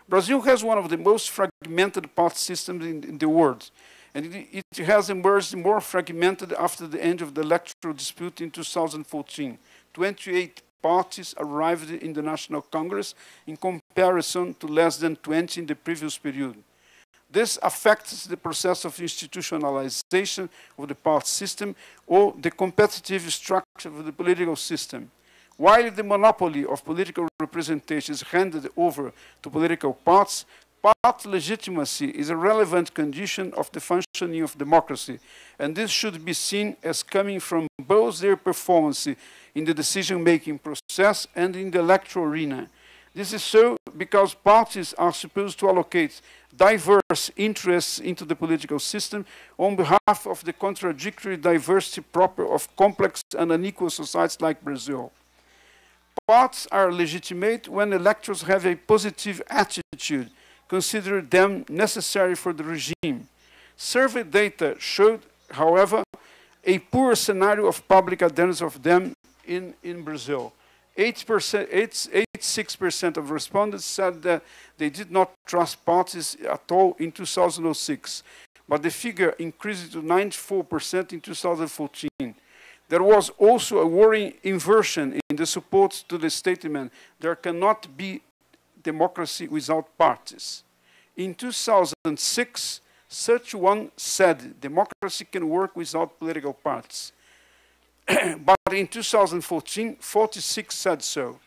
Brazil has one of the most fragmented party systems in the world, and it has emerged more fragmented after the end of the electoral dispute in 2014. 28 parties arrived in the National Congress in comparison to less than 20 in the previous period. This affects the process of institutionalization of the party system or the competitive structure of the political system. While the monopoly of political representation is handed over to political parties, party legitimacy is a relevant condition of the functioning of democracy, and this should be seen as coming from both their performance in the decision-making process and in the electoral arena. This is so because parties are supposed to allocate diverse interests into the political system on behalf of the contradictory diversity proper of complex and unequal societies like Brazil. Parties are legitimate when electors have a positive attitude, consider them necessary for the regime. Survey data showed, however, a poor scenario of public adherence of them in Brazil. 86% of respondents said that they did not trust parties at all in 2006, but the figure increased to 94% in 2014. There was also a worrying inversion in the support to the statement, there cannot be democracy without parties. In 2006, 31 said democracy can work without political parties. But in 2014, 46 said so.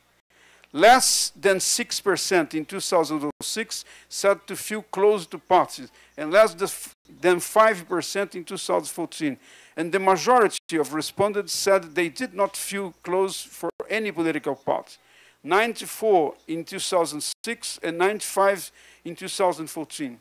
Less than 6% in 2006 said to feel close to parties, and less than 5% in 2014. And the majority of respondents said they did not feel close for any political party. 94 in 2006 and 95 in 2014.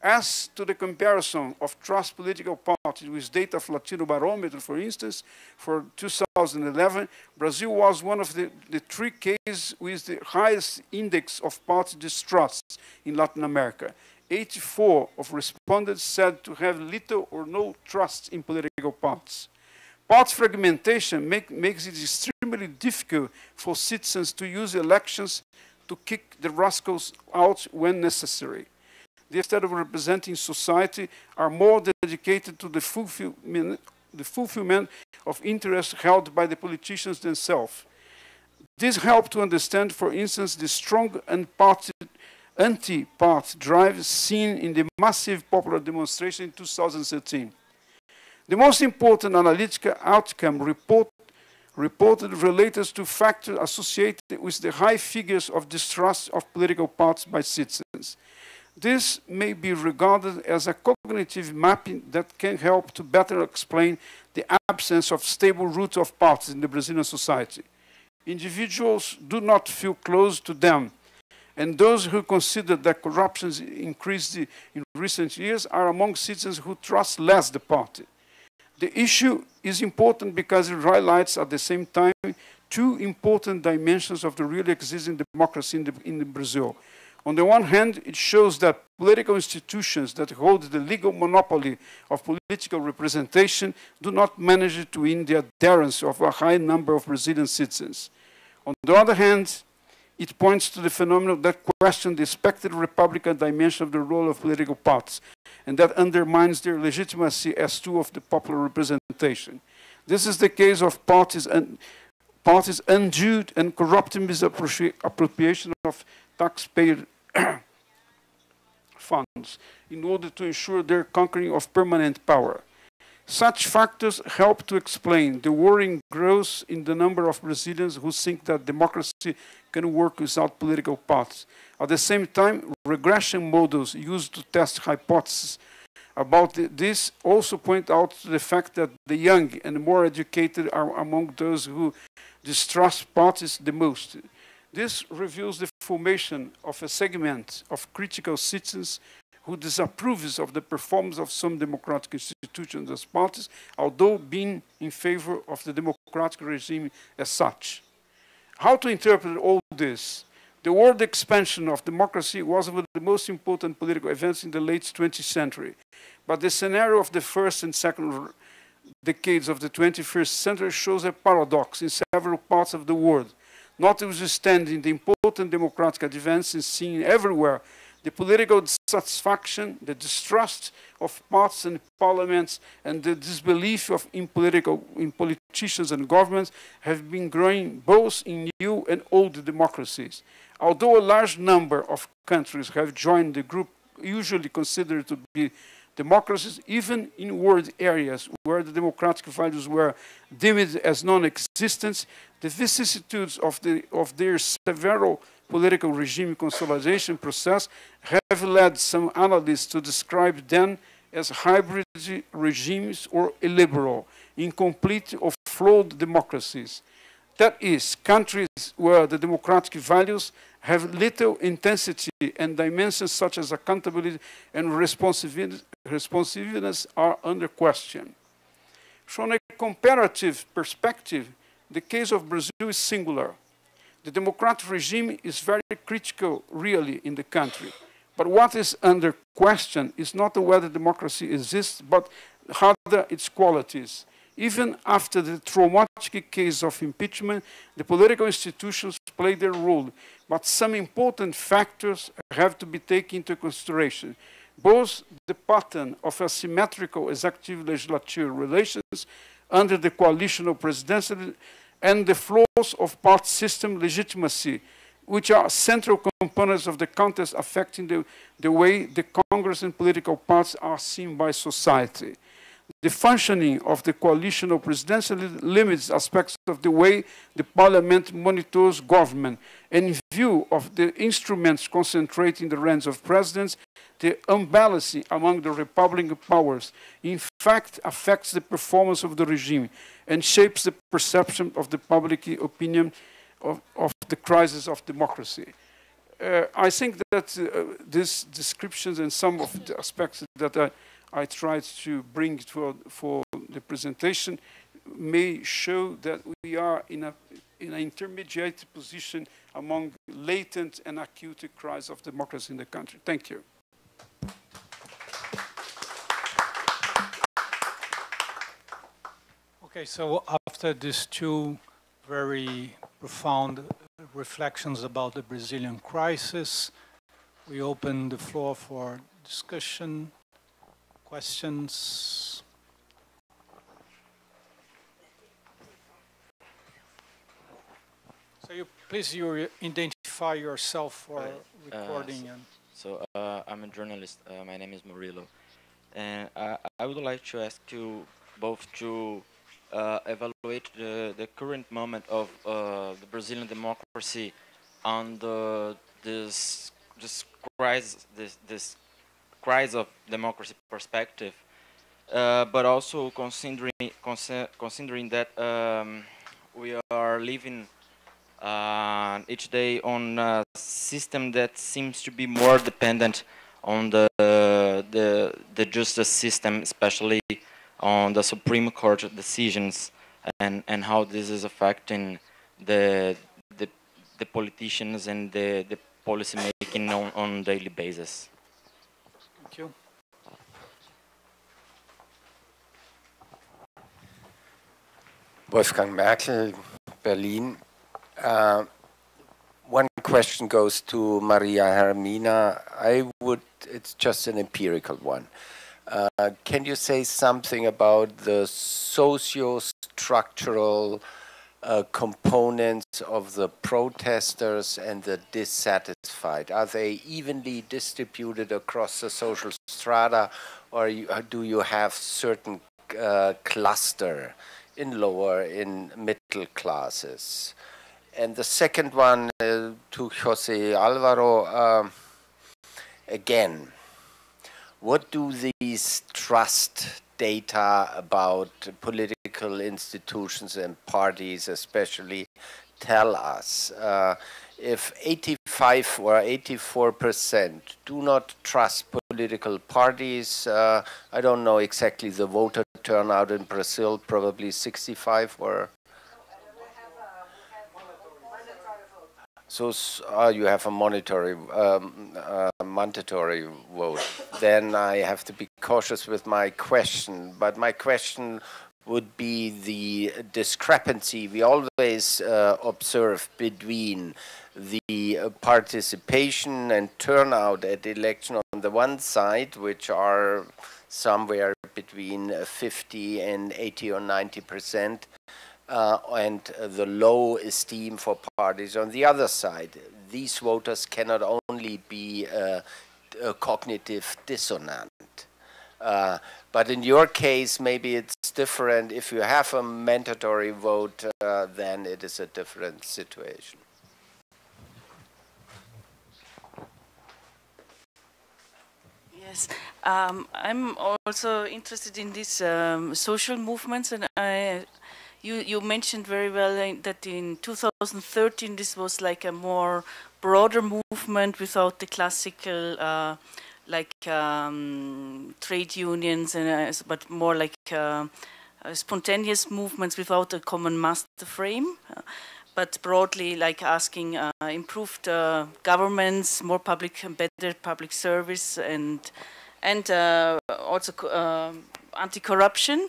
As to the comparison of trust political parties with data of Latino Barometer, for instance, for 2011, Brazil was one of the 3 cases with the highest index of party distrust in Latin America. 84 of respondents said to have little or no trust in political parties. Party fragmentation makes it extremely difficult for citizens to use elections to kick the rascals out when necessary. They, instead of representing society, are more dedicated to the fulfillment of interests held by the politicians themselves. This helped to understand, for instance, the strong anti-party drive seen in the massive popular demonstration in 2013. The most important analytical outcome reported related to factors associated with the high figures of distrust of political parties by citizens. This may be regarded as a cognitive mapping that can help to better explain the absence of stable roots of parties in the Brazilian society. Individuals do not feel close to them, and those who consider that corruption increased in recent years are among citizens who trust less the party. The issue is important because it highlights at the same time two important dimensions of the really existing democracy in Brazil. On the one hand, it shows that political institutions that hold the legal monopoly of political representation do not manage to win the adherence of a high number of Brazilian citizens. On the other hand, it points to the phenomenon that questions the expected Republican dimension of the role of political parties, and that undermines their legitimacy as tool of the popular representation. This is the case of parties' undue and corrupting misappropriation of taxpayer funds in order to ensure their conquering of permanent power. Such factors help to explain the worrying growth in the number of Brazilians who think that democracy can work without political parties. At the same time, regression models used to test hypotheses about this also point out to the fact that the young and more educated are among those who distrust parties the most. This reveals the formation of a segment of critical citizens who disapproves of the performance of some democratic institutions as parties, although being in favor of the democratic regime as such. How to interpret all this? The world expansion of democracy was one of the most important political events in the late 20th century. But the scenario of the first and second decades of the 21st century shows a paradox in several parts of the world. Notwithstanding the important democratic advances seen everywhere, the political dissatisfaction, the distrust of parties and parliaments, and the disbelief in politicians and governments have been growing both in new and old democracies. Although a large number of countries have joined the group usually considered to be democracies, even in world areas where the democratic values were deemed as non-existent, the vicissitudes of their several political regime consolidation process have led some analysts to describe them as hybrid regimes or illiberal, incomplete or flawed democracies. That is, countries where the democratic values have little intensity and dimensions such as accountability and responsiveness are under question. From a comparative perspective, the case of Brazil is singular. The democratic regime is very critical, really, in the country. But what is under question is not whether democracy exists, but rather its qualities. Even after the traumatic case of impeachment, the political institutions play their role, but some important factors have to be taken into consideration. Both the pattern of asymmetrical executive-legislature relations under the coalitional presidency and the flaws of party system legitimacy, which are central components of the contest affecting the way the Congress and political parties are seen by society. The functioning of the coalitional presidency limits aspects of the way the parliament monitors government, and in view of the instruments concentrating the hands of presidents, the unbalancing among the republican powers in fact affects the performance of the regime and shapes the perception of the public opinion of the crisis of democracy. I think that these descriptions and some of the aspects that I tried to bring for the presentation may show that we are in an intermediate position among latent and acute crises of democracy in the country. Thank you. Okay, so after these two very profound reflections about the Brazilian crisis, we open the floor for discussion, questions. So please identify yourself for recording. I'm a journalist. My name is Murilo. And I would like to ask you both to evaluate the current moment of the Brazilian democracy on this crisis of democracy perspective, but also considering that we are living each day on a system that seems to be more dependent on the justice system, especially on the Supreme Court decisions, and how this is affecting the politicians and the policy making on daily basis. Thank you. Wolfgang Merkel, Berlin. One question goes to Maria Hermina. It's just an empirical one. Can you say something about the socio-structural components of the protesters and the dissatisfied? Are they evenly distributed across the social strata, or do you have certain cluster in lower, in middle classes? And the second one to Jose Alvaro, again, what do these trust data about political institutions and parties especially tell us? If 85 or 84% do not trust political parties, I don't know exactly the voter turnout in Brazil, probably 65 or... So you have a mandatory vote. Then I have to be cautious with my question. But my question would be the discrepancy we always observe between the participation and turnout at election on the one side, which are somewhere between 50 and 80 or 90%. And the low esteem for parties on the other side. These voters cannot only be cognitive dissonant. But in your case, maybe it's different. If you have a mandatory vote, then it is a different situation. Yes, I'm also interested in these social movements, and you mentioned very well that in 2013 this was like a more broader movement without the classical trade unions, and but more like spontaneous movements without a common master frame, but broadly like asking improved governments, more public and better public service, and also anti-corruption.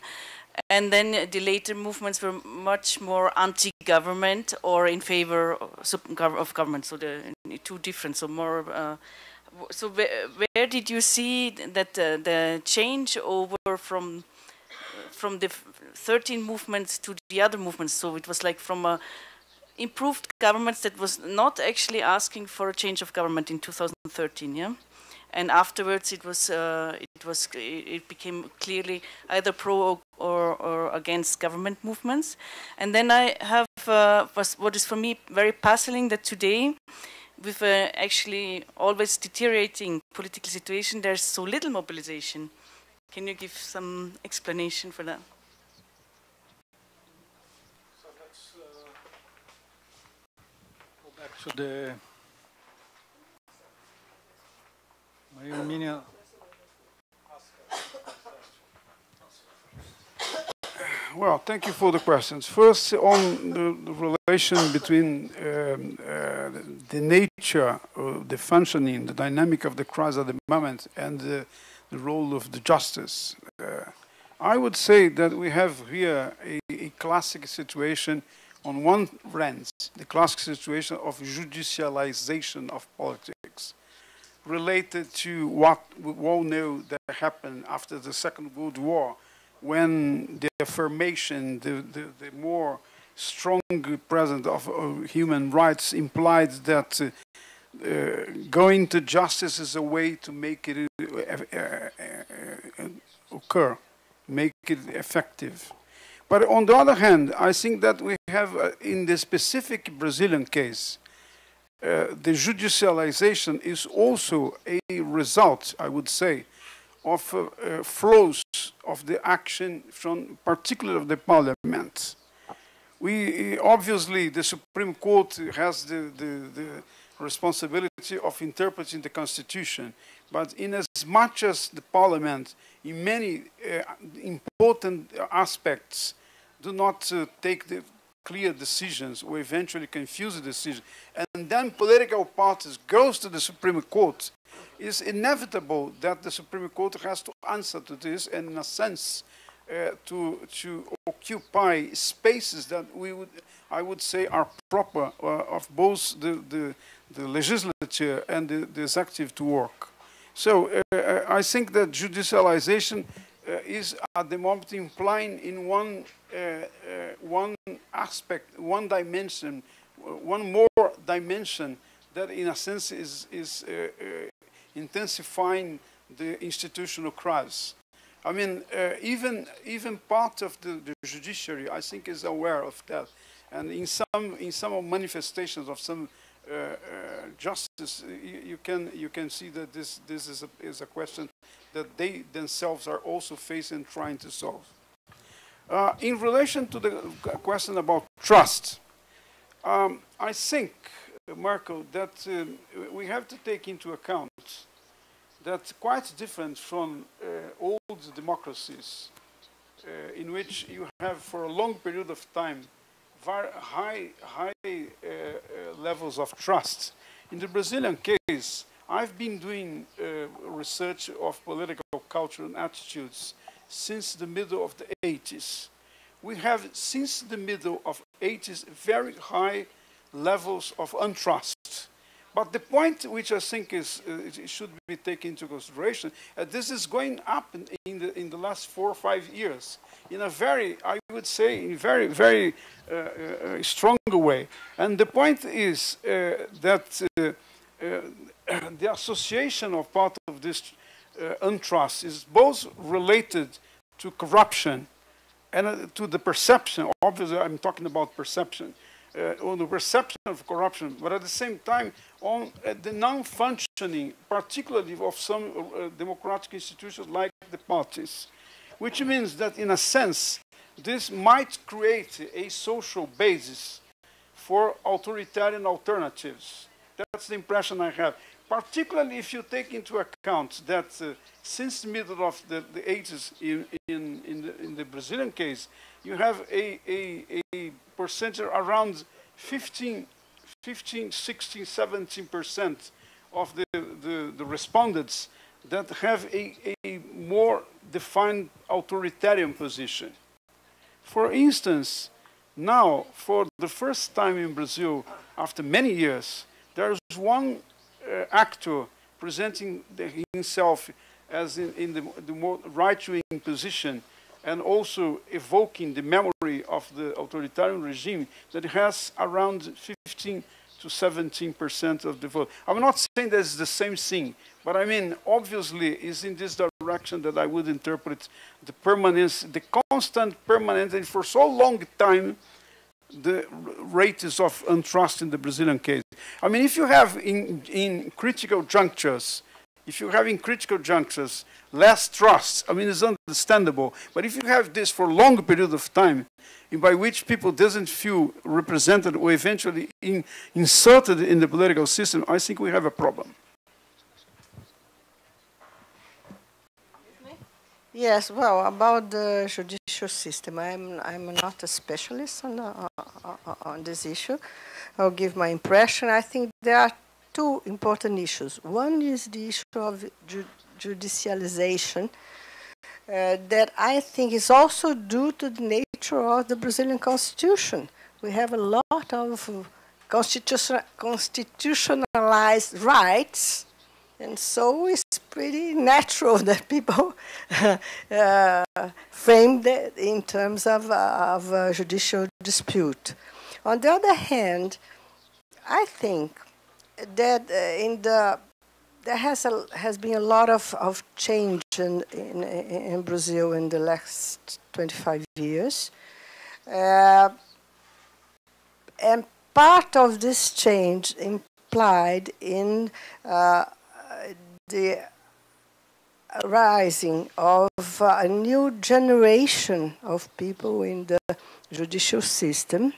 And then the later movements were much more anti-government or in favor of government. So the two different. So more. So where did you see that the change over from the 13 movements to the other movements? So it was like from improved governments that was not actually asking for a change of government in 2013. Yeah. And afterwards, it became clearly either pro or against government movements. And then I have what is for me very puzzling, that today, with actually always deteriorating political situation, there's so little mobilization. Can you give some explanation for that? So let's go back to the Armenia. Well, thank you for the questions. First, on the relation between the nature, the functioning, the dynamic of the crisis at the moment, and the role of the justice. I would say that we have here a classic situation on one hand, the classic situation of judicialization of politics, related to what we all know that happened after the Second World War, when the affirmation, the more strong presence of human rights implied that going to justice is a way to make it occur, make it effective. But on the other hand, I think that we have, in the specific Brazilian case, the judicialization is also a result, I would say, of flows of the action from, particularly of the parliament. We obviously, the Supreme Court has the responsibility of interpreting the Constitution, but in as much as the Parliament, in many important aspects, do not take the clear decisions or eventually confuse the decision, and then political parties goes to the Supreme Court, it's inevitable that the Supreme Court has to answer to this, and in a sense, to occupy spaces that I would say, are proper of both the legislature and the executive to work. So I think that judicialization is at the moment implying in one aspect, one dimension, one more dimension that in a sense is intensifying the institutional crisis. I mean, even part of the judiciary, I think, is aware of that. And in some manifestations of some justice, you can see that this is a question that they themselves are also facing and trying to solve. In relation to the question about trust, I think, Marco, that we have to take into account that quite different from old democracies, in which you have for a long period of time very high levels of trust. In the Brazilian case, I've been doing research of political culture and attitudes since the middle of the 80s. We have, since the middle of 80s, very high levels of untrust. But the point which I think is should be taken into consideration, this is going up in the last 4 or 5 years in a very, I would say, in very strong way. And the point is that the association of part of this untrust is both related to corruption and to the perception. Obviously, I'm talking about perception. On the perception of corruption, but at the same time on the non-functioning, particularly of some democratic institutions like the parties, which means that in a sense, this might create a social basis for authoritarian alternatives. That's the impression I have. Particularly if you take into account that since the middle of the 80s in the Brazilian case, you have a percentage around 15, 16, 17% of the respondents that have a more defined authoritarian position. For instance, now, for the first time in Brazil, after many years, there is one actor presenting himself as in the more right-wing position, and also evoking the memory of the authoritarian regime that has around 15 to 17% of the vote. I'm not saying that it's the same thing, but I mean, obviously, it's in this direction that I would interpret the permanence, the constant permanence, and for so long time, the rates of untrust in the Brazilian case. I mean, if you have in critical junctures, less trust, I mean, it's understandable. But if you have this for a long period of time, by which people doesn't feel represented or eventually inserted in the political system, I think we have a problem. Yes, well, about the judicial system, I'm not a specialist on this issue. I'll give my impression. I think there are two important issues. One is the issue of judicialization that I think is also due to the nature of the Brazilian Constitution. We have a lot of constitutionalized rights, and so it's pretty natural that people frame that in terms of judicial dispute. On the other hand, I think that there has been a lot of change in Brazil in the last 25 years. And part of this change implied in the rising of a new generation of people in the judicial system,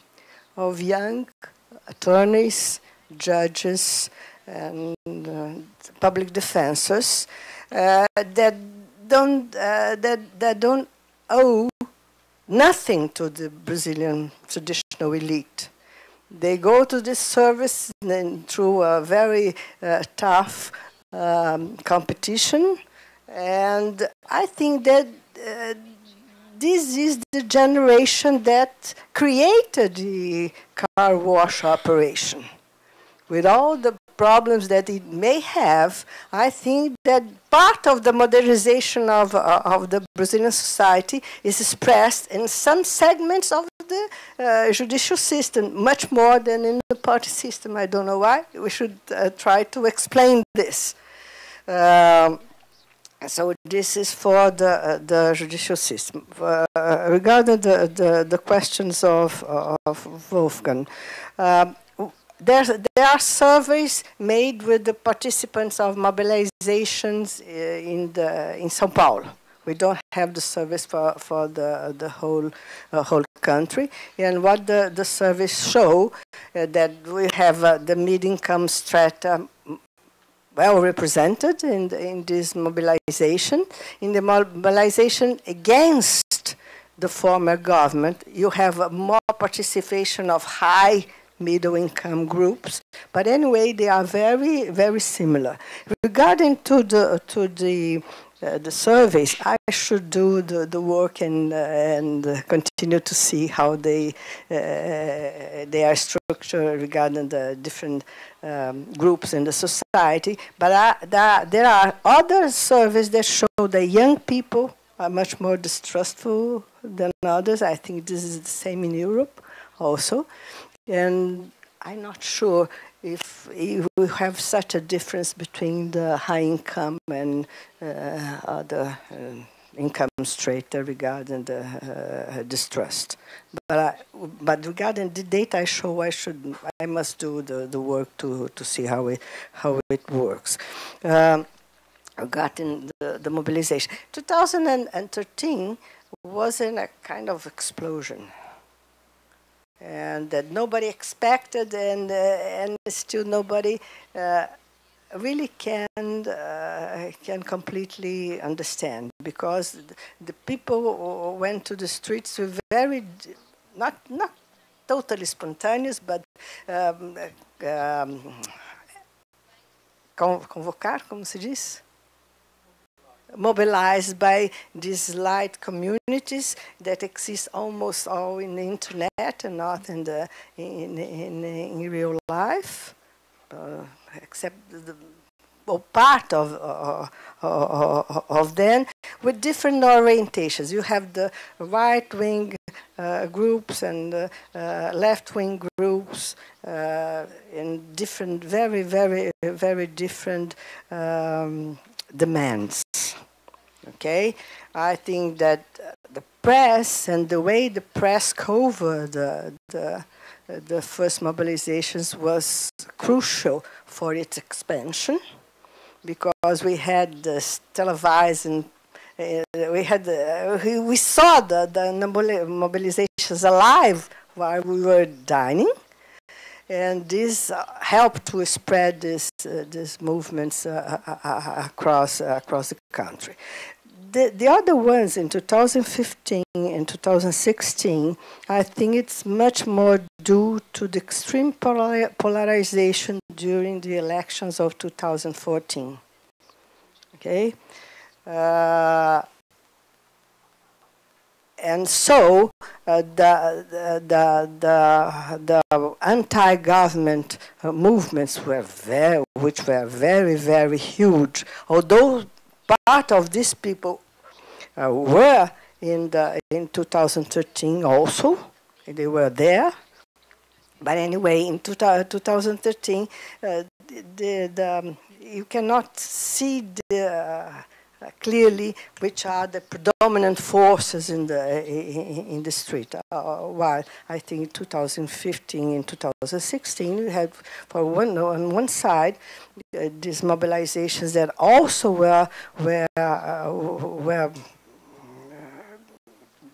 of young attorneys, judges, and public defenders that don't owe nothing to the Brazilian traditional elite. They go to this service through a very tough competition, and I think that this is the generation that created the car wash operation. With all the problems that it may have, I think that part of the modernization of the Brazilian society is expressed in some segments of the judicial system, much more than in the party system. I don't know why. We should try to explain this. So this is for the judicial system. Regarding the questions of Wolfgang, there are surveys made with the participants of mobilizations in São Paulo. We don't have the surveys for the whole country. And what the surveys show that we have the mid-income strata well represented in this mobilization. In the mobilization against the former government, you have more participation of high middle-income groups, but anyway, they are very, very similar. Regarding to the surveys, I should do the work and continue to see how they are structured regarding the different groups in the society. But there are other surveys that show that young people are much more distrustful than others. I think this is the same in Europe also. And I'm not sure if we have such a difference between the high income and other income strata regarding the distrust. But regarding the data I show, I must do the work to see how it works. Regarding the mobilization, 2013 was in a kind of explosion. And that nobody expected, and still nobody really can completely understand, because the people went to the streets with very not totally spontaneous, but convocar, como se diz? Mobilized by these light communities that exist almost all in the internet and not in real life, except part of them with different orientations. You have the right-wing groups and left-wing groups in different, very, very, very different demands. Okay, I think that the press and the way the press covered the first mobilizations was crucial for its expansion, because we had this televised and we saw the mobilizations alive while we were dining. And this helped to spread these movements across the country. The other ones in 2015 and 2016, I think it's much more due to the extreme polarization during the elections of 2014. Okay, and so the anti-government movements which were very, very huge. Although part of these people were in 2013 also, they were there. But anyway, in 2013, you cannot see clearly which are the predominant forces in the street. While I think in 2015 and 2016, we had on one side these mobilizations that also were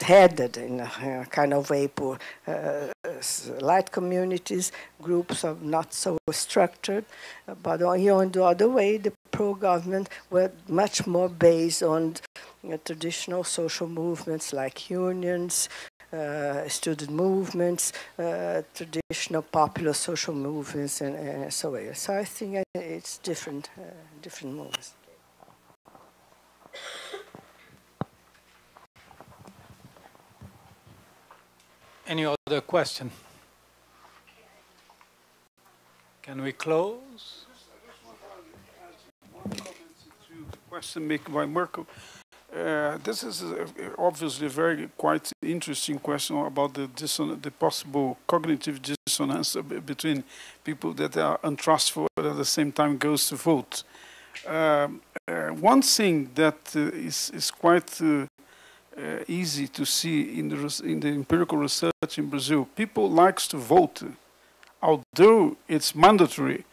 headed in a kind of way for light communities, groups of not so structured, but on the other way, the pro-government were much more based on traditional social movements like unions, student movements, traditional popular social movements, and so on. So I think it's different movements. Any other question? Can we close? One comment to the question made by Mirko. This is obviously a very quite interesting question about the possible cognitive dissonance between people that are untrustful but at the same time goes to vote. One thing that is quite easy to see in the empirical research in Brazil. People likes to vote, although it's mandatory.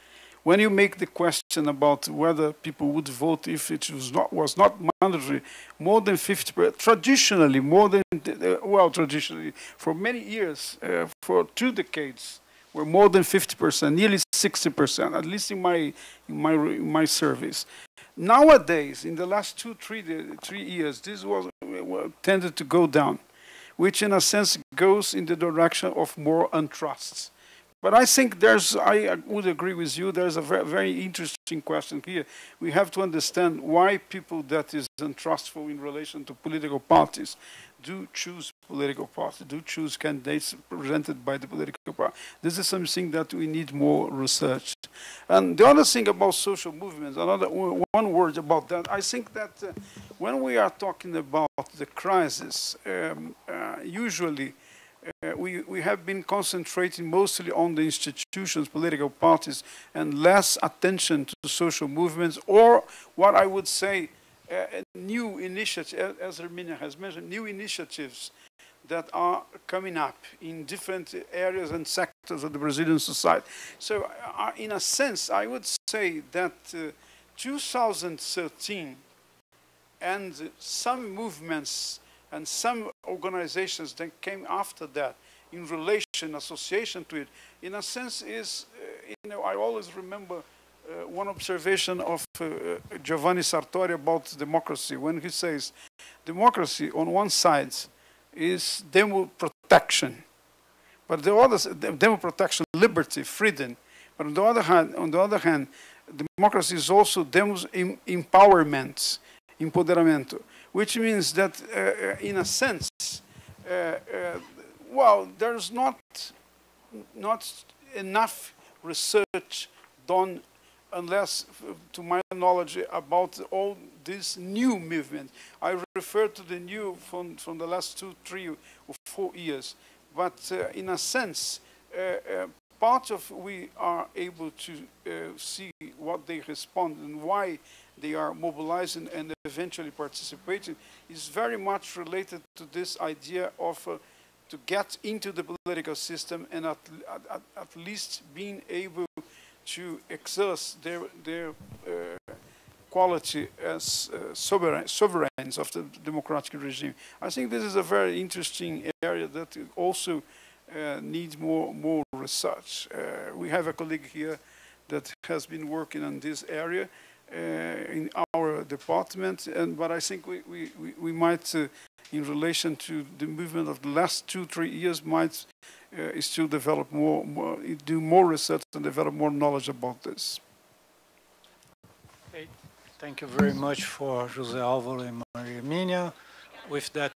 When you make the question about whether people would vote if it was not mandatory, more than 50%, traditionally, traditionally, for many years, for 2 decades, were more than 50%, nearly 60%, at least in my surveys. Nowadays, in the last 3 years, this was tended to go down, which in a sense goes in the direction of more untrusts. But I think I would agree with you, there's a very, very interesting question here. We have to understand why people that is untrustful in relation to political parties do choose political parties, do choose candidates presented by the political party. This is something that we need more research. And the other thing about social movements, one word about that, I think that when we are talking about the crisis, usually we have been concentrating mostly on the institutions, political parties, and less attention to social movements, or what I would say, new initiatives, as Herminia has mentioned, new initiatives that are coming up in different areas and sectors of the Brazilian society. So in a sense, I would say that 2013 and some movements and some organizations that came after that in relation, association to it, in a sense is, I always remember one observation of Giovanni Sartori about democracy, when he says, democracy on one side is demo protection, but the other, demo protection, liberty, freedom, but on the other hand, democracy is also demos empowerment, empoderamento, which means that in a sense, well, there's not enough research done, unless, to my knowledge, about all this new movement. I refer to the new from the last 2, 3, or 4 years. But in a sense, part of we are able to see what they respond and why they are mobilizing and eventually participating is very much related to this idea of to get into the political system and at least being able to exerce their quality as sovereigns of the democratic regime. I think this is a very interesting area that also needs more research. We have a colleague here that has been working on this area in our department, but I think we might, in relation to the movement of the last 2, 3 years, might still develop do more research and develop more knowledge about this. Okay. Thank you very much for José Álvaro and Maria Hermínia. With that,